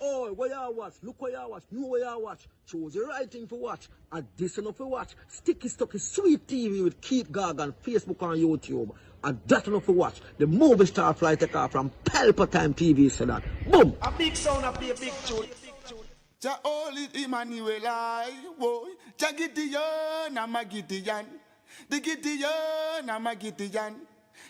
Oh, where you watch? Look where you watch. Know where you watch. Choose the right thing to watch. And this enough to watch. Sticky Stucky Sweet TV with Keith Gargan, Facebook and YouTube. And that enough to watch. The movie star fly take off from Palpatine TV, so that. Boom! A big sound up here, big tune. Ja Holy Emmanuel, I boy. Ja Gideon, I'm a Gideon. The Gideon, I'm a Gideon.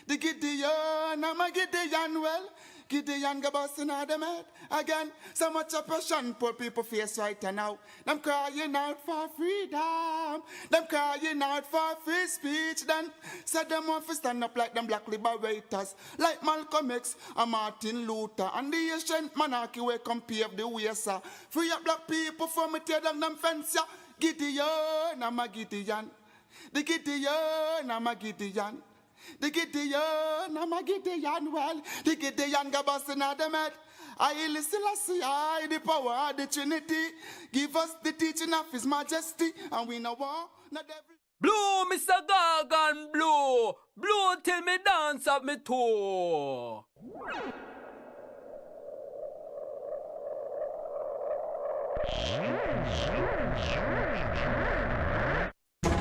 The Gideon, I'm a Gideon. Well, Gideon go busting out them head again. So much oppression poor people face right now. Them crying out for freedom. Them crying out for free speech. Then said them want to stand up like them black liberators, like Malcolm X and Martin Luther and the ancient monarchy where come pave the way, sir. Free up black people from me tear down them fence, yeah. Gideon, I'm a Gideon. The Gideon, I'm a Gideon. The Gideon, I'm a Gideon, well, the Gideon go busting out them head. I listen, I see, I the power of the Trinity. Give us the teaching of His Majesty, and we know war, not every... Blow, Mr. Gargan, blow. Blow till me dance up me toe.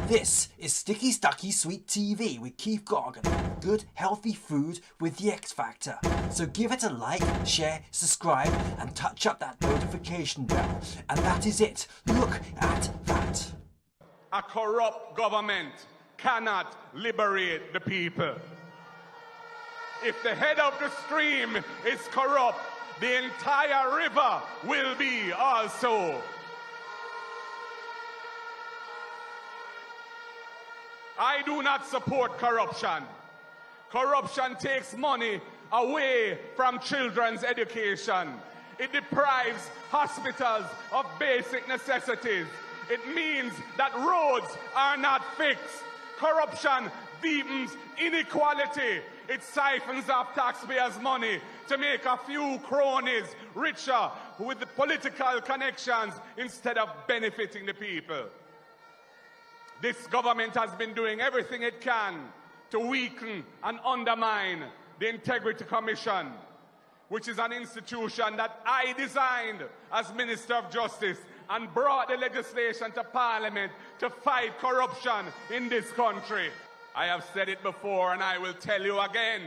This is Sticky Stucky Sweet TV with Keith Gargan. Good, healthy food with the X Factor. So give it a like, share, subscribe, and touch up that notification bell. And that is it. Look at that. A corrupt government cannot liberate the people. If the head of the stream is corrupt, the entire river will be also. I do not support corruption. Corruption takes money away from children's education. It deprives hospitals of basic necessities. It means that roads are not fixed. Corruption deepens inequality. It siphons off taxpayers' money to make a few cronies richer with the political connections instead of benefiting the people. This government has been doing everything it can to weaken and undermine the Integrity Commission, which is an institution that I designed as Minister of Justice and brought the legislation to Parliament to fight corruption in this country. I have said it before and I will tell you again.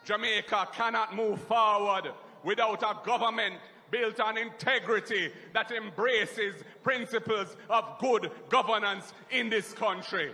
Jamaica cannot move forward without a government built on integrity that embraces principles of good governance in this country.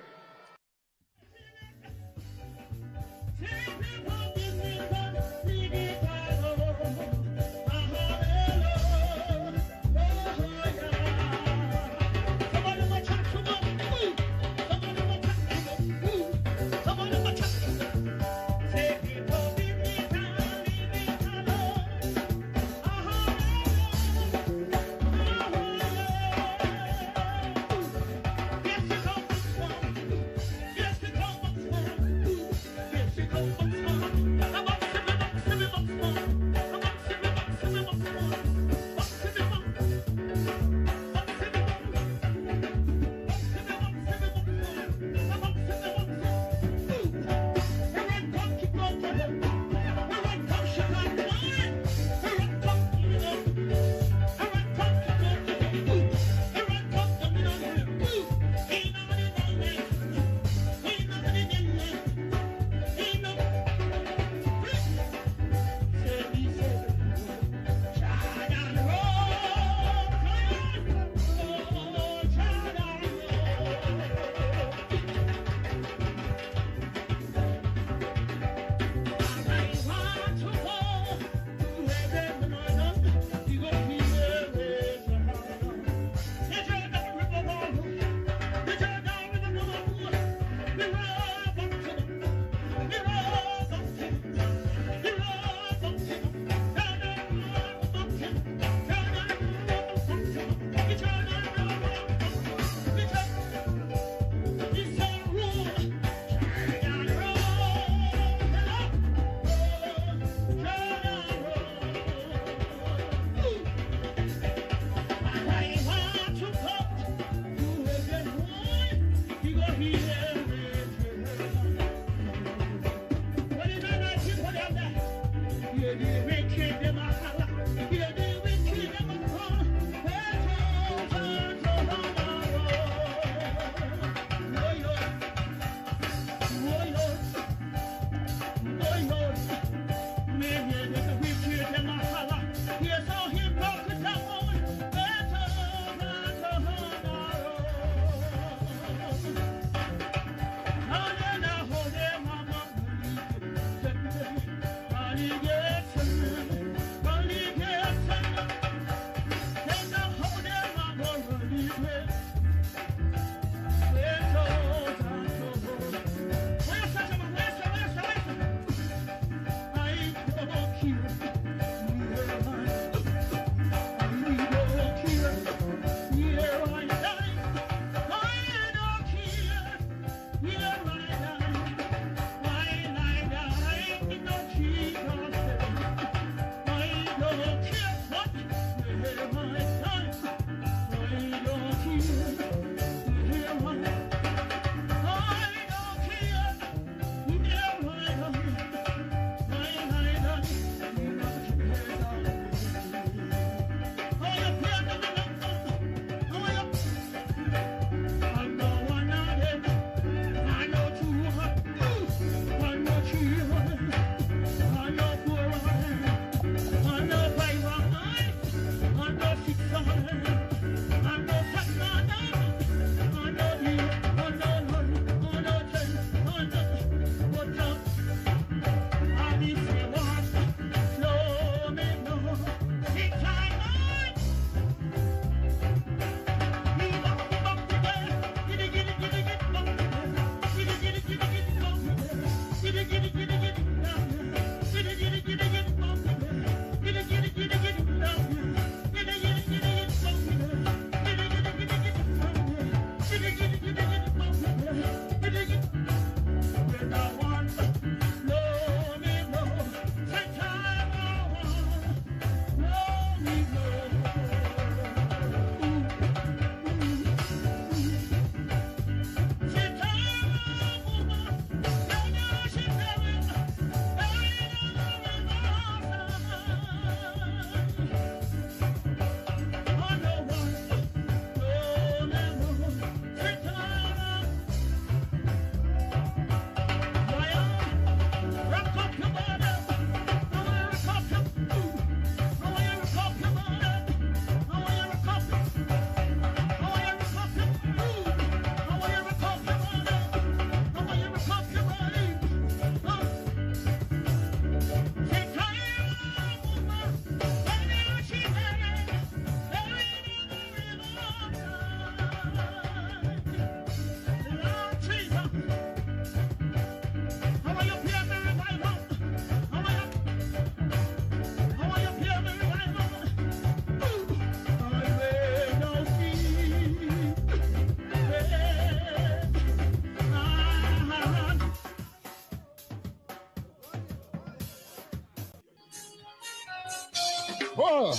Oh.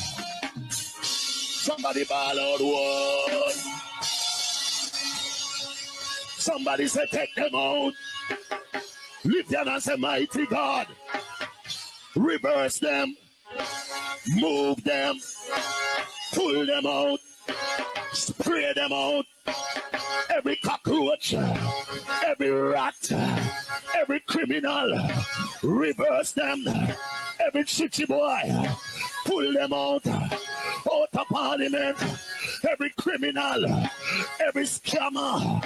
Somebody ball out one. Somebody say take them out. Lift your hand and say mighty God. Reverse them. Move them. Pull them out. Spray them out. Every cockroach, every rat, every criminal, reverse them. Every chichi boy, pull them out of parliament. Every criminal, every scammer,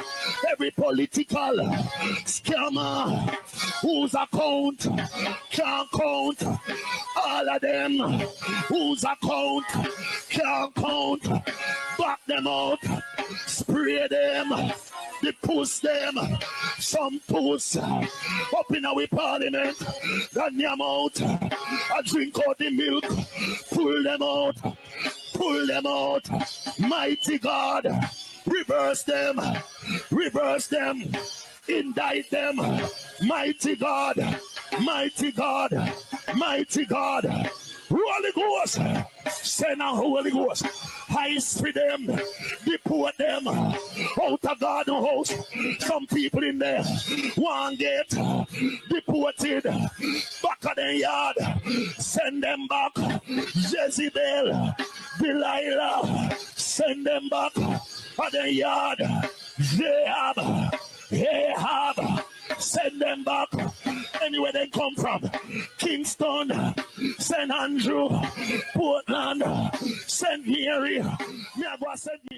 every political scammer whose account can't count. All of them whose account can't count. Back them out. Spray them, they push them, some push up in our parliament, then them out, I drink out the milk, pull them out, mighty God, reverse them, indict them, mighty God, Holy Ghost, send a Holy Ghost, I spit them, deport them out of God's house. Some people in there want get deported back of their yard, send them back. Jezebel, Delilah, send them back of their yard. Ahab, send them back anywhere they come from. Kingston, St. Andrew, Portland, St. Mary. Me I go and send me.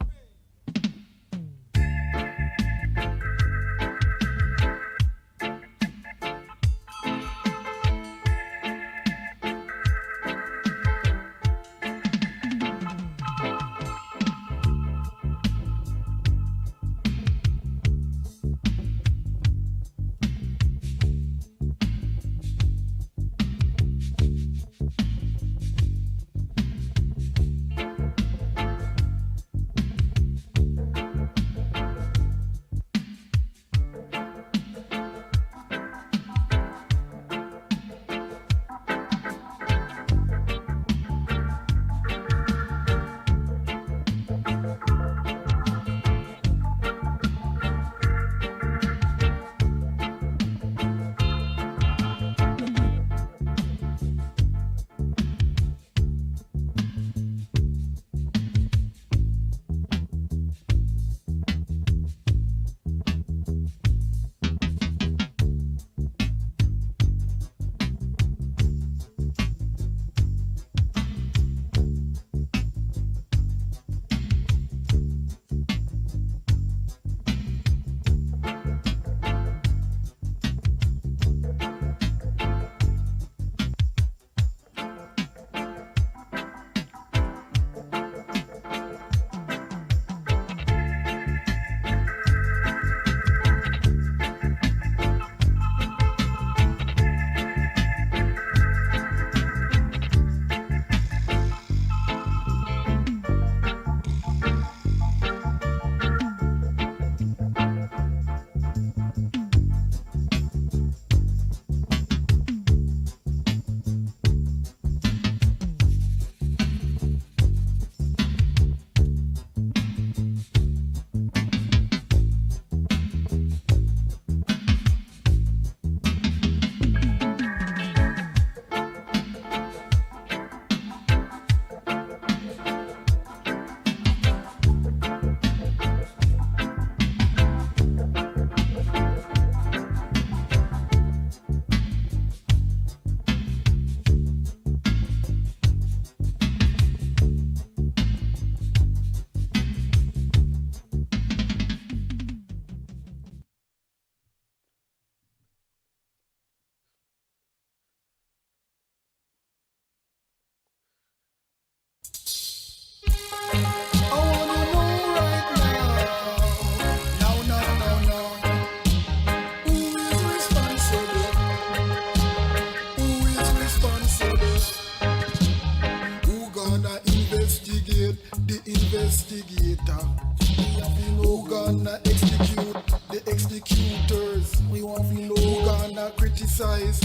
criticize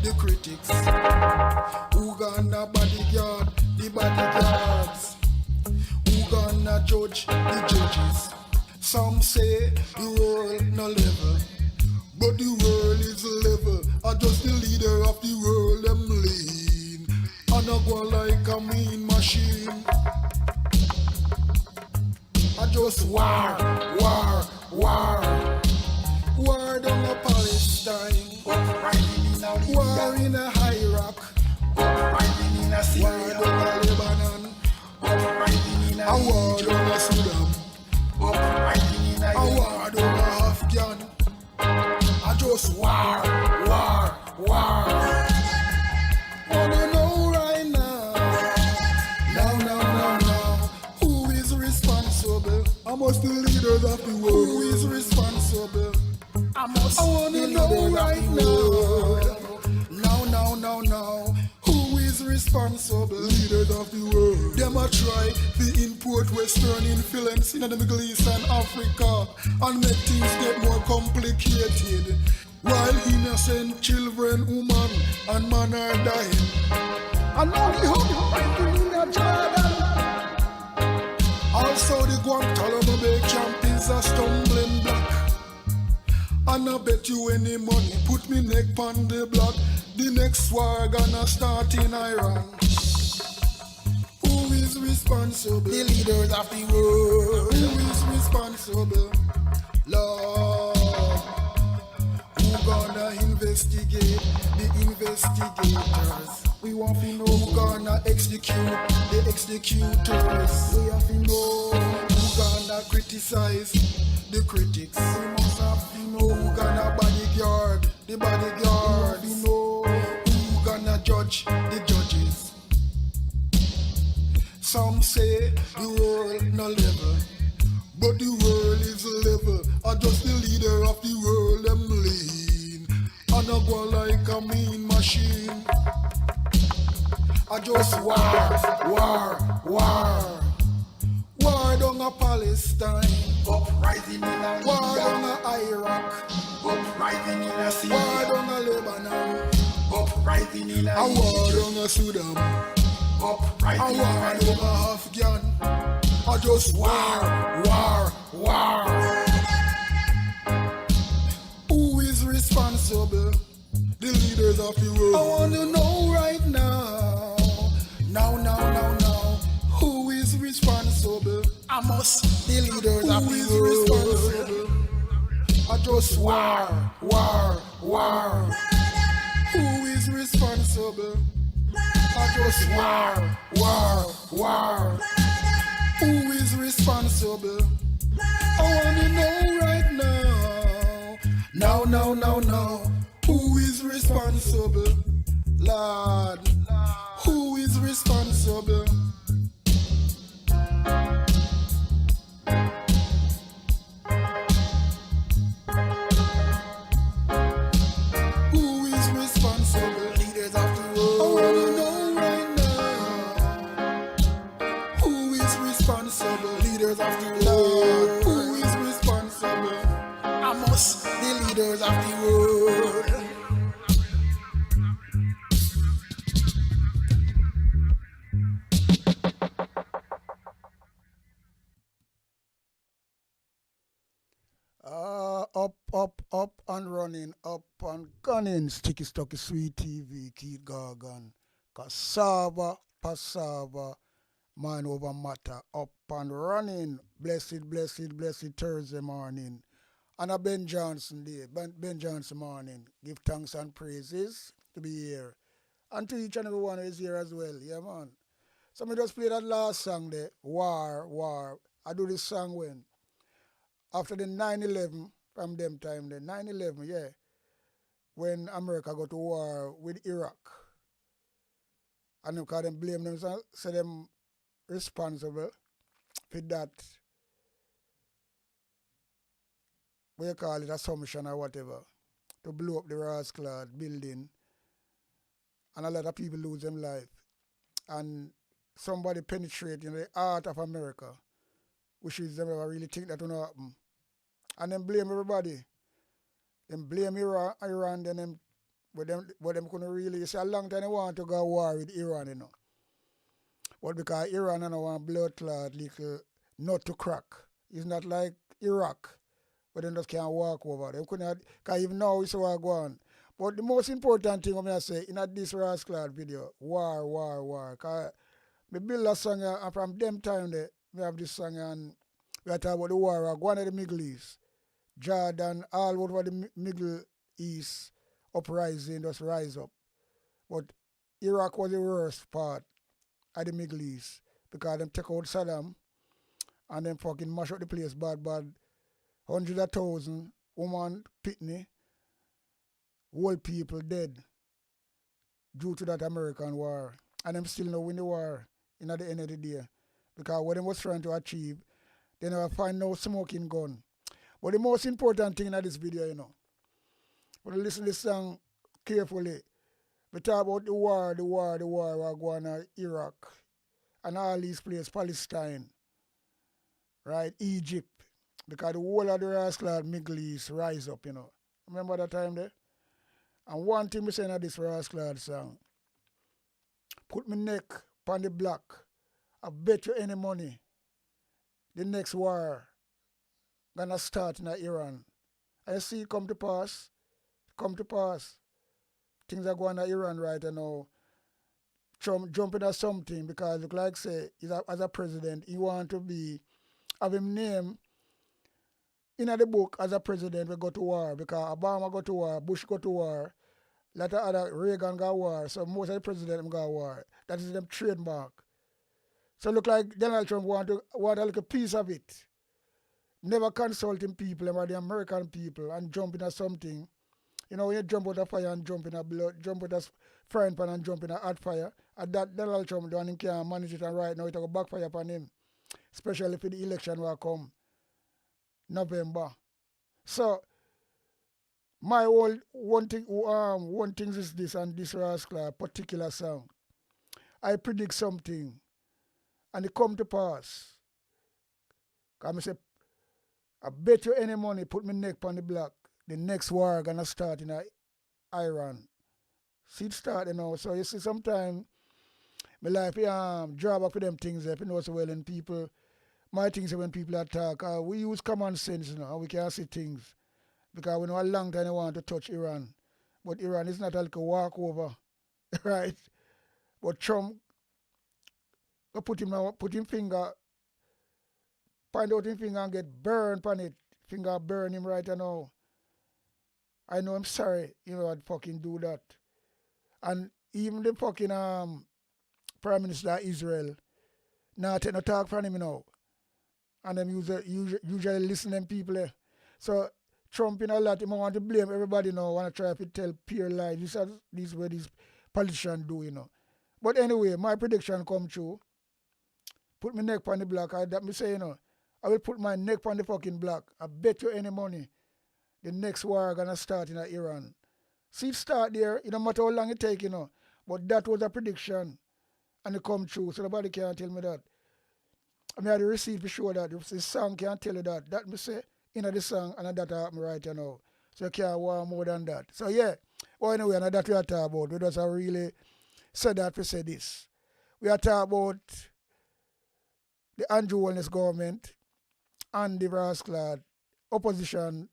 the critics. Who gonna bodyguard the the bodyguards. Who gonna judge the judges? Some say the world no level, but the world is level. I just the leader of the world, them lean. I no go like a mean machine. I just war down a Palestine, war in a Iraq, war down a Lebanon, a war down a Sudan, a war down a Afghan. I just war. Wanna know right now, who is responsible? I must the leaders of the world. Who is responsible? I wanna know right now, who is responsible? Leaders of the world. Them a try to import Western influence in the Middle East and Africa and make things get more complicated. While innocent children, women and man are dying. And only hope in the Jordan. Also the Guantanamo Bay camp is a stumbling block. And I bet you any money put me neck on the block. The next war gonna start in Iran. Who is responsible? The leaders of the world. Who is responsible? Lord. Who gonna investigate the investigators? We want to know who gonna execute the executors. We have to know who gonna criticize the critics. We must have to know who gonna bodyguard the bodyguard. We know who gonna judge the judges. Some say the world no level, but the world is level. I just the leader of the world, them lean. I no go like a mean machine. I just war down a Palestine, uprising in a war down a Iraq, uprising in a Syria, war down a Lebanon, uprising in a war down a Sudan, uprising in a war down a Afghan. I just war. Who is responsible? The leaders of the world. I want to know right now. Who is responsible? I must. The leaders of the world. I just war. Who is responsible? I just war. Who is responsible? I want to know right now. Now. Who is responsible? Lord, who is responsible? Who is responsible? Leaders of the world. I want to know right now. Who is responsible? Leaders of the world. Who is responsible? I must the leaders of the world. Up and running, up and gunning. Sticky Stocky Sweet TV, Keith Gargan. Cassava, Passava, Man Over Matter, up and running. Blessed Thursday morning. And a Ben Johnson day, Ben Johnson morning. Give thanks and praises to be here. And to each and every one who is here as well. Yeah, man. So I just play that last song there, War. I do this song when? After the 9/11, from them time, the 9/11, yeah, when America go to war with Iraq. And because them blame them, say them responsible for that, what you call it, assumption or whatever, to blow up the Rasclad building, and a lot of people lose their life. And somebody penetrating the heart of America, which is them ever really think that will not happen. And then blame everybody. Then blame Iran, then them, but them couldn't really, it's a long time they want to go war with Iran, you know. But because Iran and one blood clot little nut to crack. It's not like Iraq, but they just can't walk over. They couldn't, because even now it's what go on. But the most important thing I'm going to say in this rascal video, war. Because me build a song and from them time there, we have this song and we are talking about the war. Go on to the Middle East. Jordan, all over the Middle East uprising, just rise up. But Iraq was the worst part of the Middle East because them take out Saddam and then fucking mash up the place bad. Hundreds of thousands, woman, pitney, old people dead due to that American war. And them still not win the war in at the end of the day. Because what they was trying to achieve, they never find no smoking gun. But the most important thing in this video, you know, when you listen to this song carefully, we talk about the war we're going on Iraq and all these places, Palestine, right, Egypt, because the whole of the rascal Middle East rise up, you know. Remember that time there? And one thing we say in this rascal song, put me neck on the block, I bet you any money, the next war gonna start in Iran. I see it come to pass. Things are going to Iran right now. Trump jumping at something because look like say as a president, he want to be have him name in the book as a president we go to war because Obama go to war, Bush go to war, lot of other Reagan go war, so most of the president go war. That is them trademark. So look like Donald Trump want a little piece of it. Never consulting people about the American people and jumping at something. You know, when you jump out of fire and jump in a blood, jump out of frying pan and jump in a hot fire, and that Donald Trump don't can manage it and right now it will backfire upon him. Especially if the election will come November. So my whole one thing is this and this rascal particular song. I predict something and it come to pass. I say, I bet you any money, put me neck on the block. The next war gonna start in Iran. See it start, you know. So you see sometimes my life draw back with them things if you know so well and people my things when people attack, we use common sense, you know, we can see things. Because we know a long time they want to touch Iran. But Iran is not like a walkover. Right? But Trump put him finger, point out him finger and get burned on it. Finger burn him right now. I know I'm sorry, you know, I'd fucking do that. And even the fucking Prime Minister of Israel, now take no talk from him, you know. And them usually listen to them people there. So Trump in a lot, he want to blame everybody now, want to try to tell pure lies. This is what these politicians do, you know. But anyway, my prediction come true. Put my neck on the block. That me say, you know, I will put my neck on the fucking block. I bet you any money the next war gonna start in Iran. See it start there, it don't matter how long it take, you know. But that was a prediction. And it come true. So nobody can tell me that. I mean, I had the receipt to show that. The song can't tell you that. That me say, in the song, and that happen right you know. So you can't want more than that. So yeah. Well, anyway, and that we are talking about. We just really said that we say this. We are talking about the Andrew Holness government and the rascal opposition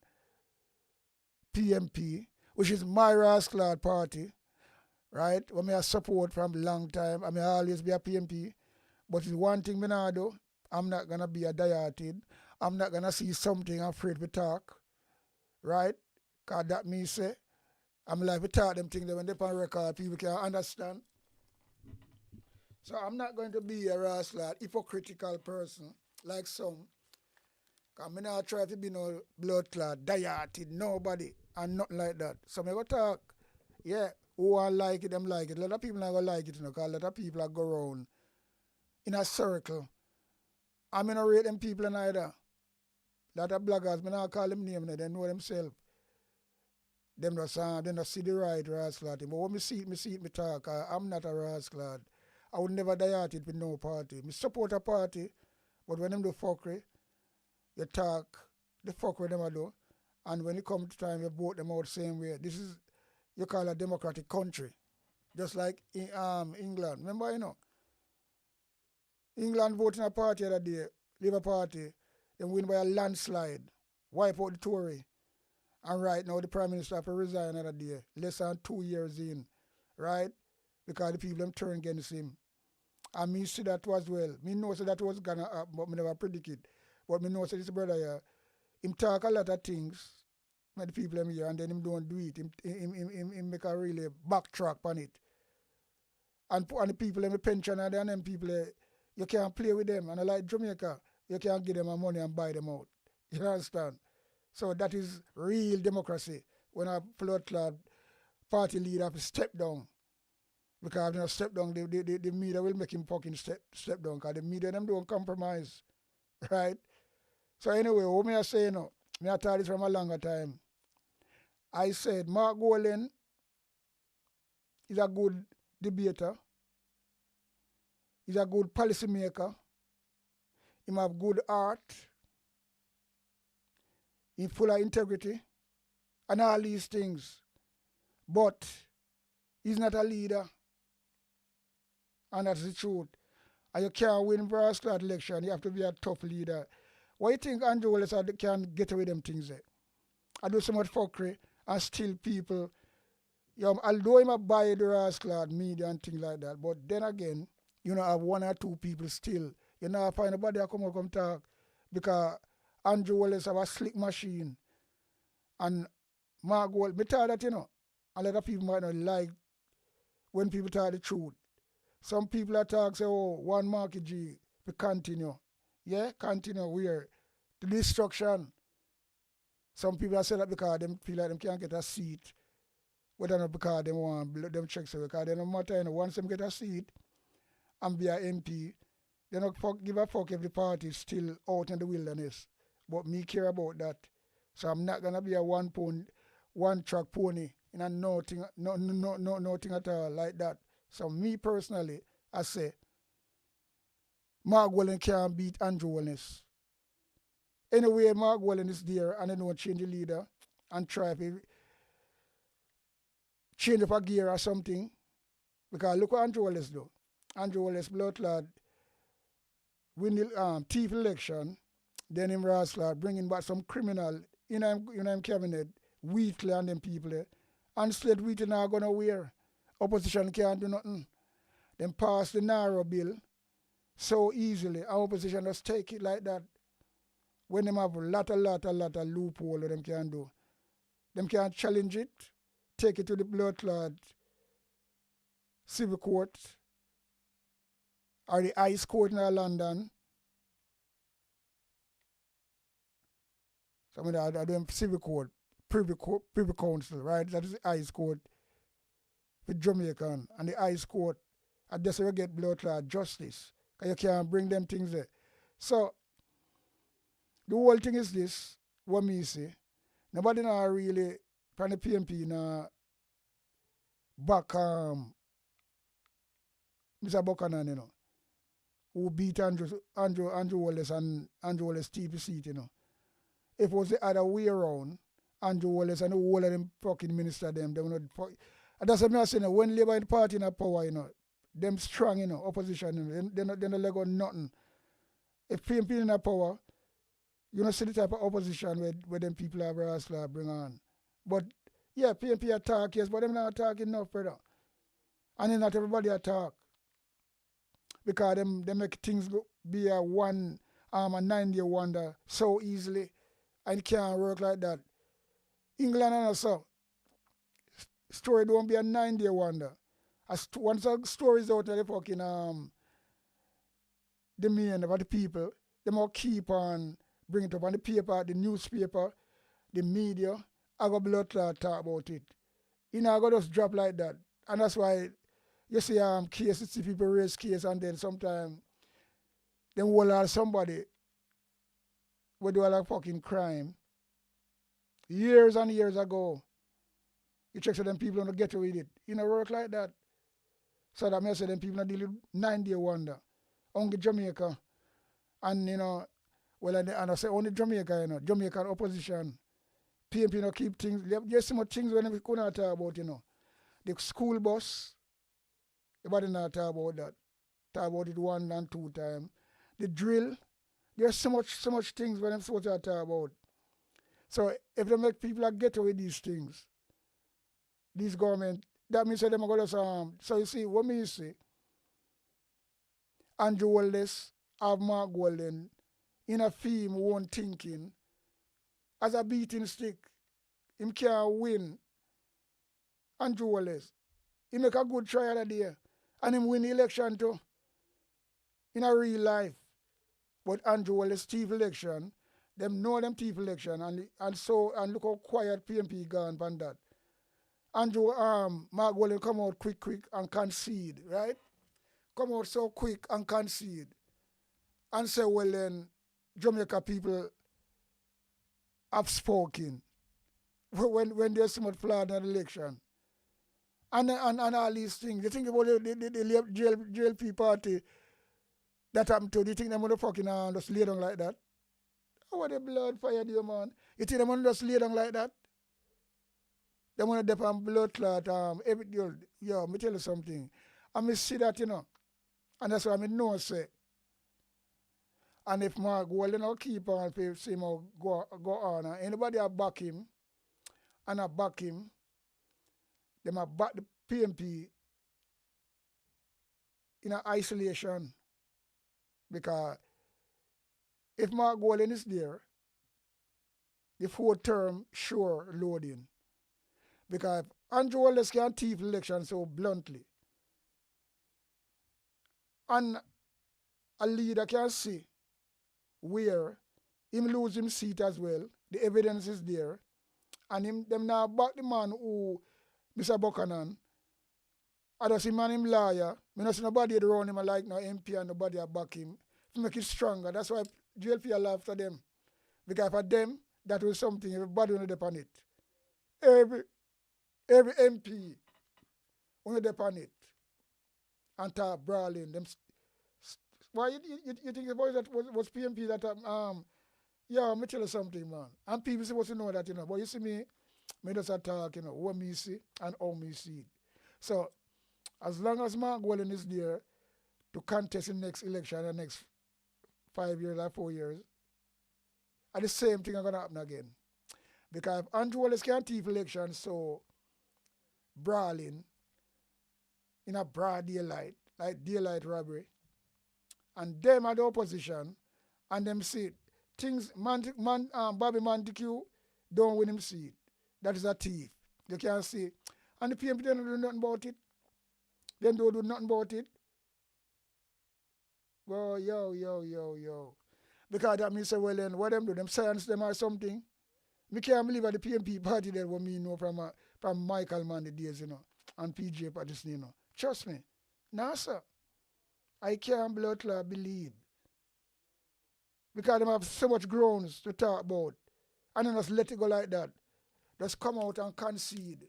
PMP, which is my rascal party, right? When I support from a long time, I may always be a PMP, but it's one thing me not do. I'm not gonna be a diated. I'm not gonna see something afraid to talk, right? Cause that means say, I'm like to talk them things that when they on record, people can understand. So I'm not going to be a rascal, hypocritical person like some. Cause me not try to be no blood clot, diated, nobody, and nothing like that. So me go talk, yeah, who want like it, them like it. A lot of people not gonna like it, you know, cause a lot of people are go around in a circle. I mean, I rate them people neither. A lot of bloggers, me not call them name, they know themselves. Them just they not see the right rascal. But when me see it, me talk. I'm not a rascal. I would never diet it with no party. Me support a party, but when them do fuckery, you talk, the fuckery them I do, and when it comes to time, you vote them out the same way. This is, you call a democratic country. Just like in England. Remember, you know, England voting a party the other day, Labour Party, they win by a landslide, wipe out the Tory. And right now the Prime Minister have to resign the other day, less than 2 years in, right? Because the people them turn against him. And me see that as well. Me know that was gonna happen, but me never predict it. But me know this brother here, him talk a lot of things, with the people them here, and then him don't do it. Him make a really backtrack on it. And the people them, the pensioner and them people, you can't play with them. And I like Jamaica, you can't give them money and buy them out. You understand? So that is real democracy. When a blood clot party leader have to step down. Because if they step down, the media will make him fucking step down. Because the media them don't compromise. Right? So anyway, what me I say now, me I thought this from a longer time. I said Mark Golan is a good debater. He's a good policy maker. He have good art. He's full of integrity and all these things. But he's not a leader. And that's the truth. And you can't win for a slot election. You have to be a tough leader. Why you think Andrew Wallace can get away with them things there? I do so much fuckery and still people. Although he might buy the rascal media and things like that, but then again, you know, have one or two people still. You know, find nobody that come talk because Andrew Wallace have a slick machine. And Mark Gold, me tell that, you know, a lot of people might not like when people tell the truth. Some people that talk say, oh, one Marky G, we continue. Yeah, continue where? The destruction. Some people say that because they feel like they can't get a seat. Whether not because they want them checks away. Because they no matter, you know, once them get a seat and be an MP, they don't give a fuck if the party is still out in the wilderness. But me care about that. So I'm not gonna be a one track pony in a nothing at all like that. So me personally, I say Mark Wallen can't beat Andrew Holness. Anyway, Mark Wallen is there and they don't change the leader and try to change up a gear or something. Because look what Andrew Holness do. Andrew Holness blood lad win the thief election, then him rascal bringing back some criminal in him cabinet, Wheatley and them people there. And Slate Wheatley not gonna wear. Opposition can't do nothing. Then pass the narrow bill so easily. Our opposition just take it like that. When them have a lot of loophole that them can do. Them can challenge it, take it to the blood clot civil court or the High Court in London. So I mean, I do civil court, privy council, right? That is the High Court for Jamaica, and the High Court. And that's where you get blood clot justice. Because you can't bring them things there. So the whole thing is this, what me say. Nobody now really, from the PMP now, back Mr. Buchanan, you know, who beat Andrew Wallace and Andrew Wallace TPC, you know. If it was the other way around, Andrew Wallace and the whole of them fucking minister them, they will not. And that's what I'm saying, when Labour in the party in the power, you know, them strong, you know, opposition, you know, they're not let go nothing. If PMP in the power, you know, see the type of opposition where them people have rascal bring on. But yeah, PMP attack, yes, but them not attacking enough, brother. And then not everybody attack. Because they make things be a 9-day wonder so easily. And it can't work like that. England and also, story don't be a 9-day wonder. Once a story is out of the fucking the main of the people, they must keep on bringing it up on the paper, the newspaper, the media. I got blood clot talk about it. You know, I got just drop like that. And that's why you see cases, see people raise case and then sometimes them will have somebody who do a fucking crime years and years ago. You check so them people don't get away with it. You know, work like that. So that means them people not deal with 9-day wonder. Only Jamaica. And you know, well, and I say only Jamaica, you know, Jamaican opposition. PMP, you know, keep things. There's so much things when we couldn't talk about, you know. The school bus, everybody not talk about that. talk about it 1 and 2 times. The drill, there's so much things when I'm supposed to talk about. So if they make people get away with these things, these government, that means that they're going to so you see, what me you see, Andrew Wallace have Mark Golden in a film one thinking as a beating stick, him can't win. Andrew Wallace, he make a good try that day, and him win the election too, in a real life. But Andrew Wallace thief election, them know them thief election, and look how quiet PMP gone on that. Andrew Mark Golden come out quick and concede, right? Come out so quick and concede. And say, well then, Jamaica people have spoken when there's so much fraud in the election. And all these things. You think about the JLP party that happened to, do you think they're going to fucking just lay down like that? How the blood fire there, man? You think they're going to just lay down like that? They're going to depend blood clot. Yo, me tell you something. I me see that, you know. And that's why I know say. And if Mark Golden will keep on, if see him go on, and anybody will back him, and I back him, they might back the PMP in an isolation. Because if Mark Golden is there, the 4th term sure loading. Because if Andrew Wallace can thief election so bluntly, and a leader can see where him lose him seat as well, the evidence is there, and them now back the man who, Mr. Buchanan, I just see man him liar, I don't see nobody around him like no MP and nobody back him, to make it stronger. That's why JLP are after them. Because for them, that was something, everybody will depend on it. Every MP will depend on it. And talk brawling. Them why you think about that was PMP that yeah, let me tell you something, man. And people supposed to know that, you know. But you see me just talk, you know, what me see and how me see it. So as long as Mark Golden is there to contest in the next election in the next 5 years or 4 years, and the same thing is gonna happen again. Because if Andrew Wallace can't thief election, so brawling in a broad daylight, like daylight robbery, and them at the opposition, and them see things, Bobby Montague don't win him seat. That is a thief. You can't see. And the PMP don't do nothing about it. They don't do nothing about it. Well, yo. Because that means, well, then, what them do? Them silence them or something. Me can't believe that the PMP party there what me know from Michael Man the days, you know, and PJ Patterson, you know. Trust me. Nah, sir. I can't believe. Because they have so much grounds to talk about. And then just let it go like that. Just come out and concede.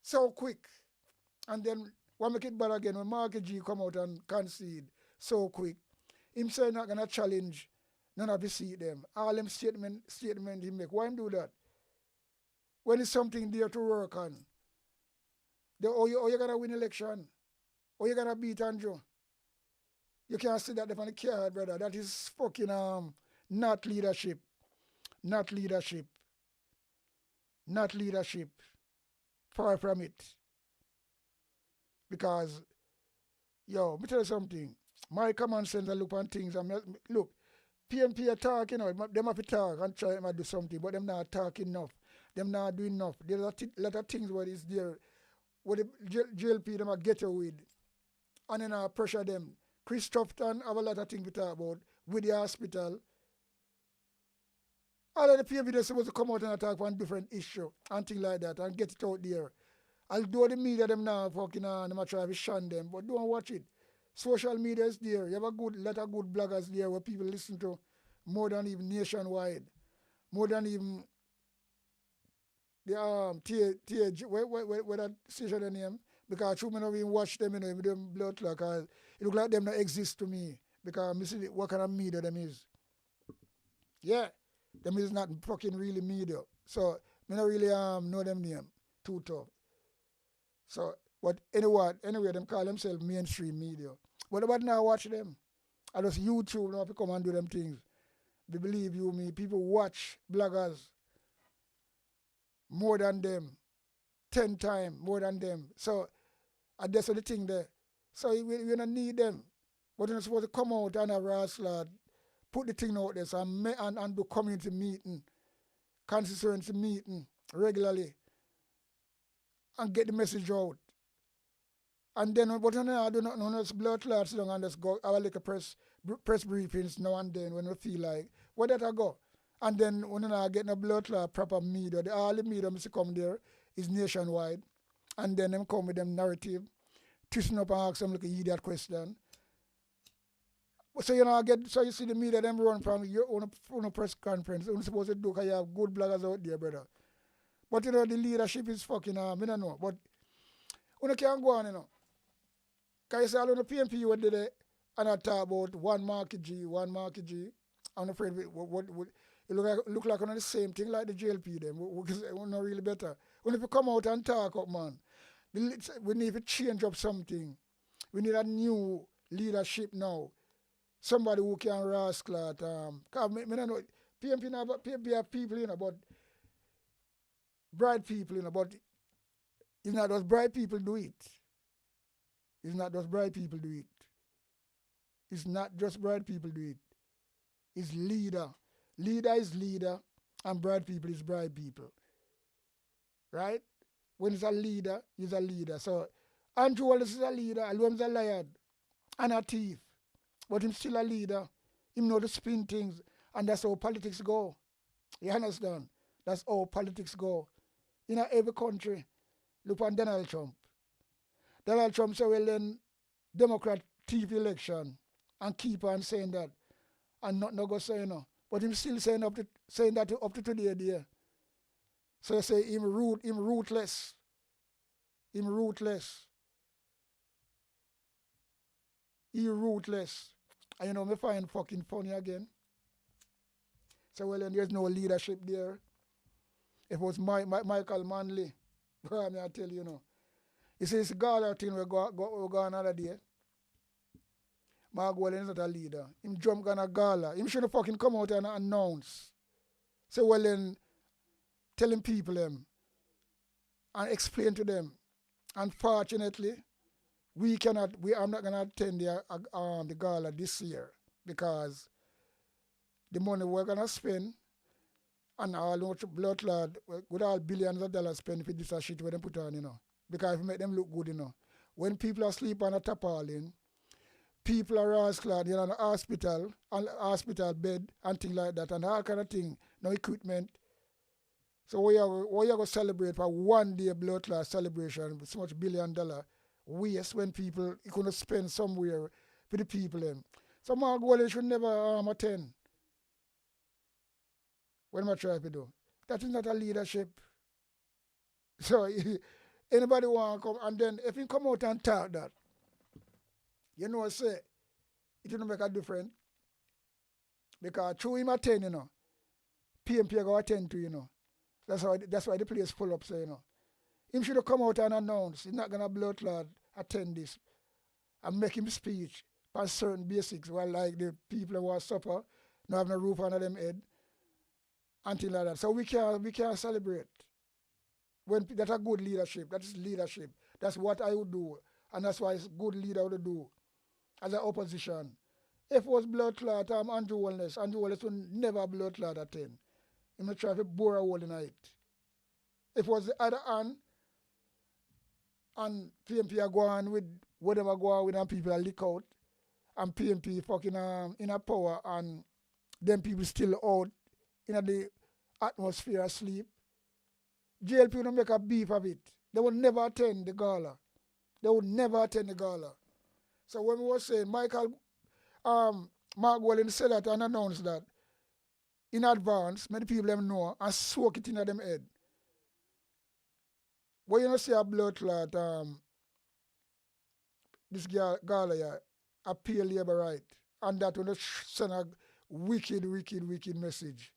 So quick. And then what make it bad again when Mark G come out and concede so quick. Him say not gonna challenge none of the seat them. All them statement he make. Why him do that? When it's something there to work on. You gonna win election. Or you gonna beat Andrew. You can't see that on the card, brother. That is fucking not leadership. Not leadership. Far from it. Because, yo, let me tell you something. My common sense I look on things. Look, PMP are talking, you know, them have to talk and try to do something, but them not talking enough. Them not doing enough. There's a lot of things where it's there, where the JLP them are get away with. And then I pressure them. Chris Tufton have a lot of things to talk about with the hospital. All of the PMP they're supposed to come out and talk on different issue and things like that and get it out there. Although the media them now fucking them are trying to shun them, but don't watch it. Social media is there. You have a lot of good bloggers there where people listen to more than even nationwide. More than even the where that station name. Because true, I don't even watch them, you know, with them blood clot. It look like them not exist to me. Because I see what kind of media them is. Yeah. Them is not fucking really media. So I don't really know them name too tough. So but anyway, them call themselves mainstream media. But about now watch them. I just YouTube now to come and do them things. They believe you me, people watch bloggers more than them. 10 times more than them. So that's the thing there. So we don't need them. But you're not supposed to come out and have Rastler, put the thing out there so and do community meeting, constituency meeting regularly and get the message out. And then, but I do not know, it's blood clots long and just go our little press briefings now and then when we feel like, where that I go? And then when I get no blood clot proper media, all the media must come there is nationwide. And then them come with them narrative, twisting up and ask them like an idiot question. So so you see the media them run from your own press conference. You're supposed to do because you have good bloggers out there, brother. But the leadership is fucking I don't know. But you can't go on, Because you see all on the PMP what did it and I talk about one market G. I'm afraid what it look like on the same thing like the JLP them. We're not really better. When if you come out and talk up, man, we need to change up something. We need a new leadership now. Somebody who can rascal cause me don't know PMP have people, but bright people, but it's not those bright people do it. It's not just bright people do it. It's not just bright people do it. It's leader. Leader is leader, and bright people is bright people. Right? When it's a leader, he's a leader. So Andrew Wallace is a leader, Alwam's a liar and a thief. But he's still a leader. He know to spin things, and that's how politics go. You understand? That's how politics go. In every country, look on Donald Trump. Donald Trump said, well then, Democrat thief election, and keep on saying that, and not go say no. But him still saying that up to today, dear. So you say him ruthless. Him ruthless. He ruthless. And me find fucking funny again. So well then there's no leadership there. If it was Michael Manley, I tell you, He says it's Gala thing we go another day. Mark Wallen is not a leader. Him jump on a gala. Him should fucking come out and announce. So well then telling people them and explain to them. Unfortunately, I'm not gonna attend the gala this year because the money we're gonna spend and all blood clot with all billions of dollars spent for this shit where they put on, Because if you make them look good, When people are asleep on a tarpaulin, people are rascaled, in the hospital bed and things like that, and all kind of thing, no equipment. So we are going to celebrate for one day blood clot celebration with so much $1 billion waste when people couldn't spend somewhere for the people. So Mark Wallace should never attend. What am I trying to do? That is not a leadership. So anybody want to come, and then if you come out and talk that, say, it will make a difference. Because through him attend, PMP go attend to, That's why the place full up, so, Him should have come out and announced he's not going to blood clot attend this and make him speech on certain basics, while like the people who are suffer, not have no roof under them head, until like that. So we can celebrate. When that's a good leadership. That is leadership. That's what I would do. And that's why it's good leader would do as an opposition. If it was blood clot, Andrew Wallace would never blood clot attend. He might try to bore a hole in it. If it was the other hand, and PMP are going with whatever go on with and people are leak out, and PMP fucking in a power, and then people still out in the atmosphere asleep, JLP don't make a beef of it. They would never attend the gala. So when we were saying, Mark Wallen said that and announced that in advance, many people them know and soak it in them head. When you see a blood clot, this gala here, appeal labor right, and that will send a wicked message.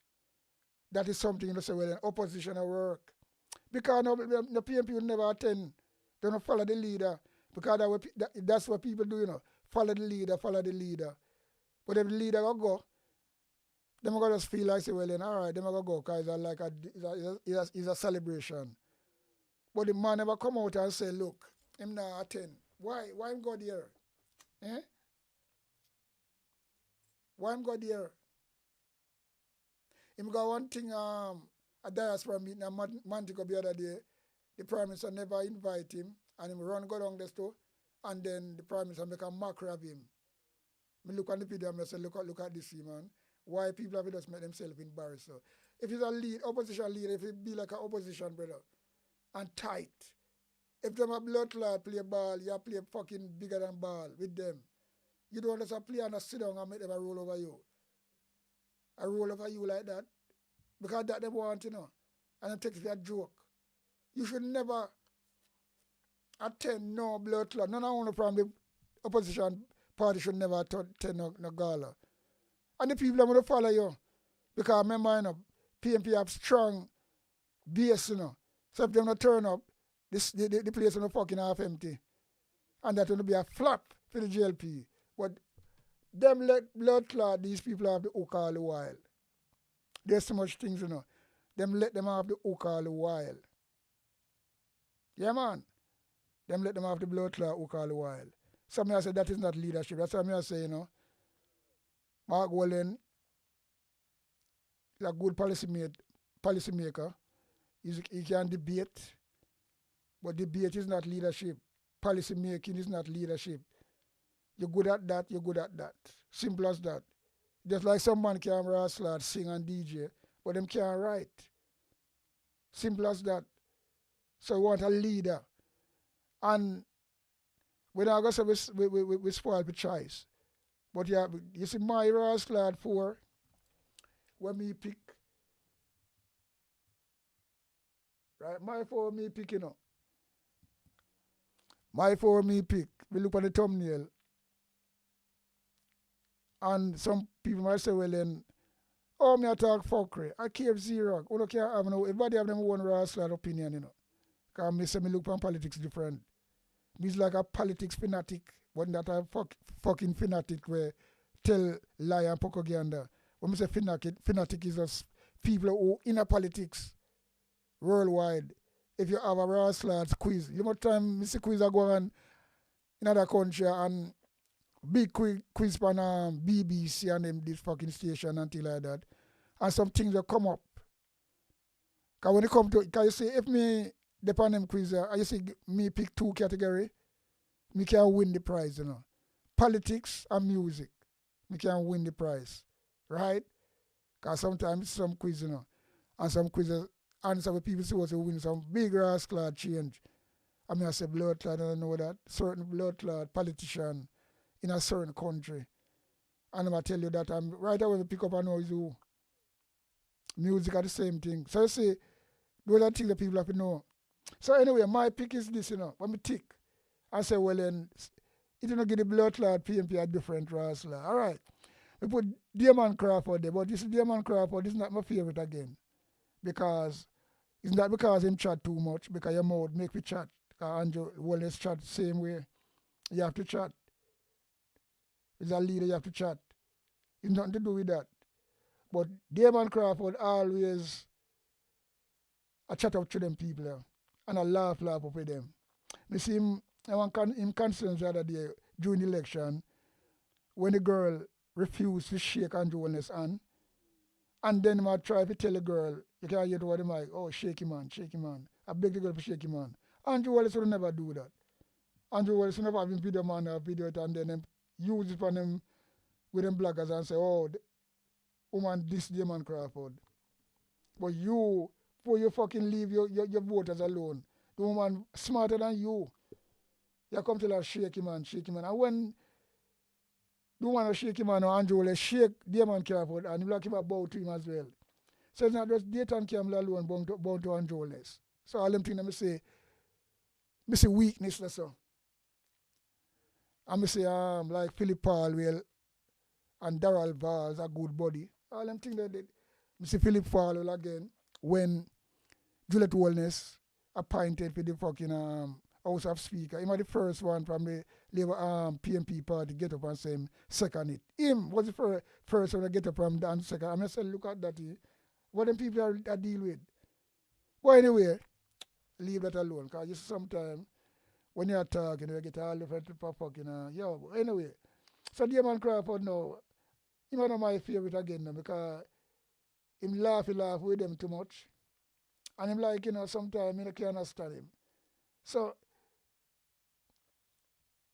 That is something say, well, an opposition at work. Because the PMP will never attend. They don't follow the leader. Because that's what people do, follow the leader. But if the leader go, them gonna just feel like say, well then alright, them gonna go because it's like it's a celebration. But the man never come out and say, look, him not attend. Why him go there? Eh? Why him go there? Him got one thing a diaspora meeting a Mantico the other day. The Prime Minister never invite him and him run go down the store and then the Prime Minister make a mockery of him. Me look at the video and I say, look at this man. Why people have just make themselves embarrassed? So if he's a opposition leader, if he be like an opposition brother and tight, if them a blood clot play ball, you play fucking bigger than ball with them. You don't just play and sit down and make them a roll over you. A roll over you like that. Because that they want, and it takes it a joke. You should never attend no blood clot. None of from the opposition party should never attend no gala. And the people are going to follow you. Because remember, PNP have strong base, So if they don't turn up, the place will fucking half empty. And that will be a flop for the GLP. But them let blood clot, these people have the hook all the while. There's so much things, Them let them have the hook all the while. Yeah, man. Them let them have the blood clot hook all the while. Some may say that is not leadership. That's what I say, Mark Wallen is a good policymaker. He can debate, but debate is not leadership. Policy making is not leadership. You're good at that, you're good at that. Simple as that. Just like someone can wrestle, sing and DJ, but them can't write. Simple as that. So we want a leader. And we're not going to say we spoil the choice. But yeah, you see my wrestle for when me pick. Right? My for me pick, My for me pick. We look at the thumbnail. And some people might say, well then, oh, me talk fuckery. I care zero. You don't care have no, everybody have them own wrestler opinion, Because me say me look on politics different. Me's like a politics fanatic, but not a fucking fanatic where tell lie and propaganda. When me say fanatic is just people who in a politics worldwide. If you have a wrestler quiz, you know what time Mr. Quiz are going in other country and big quiz on BBC and them this fucking station and things like that. And some things will come up. Because when it come to, can you say if me depend them quiz, you see me pick two category, me can win the prize, Politics and music. Me can win the prize. Right? Because sometimes some quiz, and some quizzes answer with people supposed to win some big ass cloud change. I mean I say blood clot, I don't know that. Certain blood clot politician in a certain country. And I'm going to tell you that I'm right away we pick up and know is who. Music are the same thing. So you see, those are things that people have to know. So anyway, my pick is this, when me tick. I say, well then, it don't give the blood clot PNP a different wrestler. All right. We put Diamond Crawford there, but this Diamond Crawford is not my favorite again. Because, it's not because him chat too much, because your mouth make me chat. Andrew Wallace chat the same way. You have to chat. As a leader, you have to chat. It's nothing to do with that. But Damon Crawford always I chat up to them people and I laugh up with them. I see him in concerns the other day during the election when the girl refused to shake Andrew Wallace's hand. And then I try to tell the girl, you can't get over the mic, oh, shake him on. I beg the girl to shake him on. Andrew Wallace would never do that. Andrew Wallace would never have him video man or video it and then use it for them with them bloggers and say, oh, the woman this Damon Crawford. But you, before you fucking leave your voters alone, the woman smarter than you. You come to her, shake him on. And when the woman shake him on, Andrew Wallace shake Damon Crawford and he like him about to him as well. So it's not just Dayton Campbell alone bound to Andrew Wallace. So all them things I say weakness or so. And I say like Philip Paulwell and Darrell Valls a good body. All them things that did. I see Philip Paulwell again when Juliet Holness appointed for the fucking House of Speaker. Him was the first one from the Labour PMP party get up and say him second it. Him was the first one to get up and second. I'm say, look at that. What them people are deal with. Well, anyway, leave that alone. Because just sometimes when you're talking, you get all different people fucking, yo. Anyway, so the man Crawford now, him one of my favorite again now because him laugh with them too much. And him like, sometimes I can't understand him. So,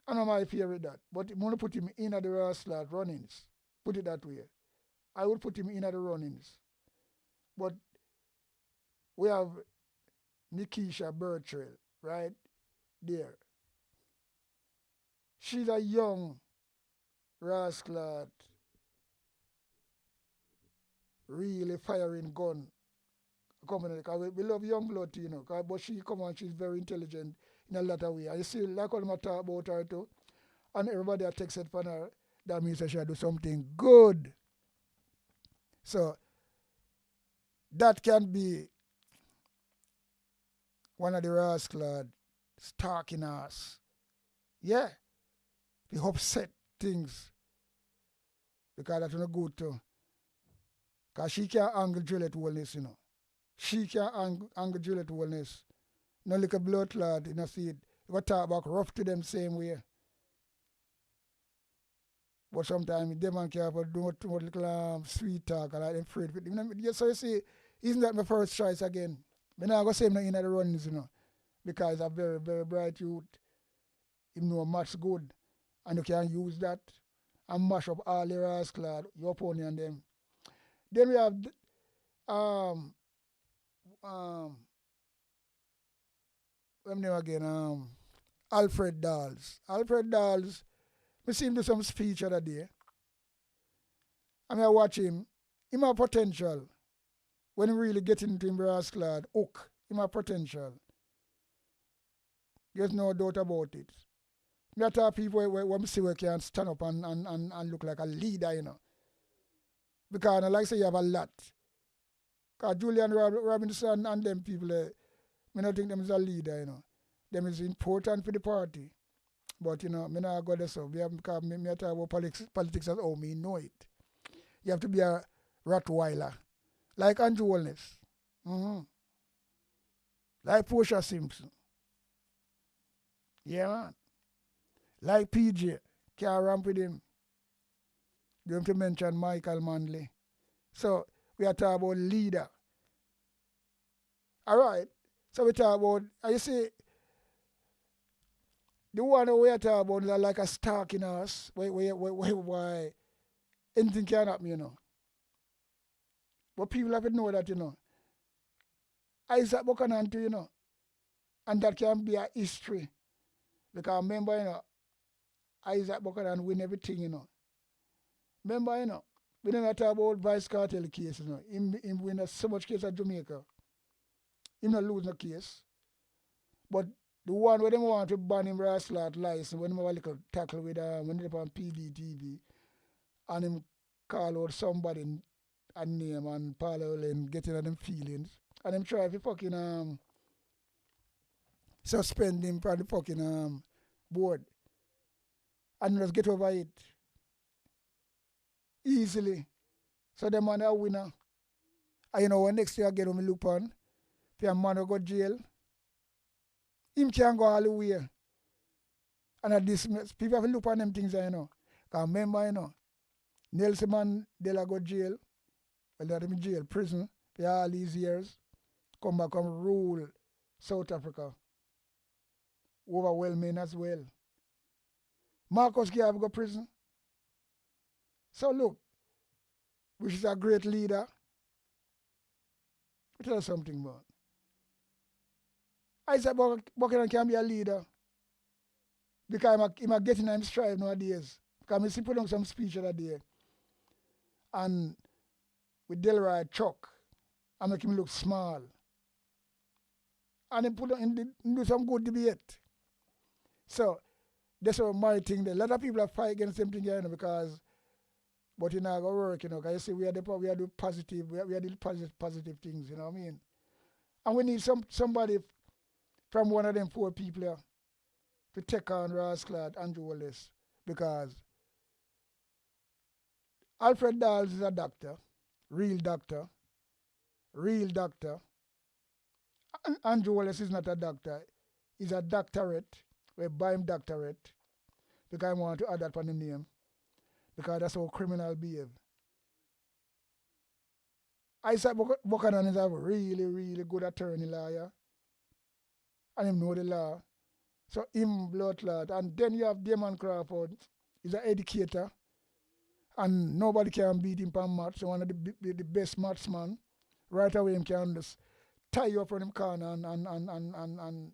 I know my favorite that. But I'm going to put him in at the Rastlat runnings. Put it that way. I would put him in at the runnings. But we have Nikisha Bertrell, right there. She's a young Rastlat, really firing gun company. Because we love young blood, but she come on, she's very intelligent in a lot of ways. And you see, like what I talk about her too, and everybody that takes it from her, that means that she do something good. So, that can be one of the rascals stalking us. Yeah. We upset things. Because that's not good too. Because she can't angle Juliet Wellness, She can't angle Juliet Wellness. No like a blood clot, see it. You got to talk back rough to them same way. But sometimes them and care for do too much little sweet talk and like them afraid. So you see, isn't that my first choice again? But now I go say him in the runnings, because he's a very, very bright youth. He know much good. And you can use that and mash up all the rascals, your opponent and them. Then we have what name again? Alfred Dawes. Alfred Dawes, I see him do some speech the other day. I watch him. He have potential. When he really get into him rascal hook, he have potential. There's no doubt about it. Me talk people when I see we can stand up and look like a leader, Because like I say you have a lot. Because Julian Robinson and them people, I don't think them is a leader, Them is important for the party. But, I not go there so. Because me talk about politics as how me know it. You have to be a Rottweiler. Like Andrew Holness. Like Portia Simpson. Yeah, man. Like PJ. Can't ramp with him. You have to mention Michael Manley. So, we are talking about leader. All right. So, we talk about, you see, the one we are talking about is like a stalk in us. Why anything can happen, But people have to know that, Isaac Buchanan too, And that can be a history. Because remember, Isaac Buchanan win everything, Remember, we never talk about vice cartel cases, Him win so much case at Jamaica. Him not lose no case. But the one where they want to ban him rascal license, when him have a little tackle with when they on PDTV, and him call out somebody a name and parallel and getting at them feelings. And him try to fucking suspend him from the fucking board. And just get over it. Easily. So the man a winner. And when next year again when we look on, if a man will go jail, him can go all the way. And at this, people have to look on them things, Because remember, Nelson Mandela go jail. Well, that him in jail, prison, for all these years. Come back and rule South Africa. Overwhelming as well. Marcus Garvey go prison. So look, which is a great leader. I'll tell you something about. Isaac Buchanan can be a leader. Because I'm getting him stride nowadays. Because I see put on some speech the other day. And with Delroy Chuck, I make him look small. And he put on do some good debate. So that's what my thing there. A lot of people are fight against the same thing because but it not gonna work, because you see we are the positive, we are the positive things, you know what I mean? And we need somebody from one of them 4 people here to take on Rasclad Andrew Wallace because Alfred Dawes is a doctor, real doctor, real doctor. Andrew Wallace is not a doctor. He's a doctorate. We buy him doctorate because I want to add that on the name because that's how criminal behave. Isaac Buchanan is a really, really good attorney lawyer. And him know the law. So him blood clot. And then you have Damon Crawford. He's an educator. And nobody can beat him on maths. So one of the best mathsman. Right away him can just tie you up on him corner and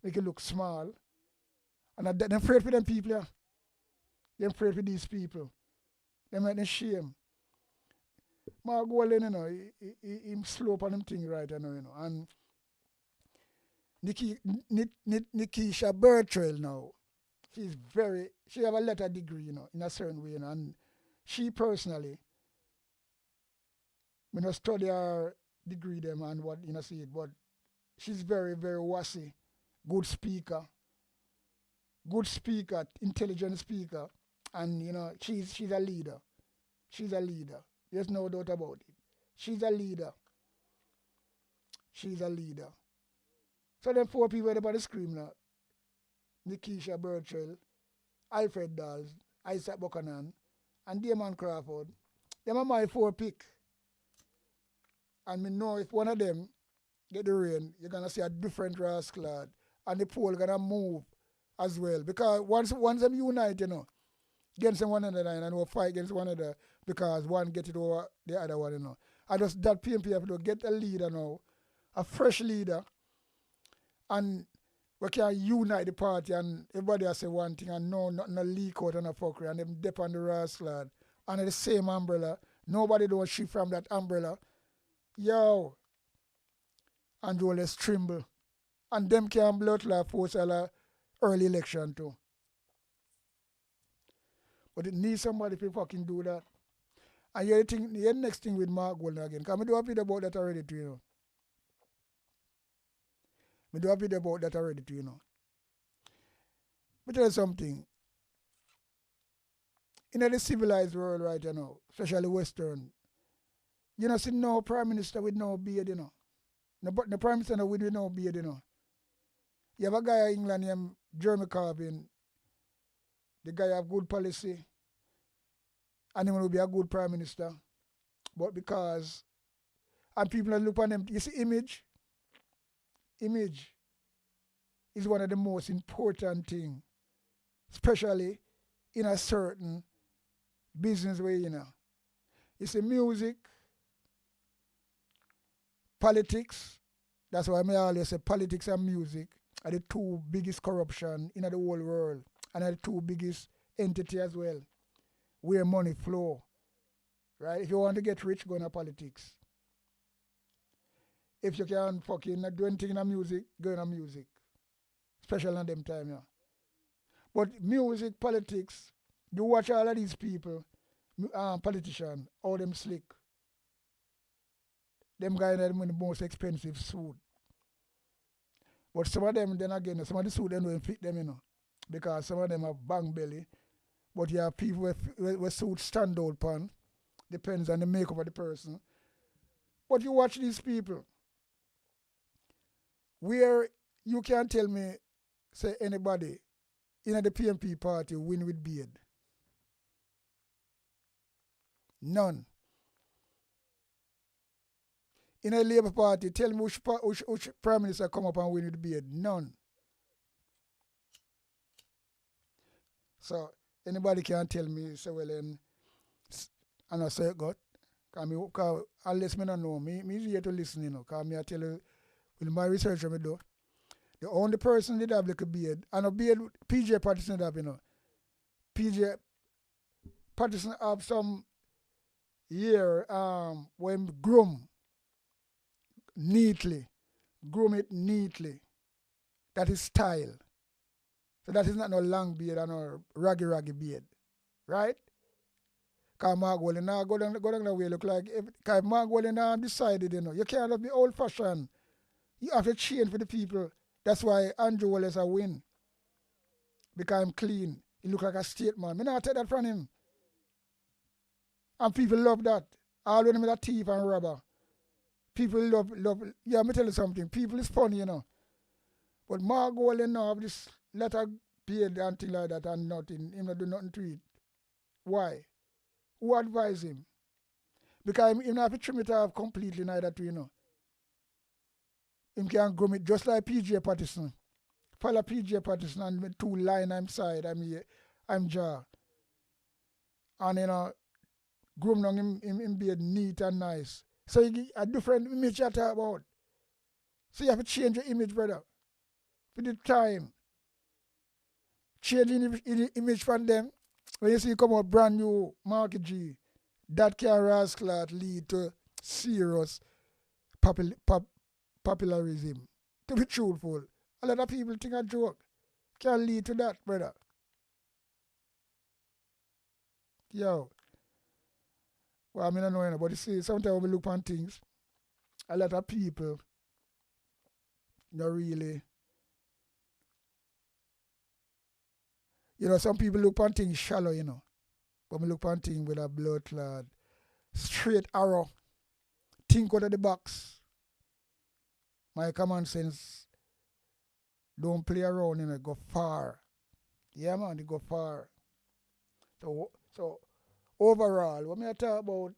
make it look small. And they're afraid for them people, yeah. They're afraid for these people. They make them shame. Mark Wallen, you know, he slow up on him thing right, you know. And Nikisha Bertrell now, she have a letter degree, you know, in a certain way, you know, and she personally, when I study her degree them and what, you know, see it, but she's very, very wassy, good speaker, intelligent speaker, and, you know, she's a leader. She's a leader. There's no doubt about it. She's a leader. She's a leader. So them four people everybody scream now. Nikisha Bertrell, Alfred Dawes, Isaac Buchanan, and Damon Crawford. Them are my four pick. And me know if one of them get the rain, you're gonna see a different Rasclad. And the poll gonna move as well. Because once them unite, you know, against one another and we'll fight against one another because one get it over the other one, you know. And just that PMP have to get a leader now, a fresh leader, and we can unite the party and everybody has say one thing and no nothing a leak out and a fuckery and them dip on the Rasclad under the same umbrella. Nobody don't shift from that umbrella. Yo, Andrew Wallace tremble. And them can blood like force a early election too. But it needs somebody to fucking do that. And the next thing with Mark Golden again, because I do a bit about that already too, you know. I do a bit about that already too, you know. But tell you something. In the civilized world right you know, especially Western, you know, see no prime minister with no beard, you know. The prime minister with no beard, you know. You have a guy in England named Jeremy Corbyn. The guy have good policy. And he will be a good prime minister. But because, and people look on them, you see image is one of the most important things, especially in a certain business way, you know. You see music, politics, that's why I always say politics and music are the two biggest corruption in the whole world and are the two biggest entity as well, where money flow, right? If you want to get rich, go into politics. If you can fucking do anything in music, go into music. Especially in them time, yeah. But music, politics, you watch all of these people, politicians, all them slick. Them guys are the most expensive suit. But some of them, then again, some of the suit them don't fit them, you know. Because some of them have bang belly. But you have people with suit stand out pan. Depends on the makeup of the person. But you watch these people. Where you can't tell me, say anybody in the PMP party win with beard. None. In a Labour Party, tell me which Prime Minister come up and win with beard. None. So anybody can tell me, say, well, and I say, God, because unless me don't know, me here to listen, you know, because me I tell you, with my research I do, the only person that have like a beard, and a beard, PJ Patterson have, you know. PJ Patterson have some year when groom it neatly. That is style. So that is not no long beard and no raggy beard. Right? Because Mark Wallen now go down the way look like, because Mark Wallen now decided, you know, you can't be old fashioned. You have to change for the people. That's why Andrew Wallace a win. because I'm clean. He look like a state man. Me not take that from him. And people love that. All when him is a thief and robber. People love. Yeah, me tell you something. People is funny, you know. But Margot now have this letter paid and thing like that and nothing. Him not do nothing to it. Why? Who advise him? Because him not have to trim it off completely neither too, you know. Him can groom it just like PJ Patterson. Follow PJ Patterson and with 2 line I'm side, I'm here, I'm jaw. And you know, groom down him beard neat and nice. So you get a different image you talk about. So you have to change your image, brother. For the time. Changing the image from them. When you see come out brand new Marky G, that can rascal lead to serious popularism. To be truthful. A lot of people think a joke can lead to that, brother. Yo. Well, I mean, I don't know, but you see, sometimes when we look on things, a lot of people not really, you know, some people look on things shallow, you know, but we look on things with a blood clot, straight arrow, think out of the box. My common sense, don't play around, you know, go far. Yeah, man, they go far. So overall, what I talk about,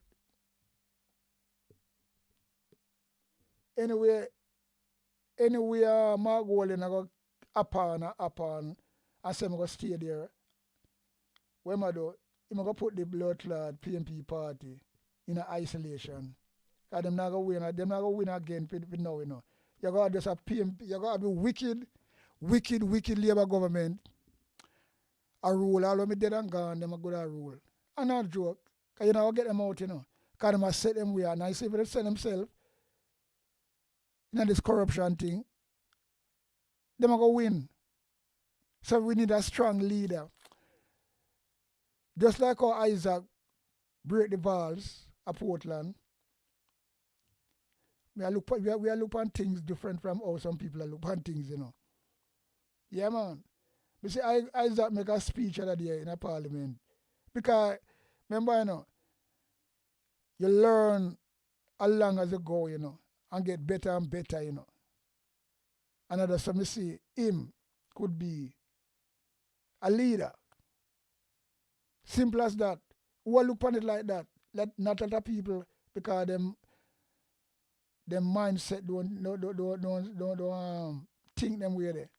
anyway, Mark Walden I go upon, and say I go stay there. What I do, I go put the blood clot PMP party in isolation. Because them not going to win again for now, you know. You got just a PMP, you got to be wicked Labour government. A rule, all of me dead and gone, them a good a rule. And not joke, because you know, get them out, you know. Because them a set them way, and I see if they send themselves, you know, this corruption thing, them a go win. So we need a strong leader. Just like how Isaac break the valves at Portland, we are look on things different from how some people are look on things, you know. Yeah, man. You see, Isaac make a speech other day in a parliament. Because, remember, you know, you learn along as you go, you know, and get better and better, you know. Another, so me see, him could be a leader. Simple as that. Who will look on it like that? Not other people, because them mindset don't think them way there.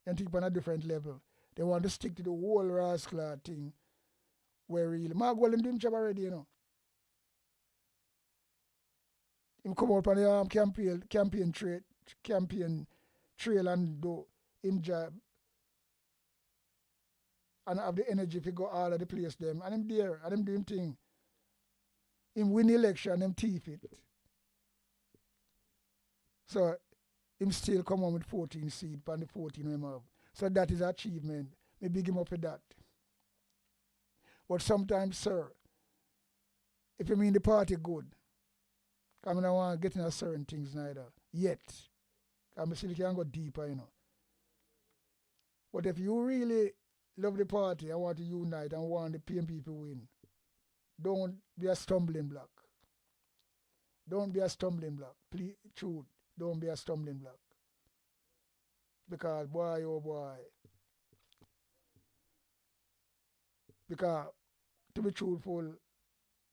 They think on a different level. They want to stick to the whole rascal thing. Where really Mark Wallen doing job already, you know. Him come out on the campaign trail and do him job. And have the energy to go all of the place them. And him there, and him doing thing. Him win the election, him thief it. So him still come on with 14 seed and the 14 him have. So that is achievement. Me big him up for that. But sometimes, sir, if you mean the party good, I mean I want to get into certain things neither. Yet. I still can go deeper, you know. But if you really love the party and want to unite and want the PMP to win, don't be a stumbling block. Don't be a stumbling block. Please, truth, don't be a stumbling block. Because boy, oh boy. Because to be truthful,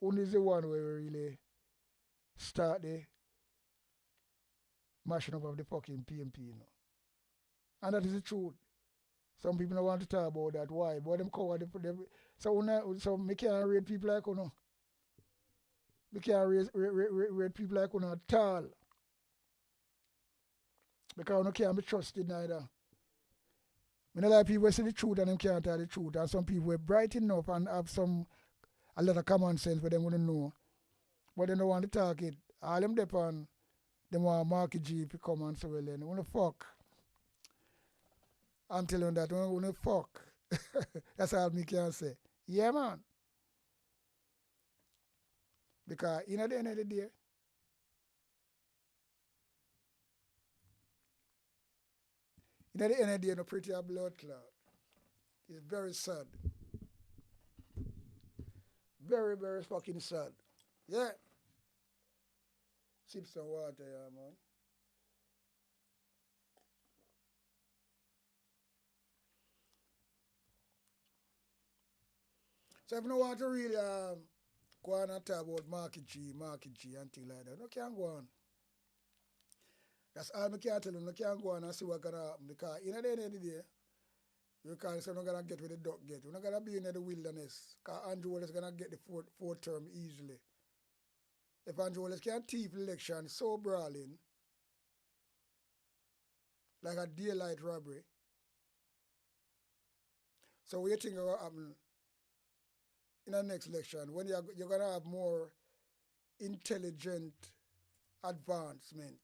only is the one where we really start the mashing up of the fucking PMP, you know. And that is the truth. Some people don't want to talk about that. Why? But them cover them. So me can't rate people like you know. Me can't rate people like you know at all. Because you can't be trusted neither. I know like people say the truth and them can't tell the truth. And some people are bright enough and have a lot of common sense for them want to know. But they don't want to talk it. All them depend. Them want Marky G to come and say, well then, wanna fuck. I'm telling you that, wanna fuck. That's all me can say. Yeah, man. Because in the end of the day, no pretty blood clot. It's very sad. Very, very fucking sad. Yeah. Sip some water, yeah, man. So if you don't want to really go on and talk about market G and things like that, no can go on. That's all I can tell you. No can go on and see what's gonna happen because in the end of the day, you can't say you're not gonna get with the duck get. You're not gonna be in the wilderness. Because Andrew is gonna get the fourth term easily. If Andrew Wallace can thief election so brawling, like a daylight robbery. So what do you think will happen in the next election when you're going to have more intelligent advancement?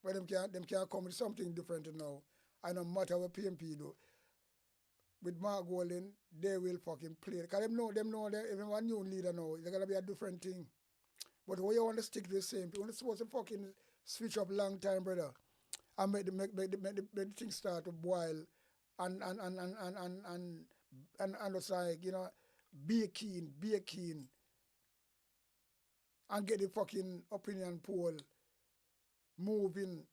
But them can come with something different now. And no matter what PMP do, with Mark Golden, they will fucking play. Because them know that even one new leader now, it's going to be a different thing. But when you want to stick to the same, you want to supposed to fucking switch up long time, brother, and make the thing start to boil and it's like, you know, be keen, and get the fucking opinion poll moving.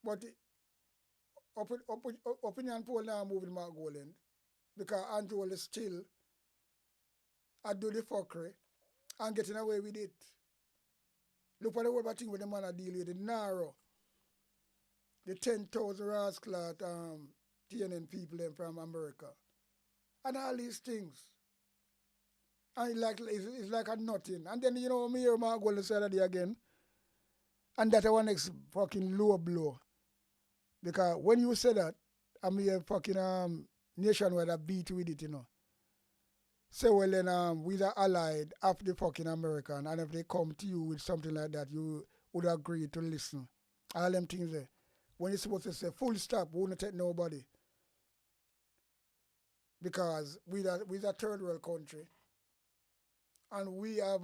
But the opinion poll now moving Mark Golan because Andrew is still I do the fuckery and getting away with it. Look at the whole thing with the man I deal with, the narrow, the 10,000 rascal TNN people from America. And all these things. And it's like a nothing. And then, you know, me hear Mark Golan say that again. And that's one next fucking low blow. Because when you say that, I'm here fucking nationwide I beat with it, you know. So well then we are allied after the fucking American, and if they come to you with something like that, you would agree to listen. All them things there. When you're supposed to say full stop, we won't take nobody. Because we are a third world country. And we have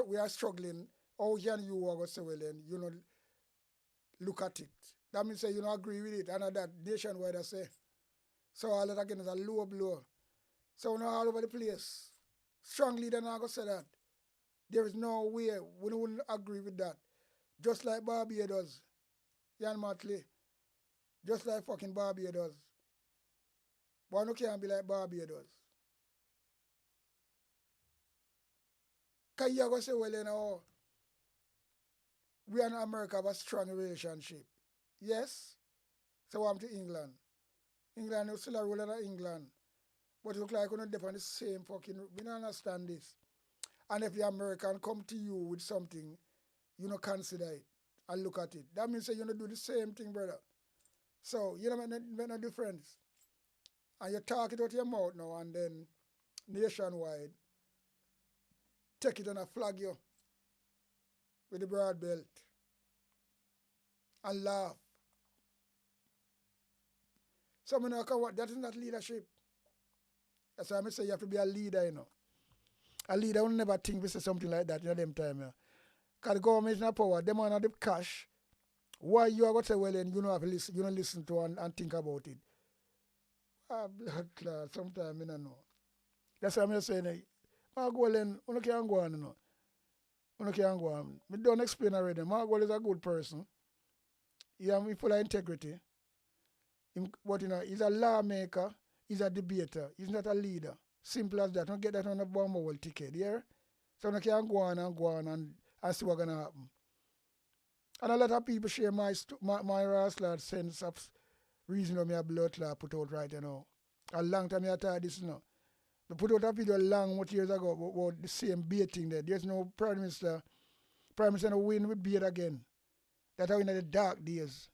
we are struggling. How can you go say well then, you know, look at it. That means say you don't agree with it, and that nationwide I say. So all that again is a low blow. So now all over the place. Strong leader now go say that. There is no way we wouldn't agree with that. Just like Barbados. Jan Matley. Just like fucking Barbados. But no can't be like Barbados. Because you go say, well, you know, we and America have a strong relationship. Yes? So I'm to England. England is still a role in England. But it look like we're not on the same fucking, we don't understand this. And if the American come to you with something, you don't consider it and look at it. That means that you don't do the same thing, brother. So you don't make no difference. And you talk it out your mouth now and then nationwide, take it and I flag you with the broad belt and laugh. So I know that is not leadership. That's why I say you have to be a leader, you know. A leader will never think we say something like that in them time. Because the government is not power, them are the cash. Why you are going to say, well, then you don't have to listen, you don't listen to and think about it. Blood clot, sometimes I don't know. That's why I'm saying, Mark Golan, you can't go on, you know. You can't go on. I don't explain already. Mark Golan is a good person. He is full of integrity. But you know, he's a lawmaker. He's a debater. He's not a leader. Simple as that. Don't get that on a bomb world ticket, yeah? So you can go on and see what's going to happen. And a lot of people share my rascal sense of reason why my blood clot put out right now. A long time I thought this, you know. I put out a video what years ago about the same bait thing there. There's no Prime Minister no win with bait again. That's how in the dark days.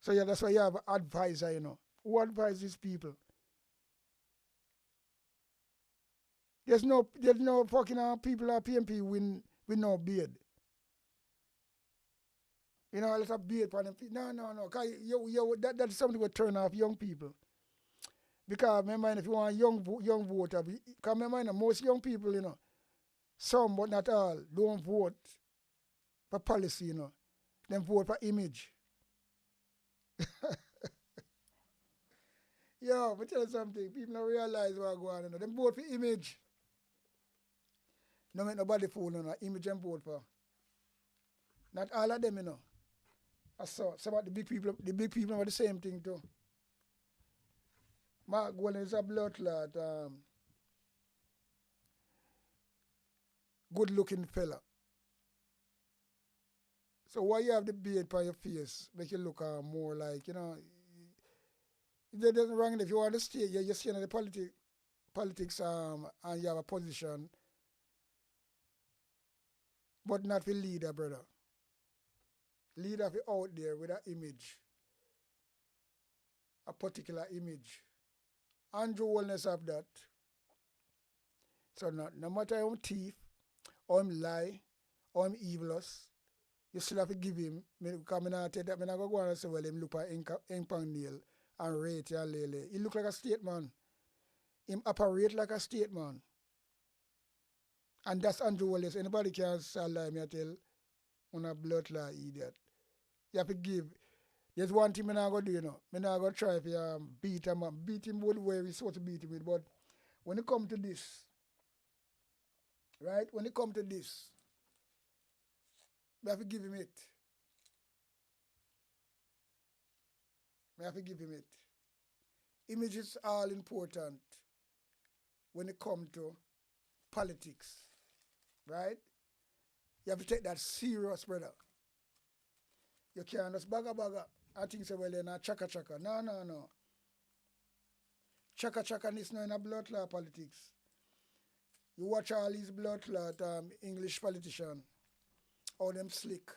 So yeah, that's why you have an advisor, you know. Who advise these people? There's no fucking people at PMP win with no beard. You know, let's have beard for them. No. Cause that's something that turn off young people. Because remember, if you want a young voter, because remember, most young people, you know, some but not all, don't vote for policy, you know. They vote for image. Yo, but tell you something. People don't realize what's going on. You know. Them vote for image. No make nobody fool, no. Image and vote for. Not all of them, you know. I saw some of the big people are the same thing too. Mark Golden is a blood clot, good looking fella. So why you have the beard by your face, make you look more like, you know, it doesn't wrong if you want to stay, you're staying in the politics and you have a position, but not for leader, brother. Leader for out there with an image, a particular image. Andrew Holness have that. So no matter how thief, or him lie, or him evilous, you still have to give him. Because I not tell that, I not go and say, well, him look at Ink nail and rate and lele. He look like a state man. Him operate like a state man. And that's Andrew Holness. Anybody can say lie, me I tell, on a blood clot idiot. You have to give. There's one thing I'm not going to do, you know. I'm not going to try to beat him up. Beat him with where we're supposed to beat him with. But when it comes to this, right? When it comes to this, we have to give him it. We have to give him it. Image is all important when it comes to politics, right? You have to take that serious, brother. You can't just baga. I think say, well, they're not chaka. No. Chaka is not in a blood clot politics. You watch all these blood clot English politicians, all them slick.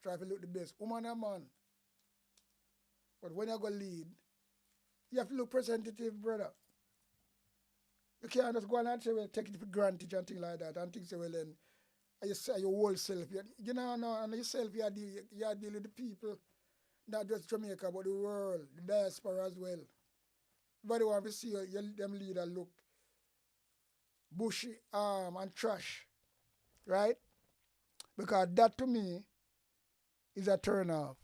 Try to look the best. Woman and man. But when you go lead, you have to look presentative, brother. You can't just go and say, well, take it for granted and things like that. And think say, well, then, you say your whole self. You know, and yourself, you deal with the people, not just Jamaica, but the world, the diaspora as well. Everybody want to see them leader look bushy and trash, right? Because that to me is a turn off.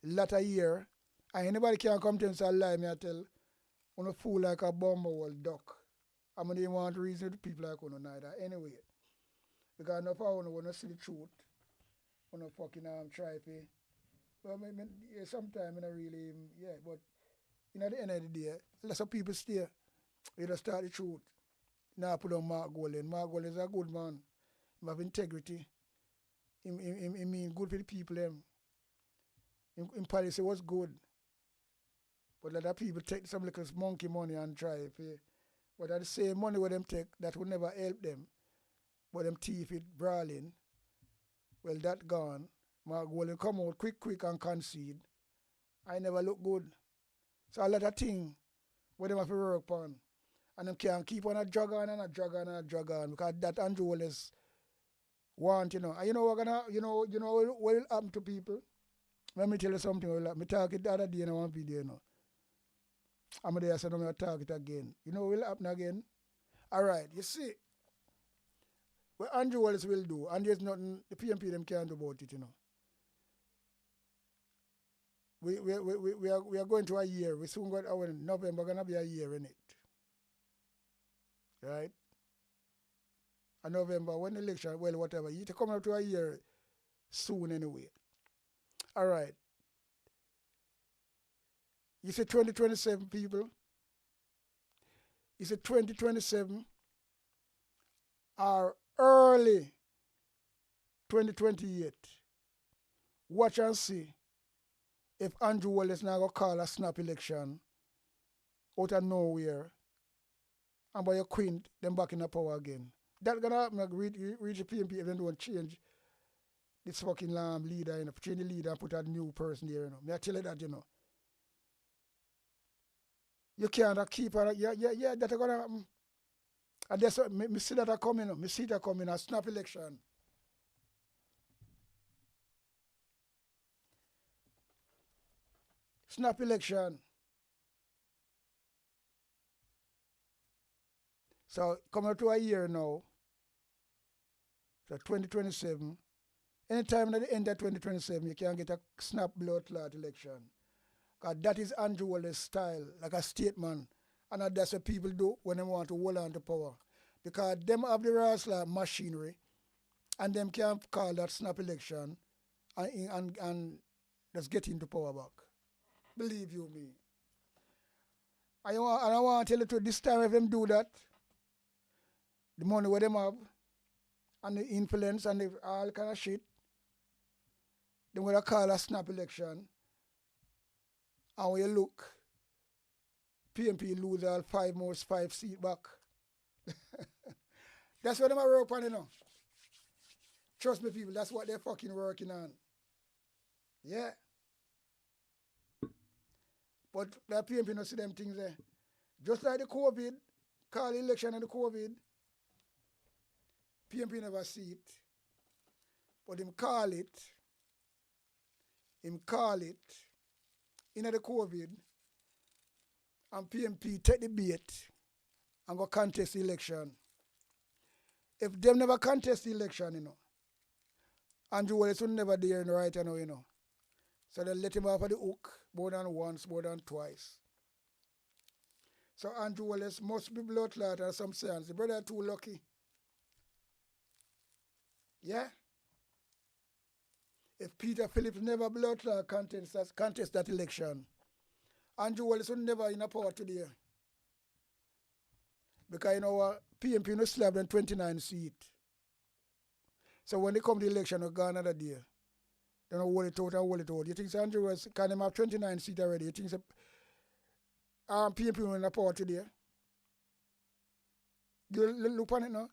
Latter year, and anybody can come to and say, lie, me I tell, on a fool like a bumble duck. I mean, they want to reason with people like on neither. Anyway. Because enough I want to see the truth. I want to fucking try to. But yeah, sometimes I really, yeah, but at the end of the day, lots of people stay. You just start the truth. Now put on Mark Golden. Mark Golden is a good man. He have integrity. He mean good for the people. In policy was good. But a lot of people take some little monkey money and try to pay. But at the same money where them take, that would never help them. But them thief it brawling. Well, that gone. Mark Golden come out quick and concede. I never look good. So a lot of things where them have to work on. And them can't keep on a drug on. Because that Andrew Holness want, you know. And you know what what will happen to people? Let me tell you something. I talk it the other day in one video, you know. I'm there, so I'm going to talk it again. You know what will happen again? All right, you see. What Andrew Holness will do, and there's nothing the PMP them can't do about it, you know. We are going to a year. We soon got our November gonna be a year in it. Right? And November, when the election, well, whatever. You to come up to a year soon anyway. All right. You say 2027 people. You say 2027 are early 2028. Watch and see if Andrew Holness now go call a snap election out of nowhere and by your queen, them back in the power again. That's gonna happen, like, reach the PMP if they don't change this fucking leader, you know, change the leader and put a new person there, you know. May I tell you that, you know. You can't keep her, yeah, that's gonna happen. And that's what, me see that coming, me see that coming, a snap election. Snap election. So coming up to a year now, so 2027, anytime at the end of 2027, you can get a snap blood clot election. Because that is Andrew Wallace's style, like a statement. And that's what people do when they want to hold on to power. Because them have the Rasta machinery and them can call that snap election and just get into power back. Believe you me. I want to tell you to this time if them do that, the money where them have and the influence and the all kind of shit, they going to call a snap election. And when you look, PMP lose all 5 seats back. That's what them are working on, you know. Trust me, people, that's what they're fucking working on. Yeah. But that PMP not see them things there. Just like the COVID, call election and the COVID, PMP never see it. But him call it in the COVID, and PMP take the bait and go contest the election. If them never contest the election, you know, Andrew Wallace will never there in the right, you know. So they let him off of the hook more than once, more than twice. So Andrew Wallace must be blood clot or some sense. The brother too lucky. Yeah? If Peter Phillips never blood clot contest that election, Andrew Wallace would never in a power today. Because you know what, PMP no slab than 29 seats. So when they come to the election, they'll go another day. They don't hold it out. You think Andrew Wallace can have 29 seats already? You think PMP will in a power today? You look on it now.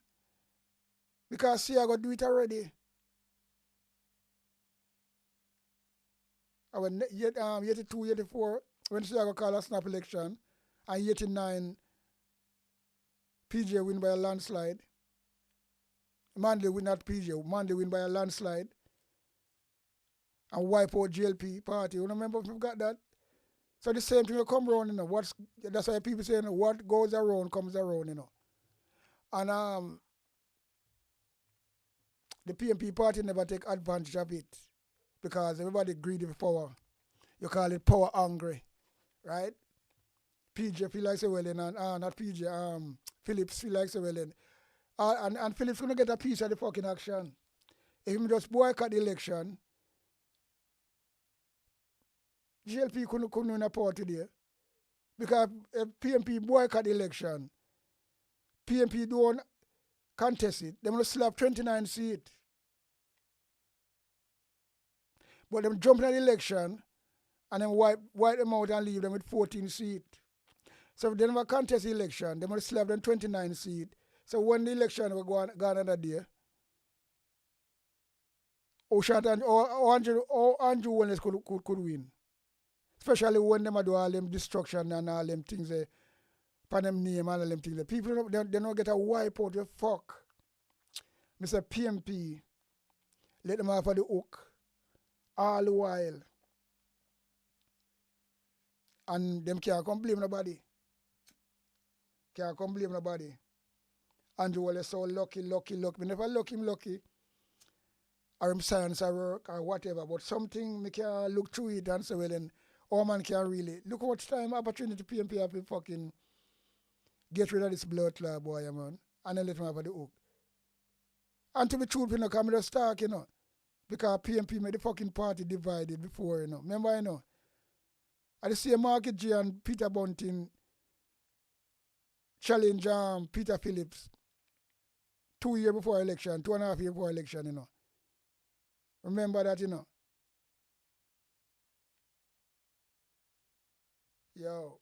Because see, I got to do it already. I went 82, 84, when see I got call a snap election, and 89, PJ win by a landslide. Manley win not PJ, Manley win by a landslide. And wipe out GLP party. You remember if you got that? So the same thing will come around, you know. That's why people say, you know, what goes around comes around, you know. And the PMP party never take advantage of it because everybody greedy for power. You call it power hungry, right? PJ feel like so well, and not PJ, Phillips feel like so well, and Phillips gonna get a piece of the fucking action. If him just boycott the election, GLP couldn't win a power today. Because if PMP boycott the election, PMP don't contest it, they will still have 29 seats. But them jump in the election and then wipe them out and leave them with 14 seats. So if they never contest the election, they will still have them 29 seats. So when the election will go another day, Andrew Wallace could win. Especially when them do all them destruction and all them things, pan them name and all them things. People they don't get a wipe out your fuck. Mr. PMP, let them off of the hook all the while. And them can't come blame nobody. Can't come blame nobody. Andrew Wallace so lucky. Me never lucky him lucky. Or him science or work or whatever. But something me can look through it and say, well then, all man can really look how much time opportunity PMP have to fucking get rid of this blood clot boy, man. And then let him have the hook. And to be truthful, you know, come just talk, you know. Because PMP made the fucking party divided before, you know. Remember, you know. I see Market G and Peter Bunting challenge Peter Phillips 2 years before election, 2.5 years before election, you know. Remember that, you know. Yo.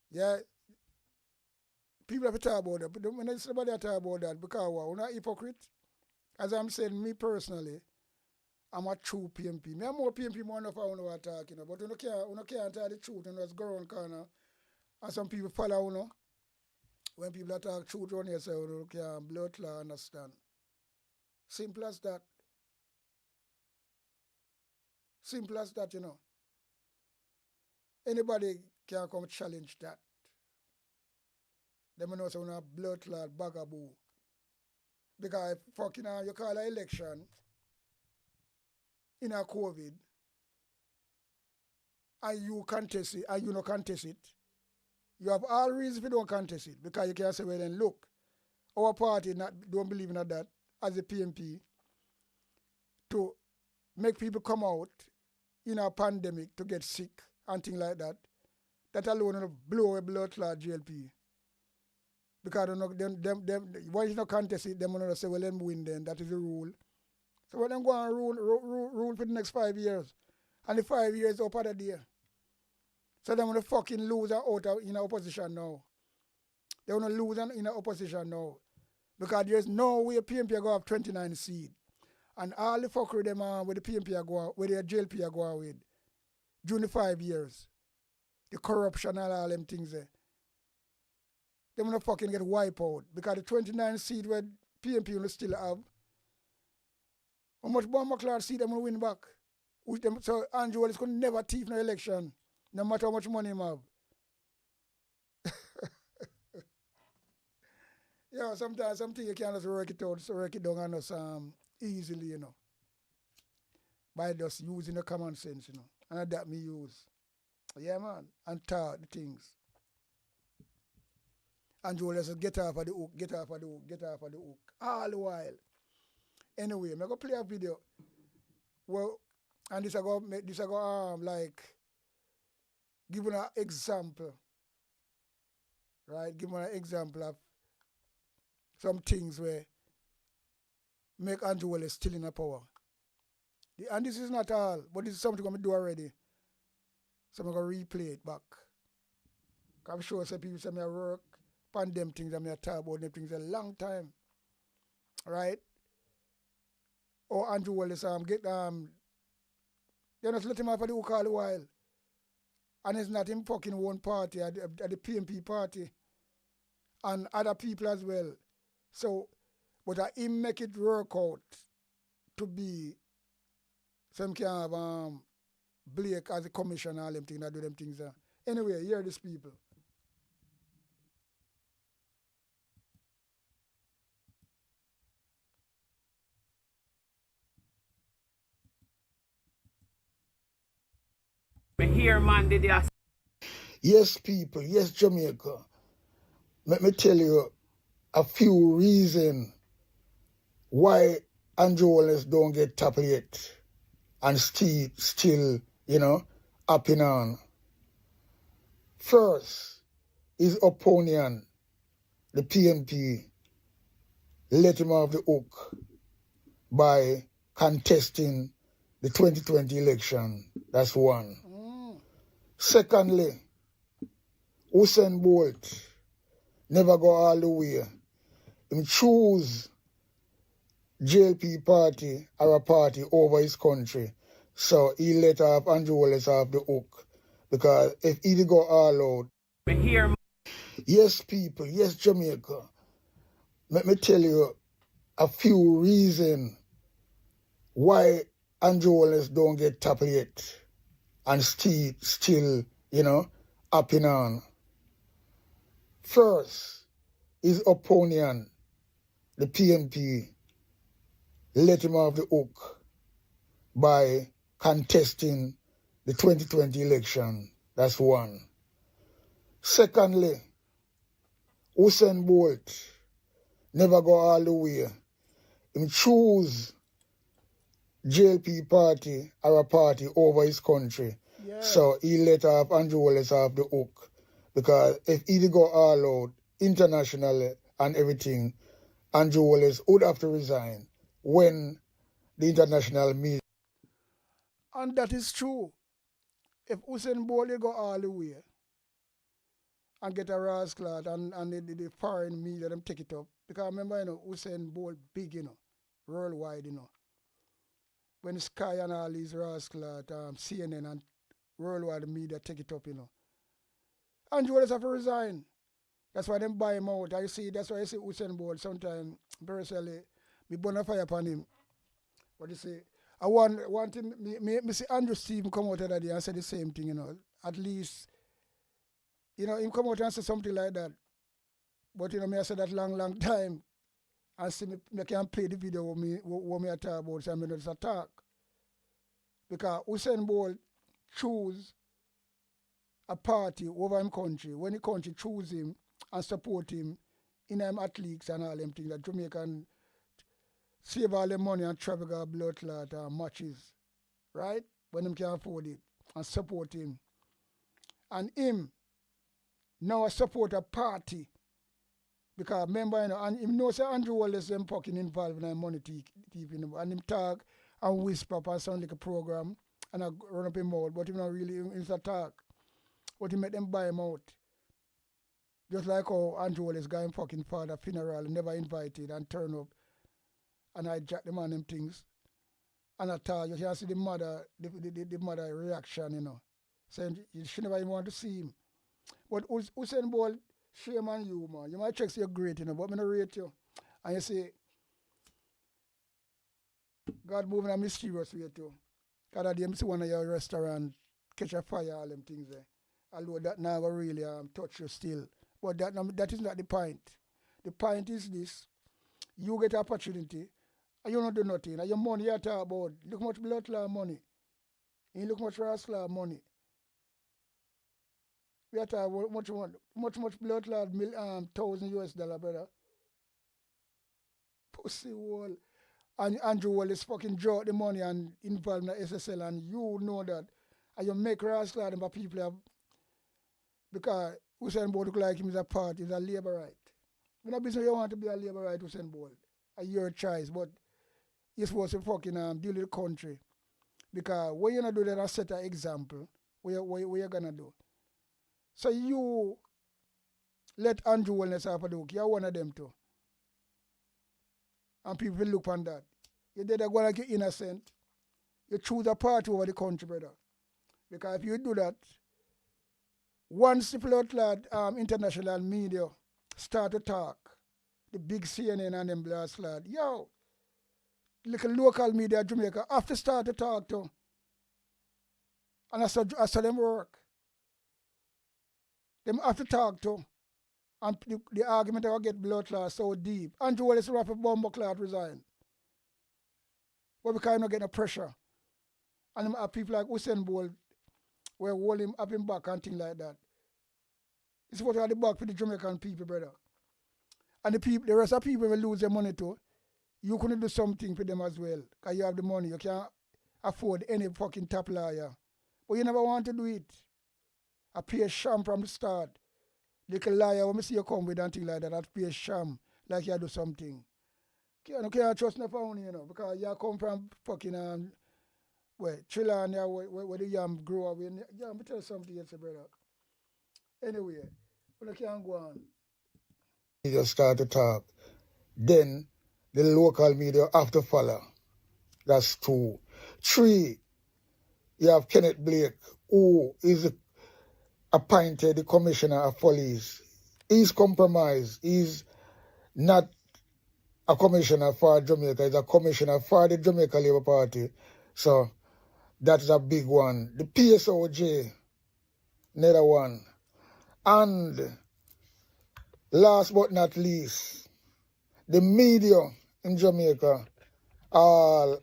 Yeah. People have to talk about that. But when somebody talk about that, because we're not hypocrite. As I'm saying, me personally, I'm a true PMP. Me I'm more PMP more enough I want to talk, you know. But you can't tell the truth and just go around corner. And some people follow, you know. When people talk truth around here, say, you can't blood clot understand. Simple as that. Simple as that, you know. Anybody can come challenge that. Them know say we have blood clot bagaboo. Because fucking you call an election in a COVID and you contest it and you don't contest it, you have all reasons if you don't contest it. Because you can say, well then look, our party don't believe in that as a PMP to make people come out in a pandemic to get sick and things like that. That alone will blow a blood clot GLP. Because once you don't contest it, them will say, well, them win then. That is the rule. So when them go and rule for the next 5 years. And the 5 years up at the day. So they want to fucking lose out in opposition now. They want to lose in opposition now. Because there's no way PMP are going to have 29 seats. And all the fuckery them with the PMP are going, with the JLP are going with, during the 5 years. The corruption and all them things there. They want to fucking get wiped out. Because the 29 seat where PMP will still have, how much Bon McLeod seat them will win back? With them, so Andrew Wallace could never thief no election, no matter how much money he have. Yeah, sometimes something you can't just work it out, so work it down on us easily, you know. By just using the common sense, you know. And that me use. Yeah, man. And talk the things. Andrew Wallace said, get off of the hook, get off of the hook, get off of the hook. All the while. Anyway, I'm going to play a video. Well, and this I go like giving an example. Right? Giving an example of some things where make Andrew Wallace still in the power. And this is not all, but this is something I'm going to do already. So I'm going to replay it back. I'm sure some people say I work on them things and I talk about them things a long time. Right? Or Andrew Wallace they just let him off of the hook all the while. And it's not him fucking one party, at the PMP party. And other people as well. So, but him make it work out to be some kind of Blake as a commissioner, all them things that do them things. Anyway, hear these people. Here, man, did you? Yes, people. Yes, Jamaica. Let me tell you a few reasons why Andrew Wallace don't get toppled yet and still, you know, up and on. First, his opponent, the PNP, let him off the hook by contesting the 2020 election. That's one. Secondly, Usain Bolt never go all the way. He choose JLP party or a party over his country. So he let off Andrew Wallace off the hook. Because if he go all out. Here. Yes, people. Yes, Jamaica. Let me tell you a few reasons why Andrew Wallace don't get toppled yet and still, you know, up and on. First, his opponent, the PNP, let him off the hook by contesting the 2020 election. That's one. Secondly, Usain Bolt never go all the way. He choose JLP party or a party over his country. Yeah. So he let off Andrew Wallace off the hook. Because if he go all out internationally and everything, Andrew Wallace would have to resign when the international media. And that is true. If Usain Bolt go all the way and get a rascal and the foreign media them take it up. Because I remember, you know, Usain Bolt big, you know, worldwide, you know. When Sky and all these rascals, CNN and worldwide media take it up, you know. Andrew Wallace have to resign. That's why them buy him out. That's why you see Usain Bolt sometimes, personally, me burn a fire upon him. But you see, I want him, me see Andrew Stephen come out the other day and say the same thing, you know. At least, you know, him come out and say something like that. But, you know, me I said that long time. and see me can play the video what me I talk about, so I just attack. Because Usain Bolt choose a party over him country. When the country choose him and support him in them athletes and all them things, that Jamaican save all the money and travel got blood clot and matches, right? When them can afford it and support him. And him now support a party because remember, you know, and him know say Andrew Wallace them fucking involved in the money thieving him and him talk and whisper and sound like a program and I run up him mouth, but him not really in talk. But he make them buy him out. Just like how Andrew Wallace got him fucking father funeral, never invited and turn up and I jack them on them things. And I tell you can see the mother reaction, you know. Saying she never even want to see him. But Usain Bolt, shame on you, man. You might check say you're great, you know, but I'm not rate you. And you say, God moving a mysterious way too. Because I didn't see one of your restaurant catch a fire, all them things there. Although that now really touch you still. But that is not the point. The point is this. You get opportunity and you don't do nothing. And your money you talk about. Look much blood clot money. You look much rascal money. We are talking about much blood clot $1,000 brother. Pussy wall. And Andrew Wallace fucking draw the money and involve in the SSL and you know that. And you make rascal and people have because Usain Bolt look like him is a part, is a labor right. When a business you want to be a labor right, Usain Bolt. Your choice, but you're supposed to fucking deal with the country. Because when you not do that and set an example, what you gonna do? So you let Andrew Wallace have a look. You're one of them too. And people will look on that. You did go like you're innocent. You choose a party over the country, brother. Because if you do that, once the blood international media start to talk, the big CNN and them blast lad, yo, little local media Jamaica have to start to talk to. And I saw them work. Them have to talk to. And the argument will get blood clot so deep. Andrew Wallace will have a bomb clot resign. But because not getting no pressure. And people like Usain Bolt were holding him up in back and things like that. It's what are the back for the Jamaican people, brother. And the rest of people will lose their money too. You couldn't do something for them as well. Because you have the money. You can't afford any fucking top lawyer. But you never want to do it. I pay a sham from the start. Little liar, when I see you come with and things like that, I pay a sham like you do something. You can't trust no phone, you know, because you come from fucking Trilania where the yam grow up. Yeah, let me tell you something else, brother. Anyway, when I can't go on. You just start to talk. Then the local media have to follow. That's 2. 3, you have Kenneth Blake, who is appointed the commissioner of police. He's compromised. He's not a commissioner for Jamaica. He's a commissioner for the Jamaica Labour Party. So that's a big one. The PSOJ, another one. And last but not least, the media in Jamaica, all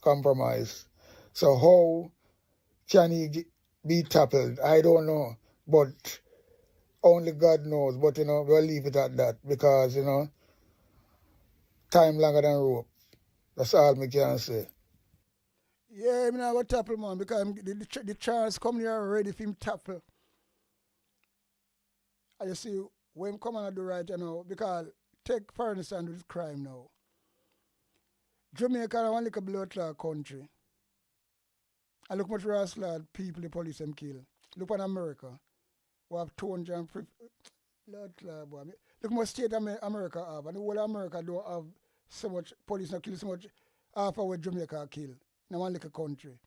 compromised. So how can he be tackled? I don't know, but only God knows. But, you know, we'll leave it at that because, you know, time longer than rope. That's all me can say. Yeah, I'm not going to tackle, man, because the chance come here ready for him tackle. And you see, when him come and do right, you know, because take for instance with crime now. Jamaica is one little blood clot country. And look much rascal people the police them kill. Look at America. We have 250 blood clot boy. Look much state America have. And the whole America don't have so much police not kill so much half of what Jamaica kill. In one little country.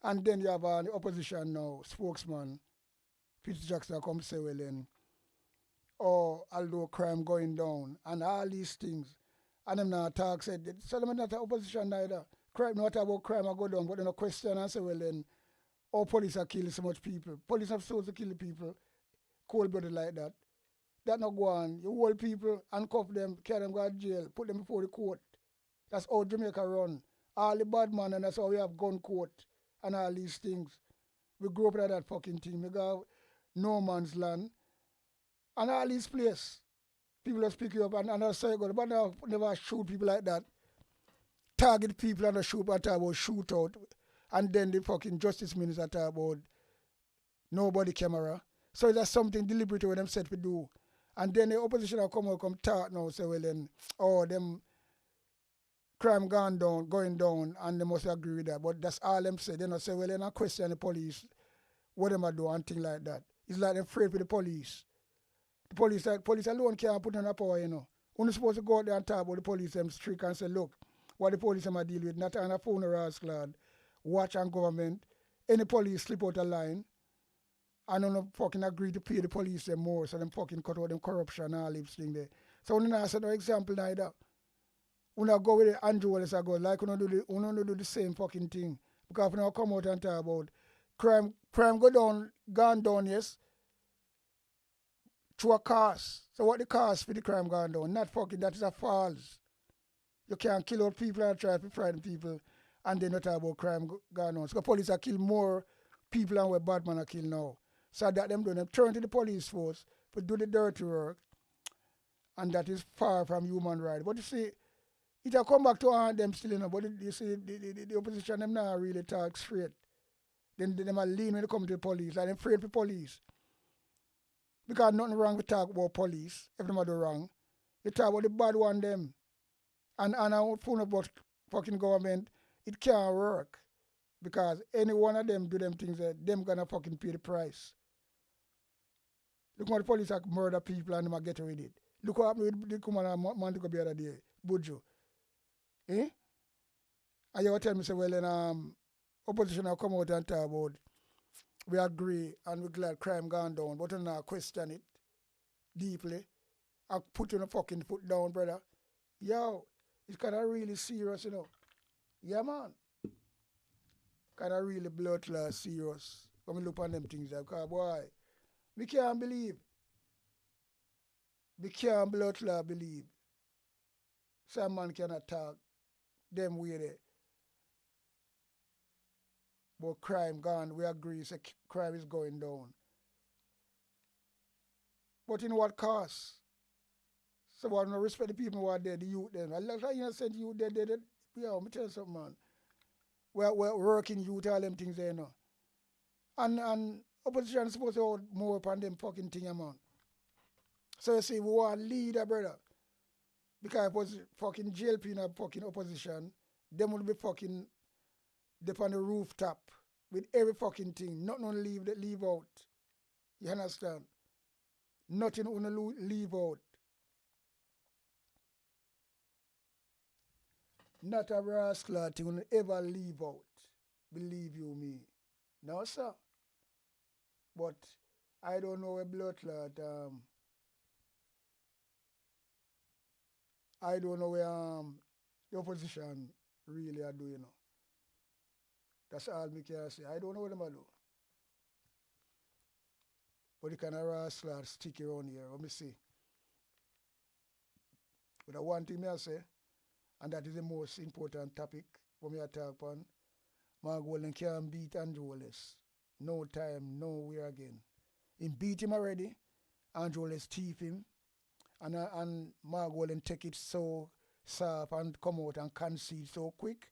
And then you have the opposition now, spokesman, Peter Jackson come say, well then, although crime going down and all these things. And them now talk said, so them not the opposition neither. Crime not about crime I go down, but then a question and say, well then, police are killing so much people. Police have supposed to kill the people, cold blooded like that. That not go on. You hold people, handcuff them, carry them go to jail, put them before the court. That's how Jamaica run. All the bad man, and that's how we have gun court and all these things. We grew up like that fucking thing. We got no man's land. And all these places, people just pick you up and I say, but now never shoot people like that. Target people and shoot and talk about shootout. And then the fucking justice minister talk about nobody camera. So that's something deliberate when them said we do. And then the opposition will come talk now, say, well then, oh, them crime going down, and they must agree with that. But that's all them say. They not say, well, they not question the police, what them do and things like that. It's like they're afraid for the police. The police alone can't put on a power, you know. Only supposed to go out there and talk about the police them strict and say, look, what the police them are deal with, not on a phone or a squad, watch and government. Any police slip out a line, and don't fucking agree to pay the police them more, so them fucking cut out them corruption and all these things there. So we not set no example neither. We not go with the Andrew Wallace go, like we don't do the same fucking thing. Because we not come out and talk about crime gone down, yes, through a cause. So what the cause for the crime gone down? Not fucking, that is a false. You can't kill out people and try to frighten people and then not talk about crime gone on. So the police are kill more people than what bad man are kill now. So that them turn to the police force to do the dirty work, and that is far from human rights. But you see, it will come back to haunt them still, you know, but you see the opposition them not really talk straight. Then them are lean when they come to the police, and they're afraid for police. Because nothing wrong with talk about police, if them are do wrong. You talk about the bad one them. And I don't phone about fucking government, it can't work. Because any one of them do them things that them gonna fucking pay the price. Look how the police are murder people and them are get away with it. Look what happened with the command man to go the other day, Bujo. Eh? And you tell me say, well then opposition will come out and talk about we agree and we're glad crime gone down, but we now question it deeply. I put your fucking foot down, brother. Yo, it's kinda really serious, you know. Yeah man. Kinda really blood clot serious. When we look on them things like, because boy, we can't believe. We can't blood clot believe. Some man cannot talk them way there. But crime gone, we agree, say crime is going down. But in what cost? So we don't respect the people who are there, the youth them. I love how innocent youth there. Yeah, let me tell you something, man. We're working youth, all them things there, you know. And opposition is supposed to hold more upon them fucking thing, man. So you see, we want a leader, brother. Because it was fucking JLP in a fucking opposition, them would be fucking up on the rooftop with every fucking thing. Nothing leave out. You understand? Nothing on leave out. Not a rascal thing will ever leave out. Believe you me. No, sir. But I don't know a blood clot. I don't know where the opposition really are doing. You know. That's all me can say. I don't know what them are do. But the kind of rascal stick around here. Let me see. But the one thing I say, and that is the most important topic when we talk upon, Mark Golden can't beat Andrew Wallace. No time, nowhere again. He beat him already. Andrew Wallace thief him. And Mark Golden take it so soft and come out and concede so quick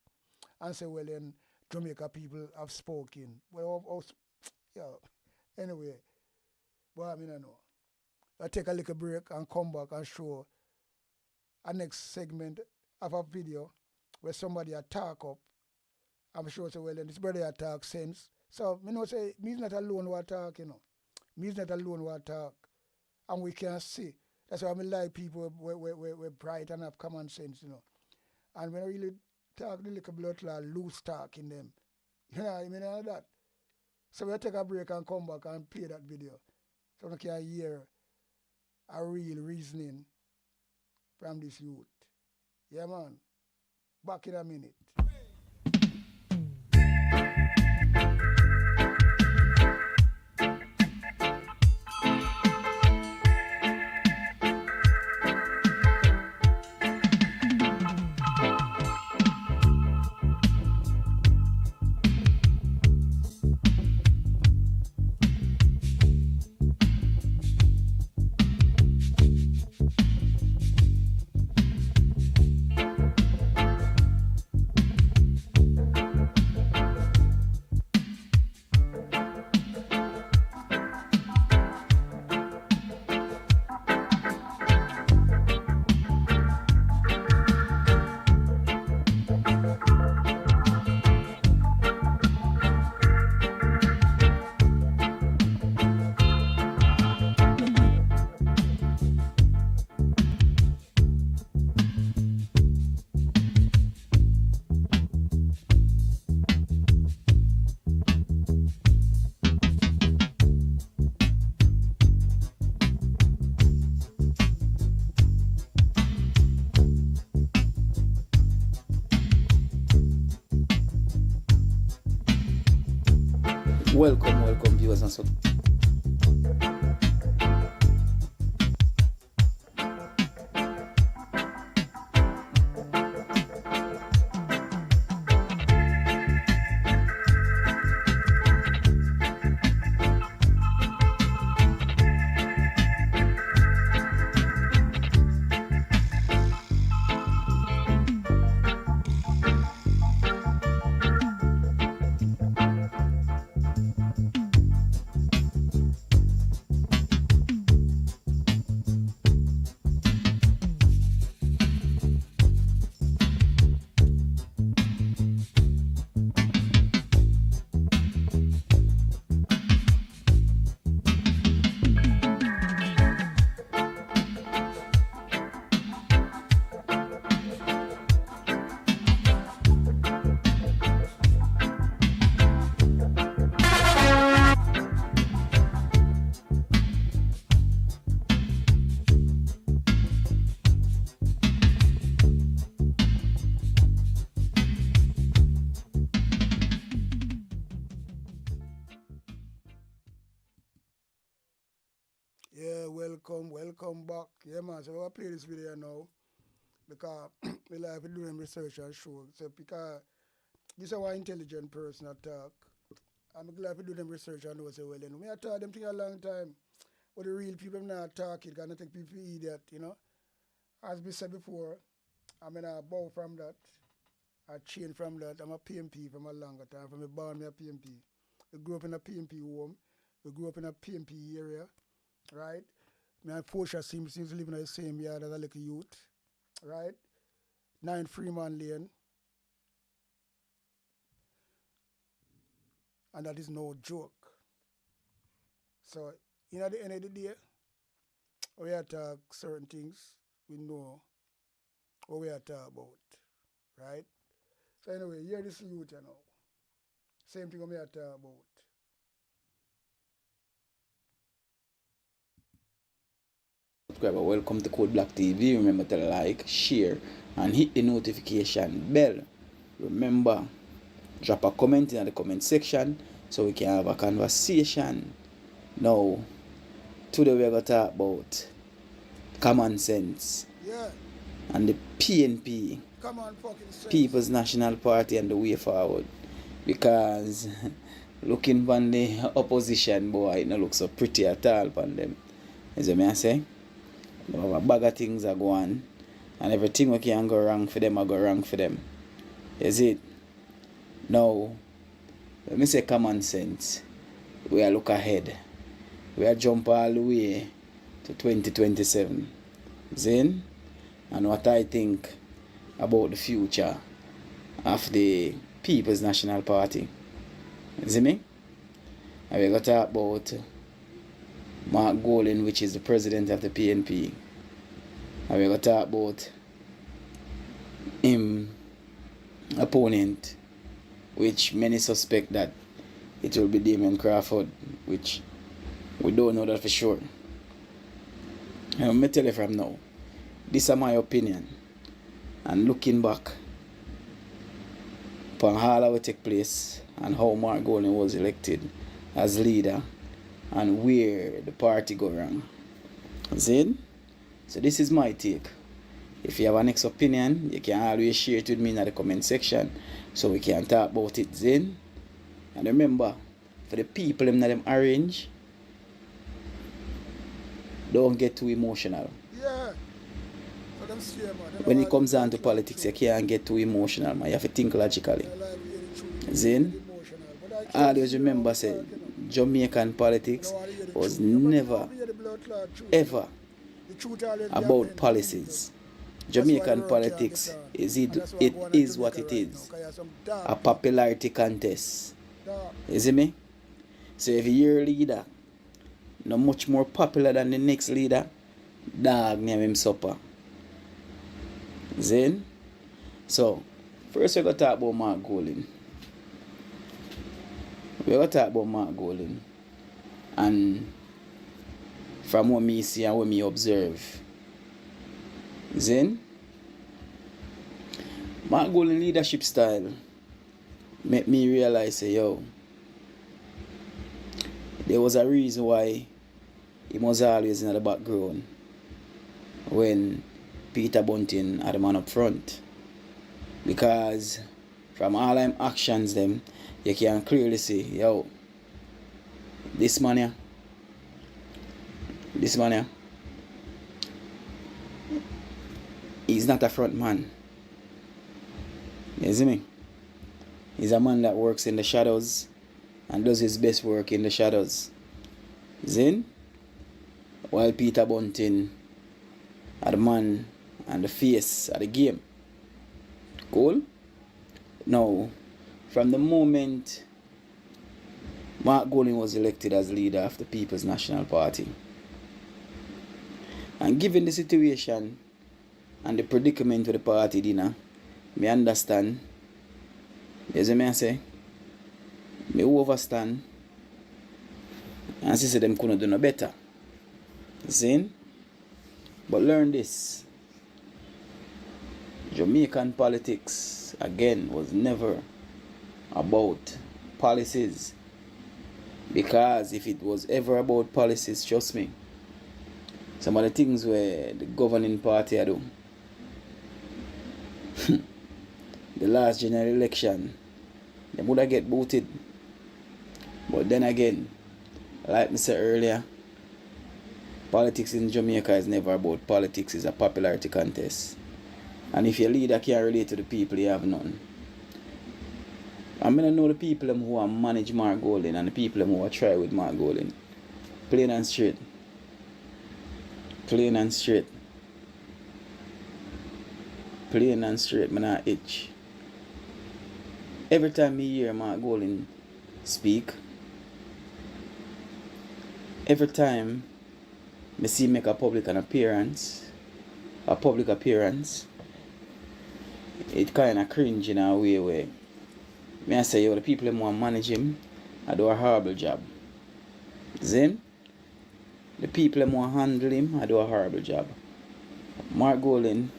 and say, well then, Jamaica people have spoken. Well, yeah. Anyway, well, I mean, I know. I'll take a little break and come back and show a next segment of a video where somebody attack up. I'm sure say, well then this brother attack sense. So me know say me's not alone who attack, you know. Me's not alone who attack. And we can see. That's why I like people we're bright and have common sense, you know. And when I really talk the little blood clot loose talk in them. You know what I mean like that. So we'll take a break and come back and play that video. So we can hear a real reasoning from this youth. Yeah, man. Back in a minute. Welcome viewers and Yeah, welcome back. Yeah, man. So I play this video now because we like to do them research and show. So because this is our intelligent person that talk. I'm glad to do them research and know say well then. We have taught them thing a long time. But the real people not talk it, because I think people idiot, you know. As we said before, I mean I bow from that. I change from that. I'm a PMP from a longer time. From a born me a PMP. We grew up in a PMP home. We grew up in a PMP area. Right? Me and Portia seems living in the same yard as a little youth. Right? 9 Freeman Lane. And that is no joke. So, at the end of the day, we are talk certain things we know what we are talk about. Right? So anyway, here this youth, you know. Same thing we are talk about. subscriber. Welcome to Code Black TV. Remember to like, share, and hit the notification bell. Remember, drop a comment in the comment section so we can have a conversation. Now, today we're going to talk about common sense. Yeah. And the PNP, People's National Party, and the way forward. Because looking on the opposition, boy, it don't look so pretty at all on them. As I say, they have a bag of things are going, and everything we can go wrong for them, I go wrong for them. Is it? Now, let me say common sense. We are look ahead. We are jump all the way to 2027. Then, and what I think about the future of the People's National Party. You see me? And we're going to talk about Mark Golden, which is the president of the PNP. And we're going to talk about him opponent, which many suspect that it will be Damien Crawford, which we don't know that for sure. And let me tell you from now, this is my opinion. And looking back upon all that will take place and how Mark Golden was elected as leader and where the party go wrong. See? So this is my take. If you have a next opinion, you can always share it with me in the comment section so we can talk about it then. And remember, for the people in them orange, don't get too emotional. Yeah. When it comes down to politics, you can't get too emotional, man. You have to think logically. Then, always remember, say, Jamaican politics was never, ever about policies. Jamaican politics it is what it is. A popularity contest. You see me? So if your leader not much more popular than the next leader, dog name him supper. Then, so first we're gonna talk about Mark Golden. We're gonna talk about Mark Golden. And from what me see and what me observe. Then Mark Golden leadership style make me realize say, yo, there was a reason why he was always in the background when Peter Bunting had the man up front. Because from all them actions them, you can clearly see, yo, this man here, he's not a front man. You see me? He's a man that works in the shadows and does his best work in the shadows. Zin? While Peter Bunting are the man and the face of the game. Cool? Now, from the moment Mark Golding was elected as leader of the People's National Party, and given the situation and the predicament of the party, me understand, as I say, me overstand, and see them couldn't do no better. See? But learn this. Jamaican politics, again, was never about policies. Because if it was ever about policies, trust me, some of the things where the governing party do, the last general election, they would have get booted. But then again, like I said earlier, politics in Jamaica is never about politics, it's a popularity contest. And if your leader can't relate to the people, you have none. I mean, I know the people who are manage Mark Golding and the people who are try with Mark Golding. Plain and straight. Plain and straight. Plain and straight, man, I itch. Every time me hear Mark Golding speak, every time me see him make a public appearance, it kind of cringe in a way where me I say, yo, the people who want to manage him, I do a horrible job. Then, the people who want to handle him, I do a horrible job. Mark Golding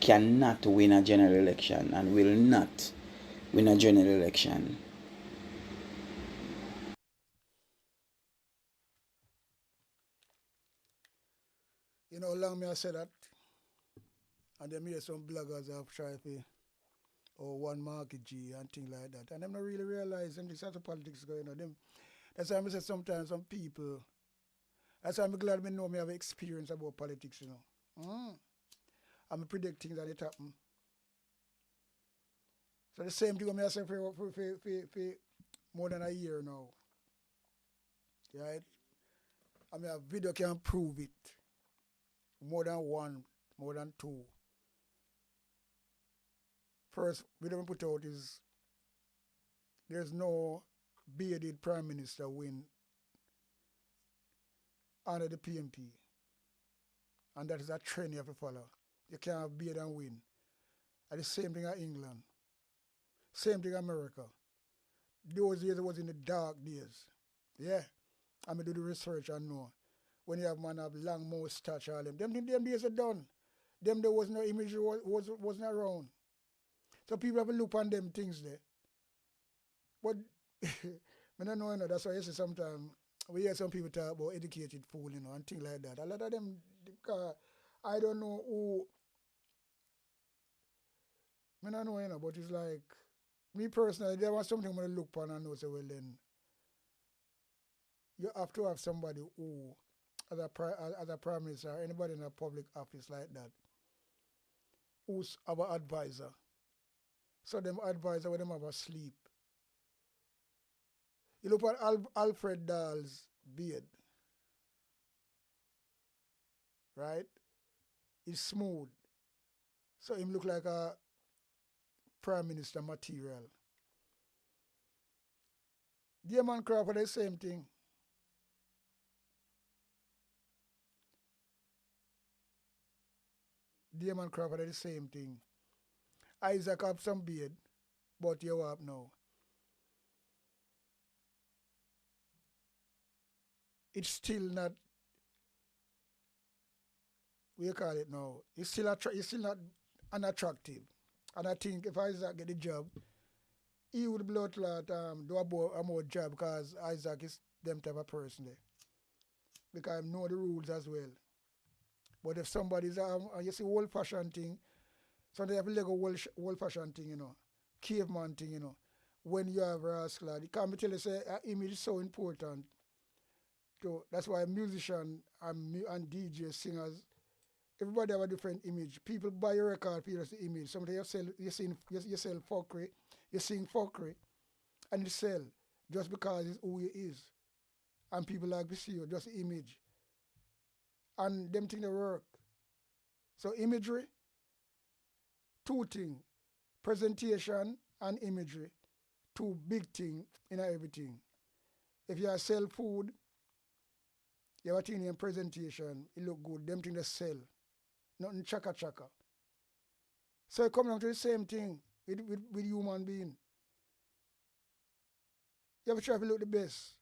cannot win a general election and will not win a general election. You know, long me I say that, and then me hear some bloggers have tried to, or one market G and things like that, and them not really realize them this sort of politics going on. Them, that's why I say sometimes some people, that's why I'm glad me know me have experience about politics, you know. I'm predicting that it happen. So the same thing when I say for more than a year now. Right? I mean a video can prove it. More than one, more than two. First video we put out is there's no bearded prime minister win under the PMP. And that is a trend you have to follow. You can't have beard and win. And the same thing at England. Same thing America. Those years it was in the dark days. Yeah. I mean do the research and know. When you have man have long moustache all them days are done. Them there was no image wasn't around. So people have a look on them things there. But I don't know, that's why I say sometimes we hear some people talk about educated fool, and things like that. A lot of them, I don't know who, I don't know, but it's like, me personally, there was something I'm going to look upon and know, say, well then, you have to have somebody who, as a prime minister, or anybody in a public office like that, who's our advisor. So them advisor when them have a sleep. You look at Alfred Dahl's beard, right? It's smooth. So him look like a prime minister material. Diamond Crawford, the same thing. Diamond Crawford, the same thing. Isaac have some beard, but you have now. It's still not, what you call it now, it's still not unattractive. And I think if Isaac get the job, he would blood clot do a more job because Isaac is them type of person there. Because I know the rules as well. But if somebody's you see old fashioned thing, so they have a Lego old fashioned thing, you know, caveman thing, you know. When you have rascal, it can't be tell you say image is so important. So that's why musician and DJ singers, everybody have a different image. People buy your record for your image. Sometimes you sell fuckery, you sing fuckery, and you sell just because it's who he is. And people like to see you, just image. And them things they work. So imagery, two things, presentation and imagery, two big things in everything. If you sell food, you have a thing in presentation, it look good, them things they sell. Nothing chaka chaka. So it comes down to the same thing with human being. You have to try to look the best.